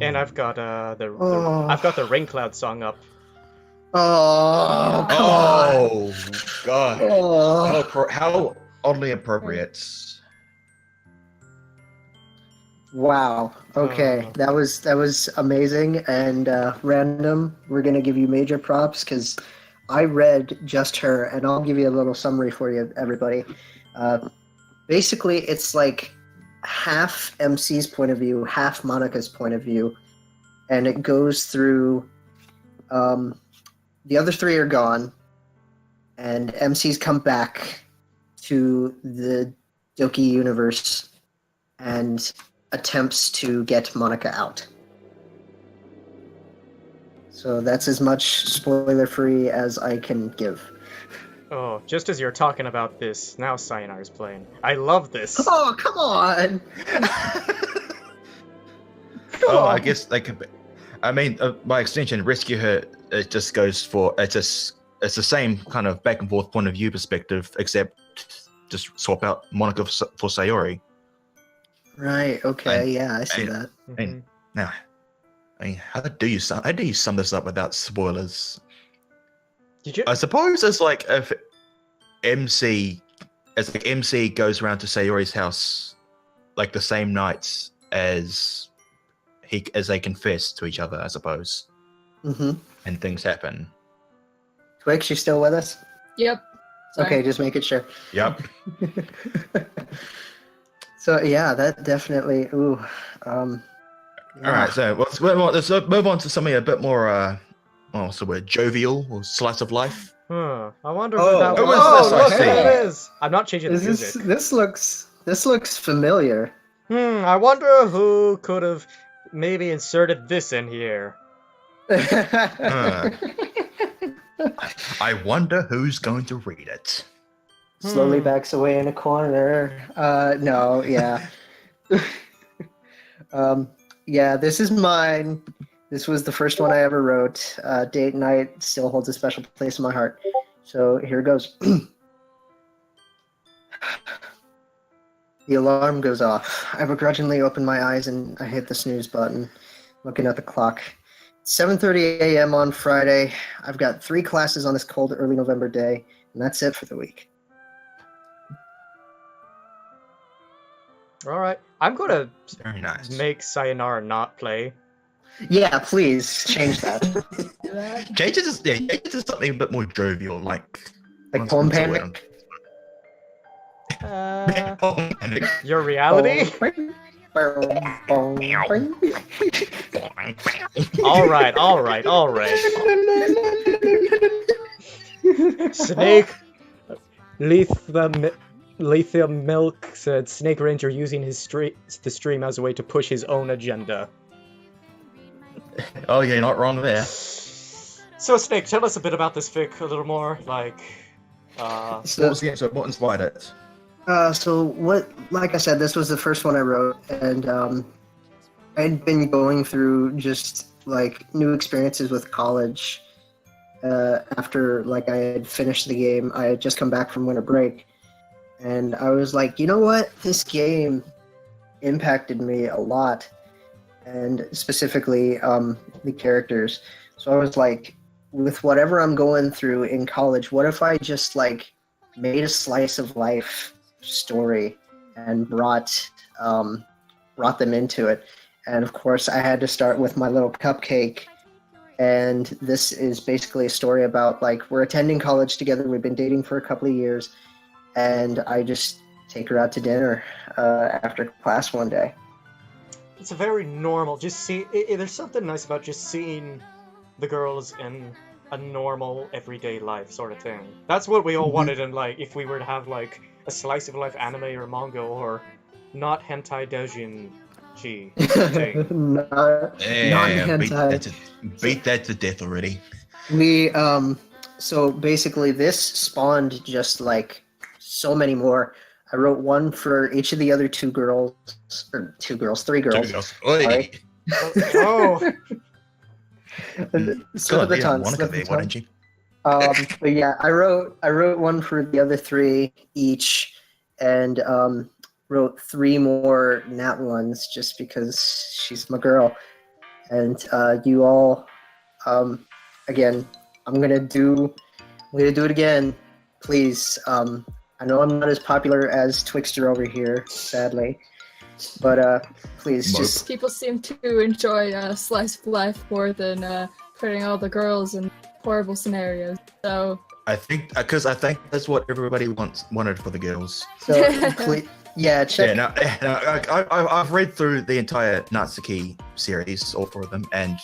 And I've got I've got the Rain Cloud song up. Oh, come on. Oh God! Oh. How oddly appropriate. Wow. Okay, that was amazing and random. We're gonna give you major props because I read Just Her, and I'll give you a little summary for you, everybody. Basically, it's like half MC's point of view, half Monica's point of view, and it goes through. The other three are gone, and MC's come back to the Doki universe and attempts to get Monica out. So that's as much spoiler-free as I can give. Oh, just as you're talking about this, now Sayonara's playing. I love this. Oh, come on! Oh, I guess they could. I mean, by extension, rescue her. It just goes for it's the same kind of back and forth point of view perspective, except just swap out Monica for Sayori. Right. Okay. And- Yeah, I see and- that. Mhm. Now, I mean, how do you sum this up without spoilers? Did you? I suppose it's like if MC goes around to Sayori's house like the same nights as they confess to each other, I suppose. Mm-hmm. And things happen. Twix, you still with us? Yep. Sorry. Okay, just making sure. Yep. So yeah, that definitely. Ooh. All right, so let's move on to something a bit more, what's the word, jovial or slice of life. I wonder Oh, who that who was. is this I Look see? who it is. I'm not changing the This music. this looks familiar. I wonder who could have maybe inserted this in here. I wonder who's going to read it. Slowly backs away in a corner. No, yeah. Yeah, this is mine. This was the first one I ever wrote. Date night still holds a special place in my heart. So here goes. The alarm goes off. I begrudgingly open my eyes and I hit the snooze button, looking at the clock. 7:30 a.m. on Friday. I've got 3 classes on this cold early November day, and that's it for the week. All right, I'm gonna Very nice. make Sayonara not play. Yeah, please change that. Change it to something a bit more jovial, like Poem what's the word? Panic. Poem Panic. Your reality? All right. Snake. Lithium Milk said Snake Ranger using the stream as a way to push his own agenda. Oh, yeah, not wrong there. So Snake, tell us a bit about this fic a little more, like. What was the episode? What inspired it? Like I said, this was the first one I wrote, and I'd been going through just like new experiences with college. After like I had finished the game, I had just come back from winter break, and I was like, you know what, this game impacted me a lot, and specifically the characters. So I was like, with whatever I'm going through in college, what if I just like made a slice of life story and brought them into it. And of course I had to start with my little cupcake, and this is basically a story about like we're attending college together, we've been dating for a couple of years, and I just take her out to dinner after class one day. It's a very normal, there's something nice about just seeing the girls in a normal everyday life sort of thing. That's what we all wanted in, like, if we were to have like a slice of life anime or manga, or not hentai doujinshi thing. Non-hentai. Beat that to death already. We so basically this spawned just like so many more. I wrote one for each of the other three girls. Sorry. Oh. Slip of the tongue. Why don't you? But yeah, I wrote one for the other 3 each, and wrote 3 more Nat ones just because she's my girl. And you all, again, I'm gonna do it again, please. I know I'm not as popular as Twixter over here, sadly, but please just. People seem to enjoy slice of life more than putting all the girls in horrible scenarios. So I think that's what everybody wanted for the girls. So please, yeah, check. Yeah, I've read through the entire Natsuki series, all 4 of them, and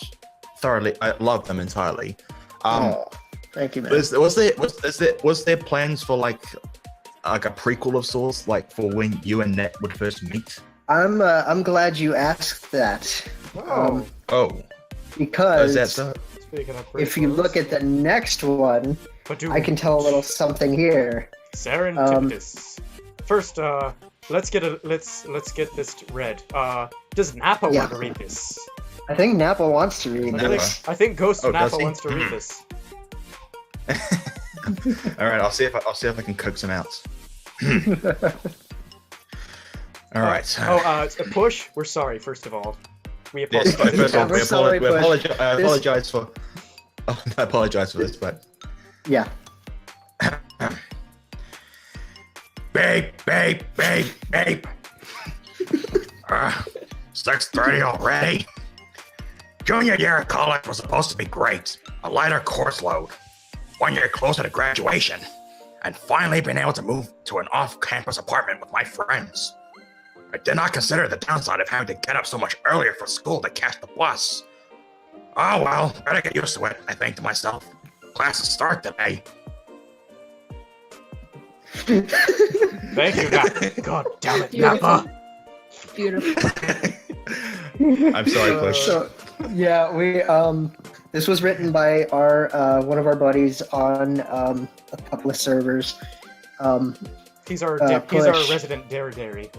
I love them entirely. Thank you, man. Was there plans for like a prequel of sorts, like for when you and Nat would first meet? I'm glad you asked that. Because if you look at the next one, I can tell a little something here. Serendipitous. First, let's get this read. Does Nappa want to read this? I think Nappa wants to read this. I think Ghost Nappa wants to read this. All right, I'll see if I can coax him out. All right. Push. We're sorry. First of all, we yes, apologize. I apologize for. Oh, I apologize for this, but Yeah. Babe. 6:30 already? Junior year of college was supposed to be great. A lighter course load. 1 year closer to graduation. And finally being able to move to an off-campus apartment with my friends. I did not consider the downside of having to get up so much earlier for school to catch the bus. Oh well, better get used to it, I think to myself. Classes start today. Thank you, Nat. God damn it, Beautiful. Nappa. Beautiful. I'm sorry, Push. So yeah, we this was written by our one of our buddies on a couple of servers. He's our Push. resident Dairy.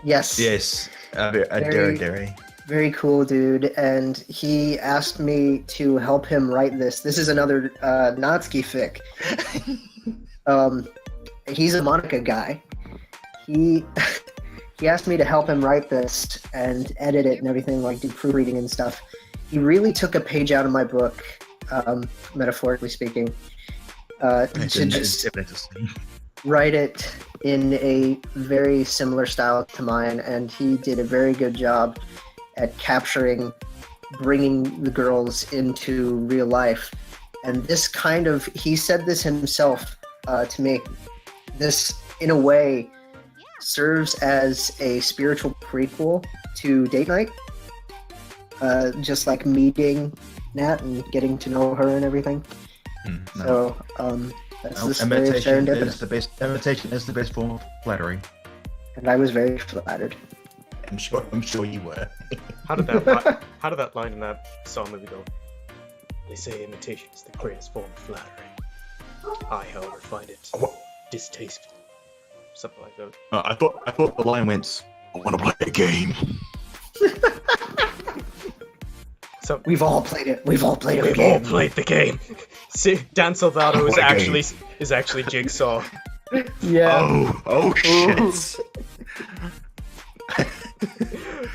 Yes. Yes, a Very- dairy. Very cool dude, and he asked me to help him write this. This is another Natsuki fic. He's a Monica guy. He asked me to help him write this and edit it and everything, like do proofreading and stuff. He really took a page out of my book, metaphorically speaking, to just write it in a very similar style to mine, and he did a very good job at capturing bringing the girls into real life. And this kind of, he said this himself to me, this in a way serves as a spiritual prequel to Date Night. Just like meeting Nat and getting to know her and everything. No. So that's this very Imitation serendipitous. is the best. Imitation is the best form of flattery. And I was very flattered. I'm sure you were. How did that line in that song movie go? They say imitation is the greatest form of flattery. I, however, find it distasteful. Something like that. I thought the line went, I want to play a game. So We've all played it. We've all played we've the game. all played the game. See, Dan Salvato is actually Jigsaw. Yeah. Oh shit.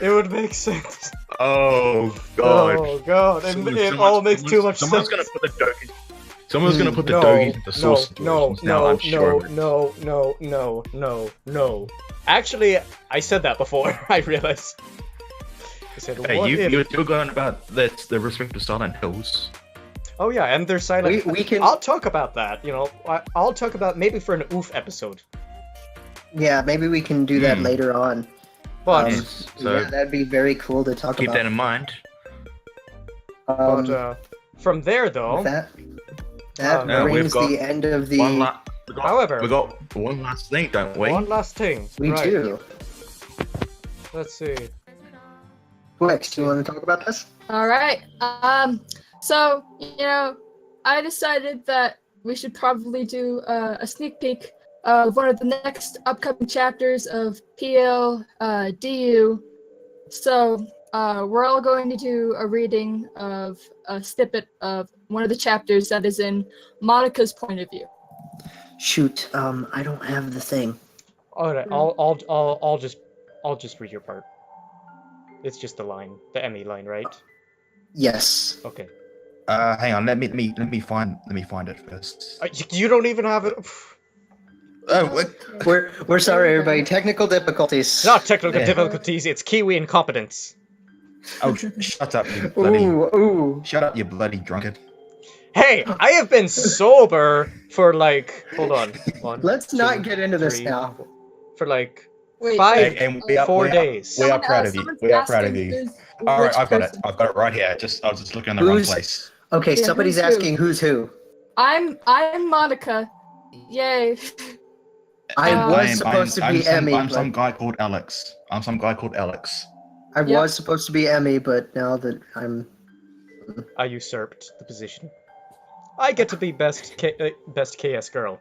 It would make sense. Oh god. Oh god, it all makes too much sense. Someone's gonna put the Doki. Someone's gonna put the No, Doki into source no, situations now, I'm sure. no. Actually, I said that before. I realized. I said, Hey, what if... you're going about the respective Silent Hills. Oh yeah, and they're silent. We can. I'll talk about that. I'll talk about maybe for an oof episode. Yeah, maybe we can do that Hmm. later on. But Yes, so yeah, that'd be very cool to talk keep about. that in mind. From there though, That Now we've brings got the end of the. however, we got one last thing, don't we? one last thing. We Right. do. Let's see. Flex, do you want to talk about this? All right. So, I decided that we should probably do a sneak peek of one of the next upcoming chapters of PLDU. So, we're all going to do a reading of a snippet of one of the chapters that is in Monica's point of view. Shoot, I don't have the thing. All right, I'll just read your part. It's just the line, the Emmy line, right? Yes. Okay. Hang on, let me find it first. You don't even have it. Oh, what? We're sorry, everybody. Technical difficulties. Not technical Yeah. difficulties. It's Kiwi incompetence. Oh, shut up, you bloody! Ooh. Shut up, you bloody drunkard! Hey, I have been sober for hold on. Let's not get into this three, now. For Wait, 5, And 4 days. We are proud of you. someone's We are proud of asking you. who's- All right, which I've got it. person. I've got it right here. I was just looking in the wrong Who's- place. Okay, Yeah, somebody's who's who? asking who's who. I'm Monica. Yay. I was supposed to be Emmy. I'm but some guy called Alex. I Yeah. was supposed to be Emmy, but now that I'm. I usurped the position. I get to be best KS girl.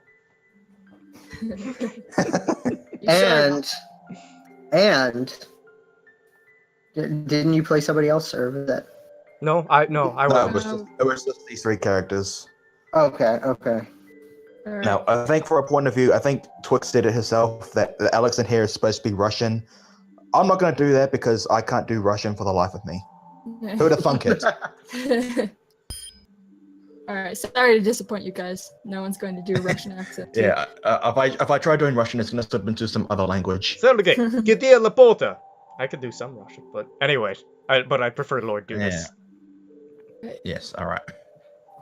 And didn't you play somebody else, or was that? No, I No, wasn't. it was just these three characters. Okay. Alright. Now, I think for a point of view, I think Twix did it herself, that Alex in here is supposed to be Russian. I'm not going to do that because I can't do Russian for the life of me. Who'd have thunk it? All right, sorry to disappoint you guys. No one's going to do a Russian accent. Yeah, if I try doing Russian, it's gonna slip into some other language. Sergey, где лопата? I could do some Russian, but anyway, but I prefer Lord do this. Yes. All right.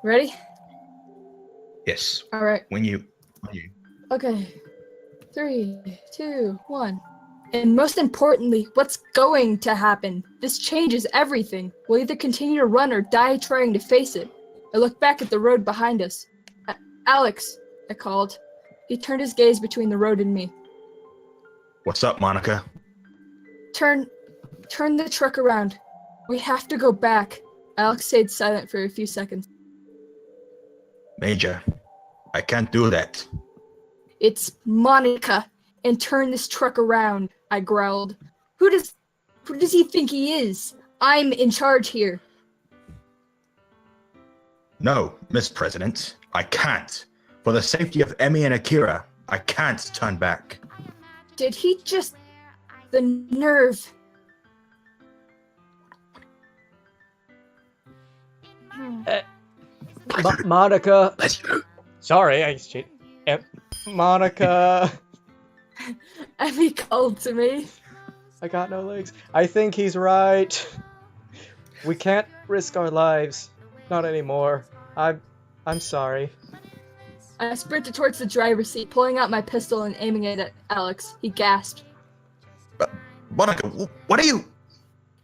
Ready? Yes. All right. When you. Okay. 3, 2, 1. And most importantly, what's going to happen? This changes everything. We'll either continue to run or die trying to face it. I looked back at the road behind us. Alex, I called. He turned his gaze between the road and me. What's up, Monica? Turn the truck around. We have to go back. Alex stayed silent for a few seconds. Major, I can't do that. It's Monica, and turn this truck around, I growled. Who does he think he is? I'm in charge here. No, Miss President, I can't. For the safety of Emmy and Akira, I can't turn back. Did he just... the nerve. Monica. Let's go. Sorry, Monica. Emmy called to me. I got no legs. I think he's right. We can't risk our lives. Not anymore. I'm sorry. I sprinted towards the driver's seat, pulling out my pistol and aiming it at Alex. He gasped. Monica, what are you?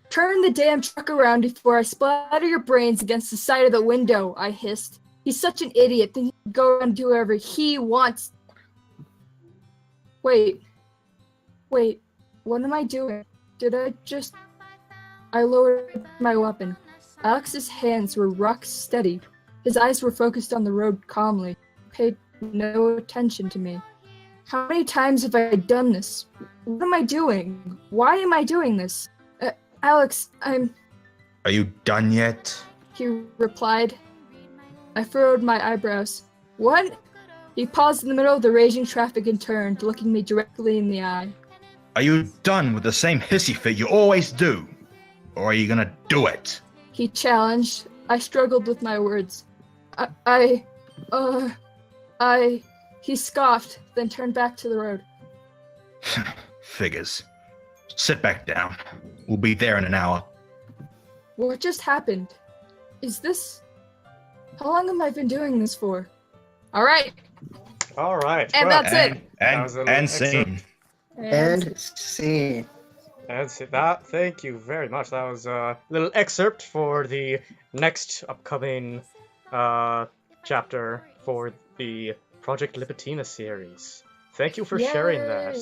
Turn the damn truck around before I splatter your brains against the side of the window, I hissed. He's such an idiot, thinking he can go around and do whatever he wants. Wait, what am I doing? I lowered my weapon. Alex's hands were rock steady. His eyes were focused on the road calmly. He paid no attention to me. How many times have I done this? What am I doing? Why am I doing this? Alex, Are you done yet? He replied. I furrowed my eyebrows. What? He paused in the middle of the raging traffic and turned, looking me directly in the eye. Are you done with the same hissy fit you always do? Or are you gonna do it? He challenged. I struggled with my words. He scoffed, then turned back to the road. Figures. Sit back down. We'll be there in an hour. What just happened? How long have I been doing this for? Alright. And that's it. And scene. And scene. That's it. Thank you very much. That was a little excerpt for the next upcoming chapter for the Project Libitina series. Thank you for sharing that.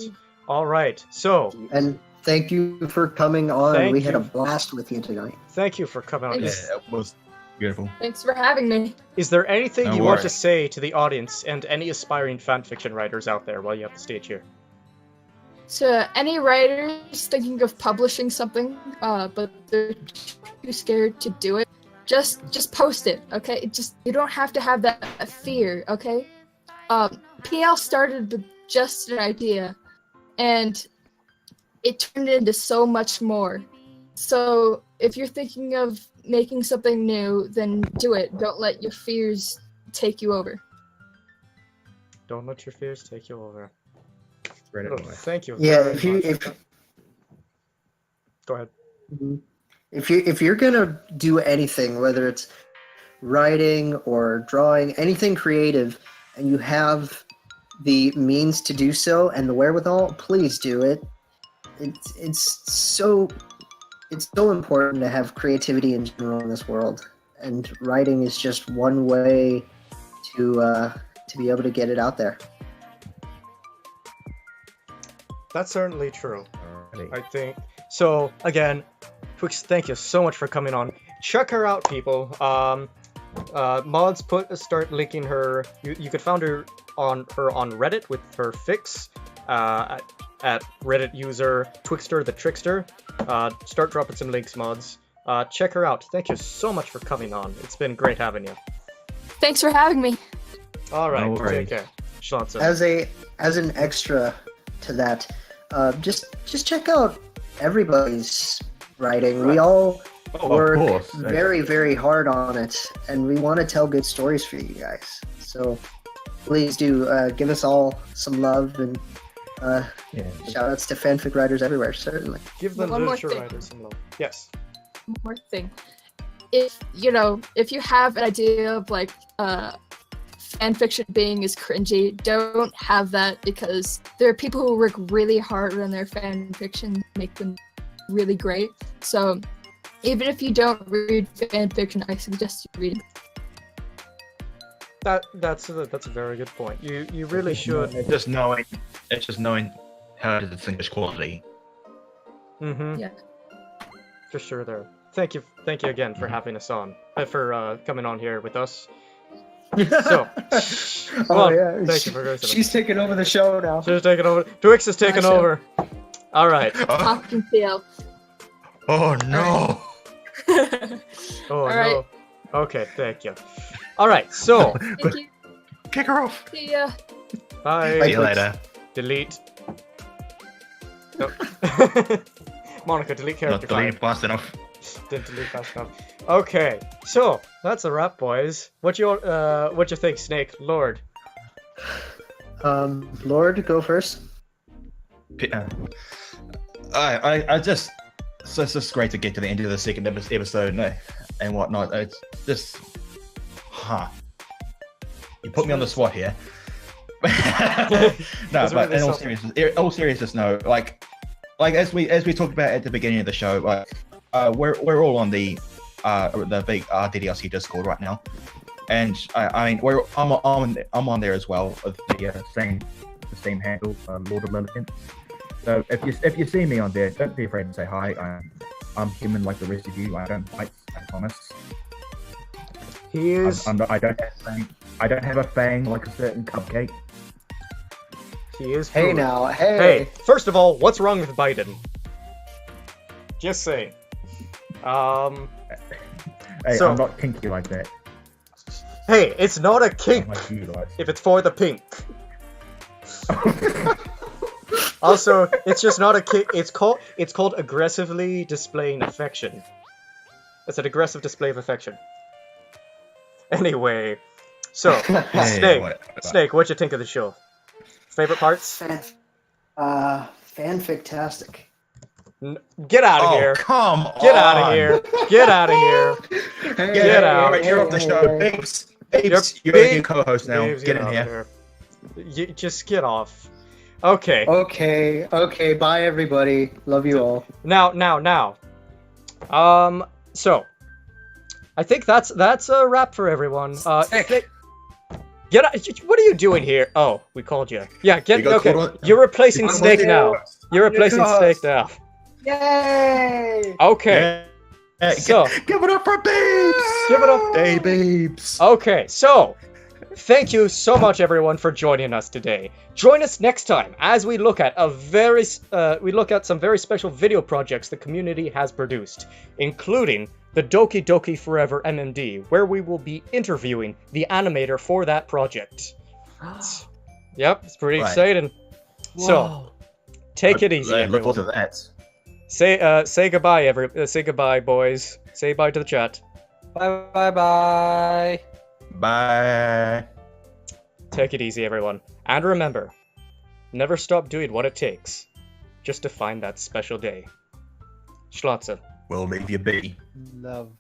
All right, so... And thank you for coming on. We had a blast with you tonight. Thank you for coming on. Yeah, it was beautiful. Thanks for having me. Is there anything No you want worries. to say to the audience and any aspiring fanfiction writers out there while you have the stage here? To any writers thinking of publishing something, but they're too scared to do it, just post it, okay? You don't have to have that fear, okay? PL started with just an idea, and it turned into so much more. So if you're thinking of making something new, then do it. Don't let your fears take you over. Don't let your fears take you over. Spread it Oh, away. thank you. Yeah, very much. Go ahead. If you're gonna do anything, whether it's writing or drawing, anything creative, and you have the means to do so and the wherewithal, please do it. It's so important to have creativity in general in this world, and writing is just one way to be able to get it out there. That's certainly true. Alrighty. I think so. Again, Twix, thank you so much for coming on. Check her out, people. Mods start linking her. You could find her on Reddit with her fics at Reddit user Twixter the Trickster. Start dropping some links, mods. Check her out. Thank you so much for coming on. It's been great having you. Thanks for having me. All right, No worries. take care. Shalom. As an extra to that, just check out everybody's writing. Right. work of course. very, very hard on it, and we want to tell good stories for you guys. So please do give us all some love and shout outs to fanfic writers everywhere, certainly. Give them One more literature thing. writers some love. Yes. One more thing. If you have an idea of like fan fiction being as cringy, don't have that, because there are people who work really hard on their fan fiction to make them really great. So even if you don't read fan fiction, I suggest you read it. That's a very good point. You really should. It's just knowing how to distinguish quality. Mm-hmm. Yeah. For sure there. Thank you again for having us on, for coming on here with us. So, thank you for going. She's taking over the show now. She's taking over. Twix is taking over. All right. Talking Theo. Oh no! Oh All right. no. Okay, thank you. All right, so Thank you. Kick her off. See ya. bye. See you later. Delete. No. Monica, delete Not character. deleting fast enough. Didn't delete fast enough. Okay, so that's a wrap, boys. What you think, Snake Lord? Lord, go first. I just, so it's just great to get to the end of the second episode and whatnot. It's just, you put me on the spot here. No, but in all seriousness, no. Like as we talked about at the beginning of the show, like we're all on the big DDLC Discord right now, and I mean I'm on there as well with the same handle, Lord of Lilliput. So if you see me on there, don't be afraid to say hi. I'm human like the rest of you. I don't bite, I promise. He is. I don't have a fang like a certain cupcake. He is. Hey fluid. now, Hey, first of all, what's wrong with Biden? Just saying. Hey, So- I'm not kinky like that. Hey, it's not a kink Like you guys. if it's for the pink. Also, it's just not a kink. It's called aggressively displaying affection. It's an aggressive display of affection. Anyway, so Snake, what'd you think of the show? Favorite parts? Fanfictastic. Get out of Oh, here! come Get on! out of here! Get out of here! Get out! Alright, you're off the show. Babes, you're a new co-host now. Babes, Get in out here. of You just get off. Okay. Okay, bye everybody. Love you all. Now. So I think that's a wrap for everyone. Get out! What are you doing here? Oh, we called you. Yeah, okay. You're replacing Snake now. You're replacing Snake now. Yay! Okay. So Give it up for Babes! give it up. Hey, Babes! Okay, so thank you so much, everyone, for joining us today. Join us next time as we look at some very special video projects the community has produced, including the Doki Doki Forever MMD, where we will be interviewing the animator for that project. Yep, it's pretty exciting. So take it easy, Look forward everyone. to that. Say goodbye, say goodbye, boys. Say bye to the chat. Bye. Bye. Take it easy, everyone. And remember, never stop doing what it takes just to find that special day. Schlotze. We'll leave you be. Love.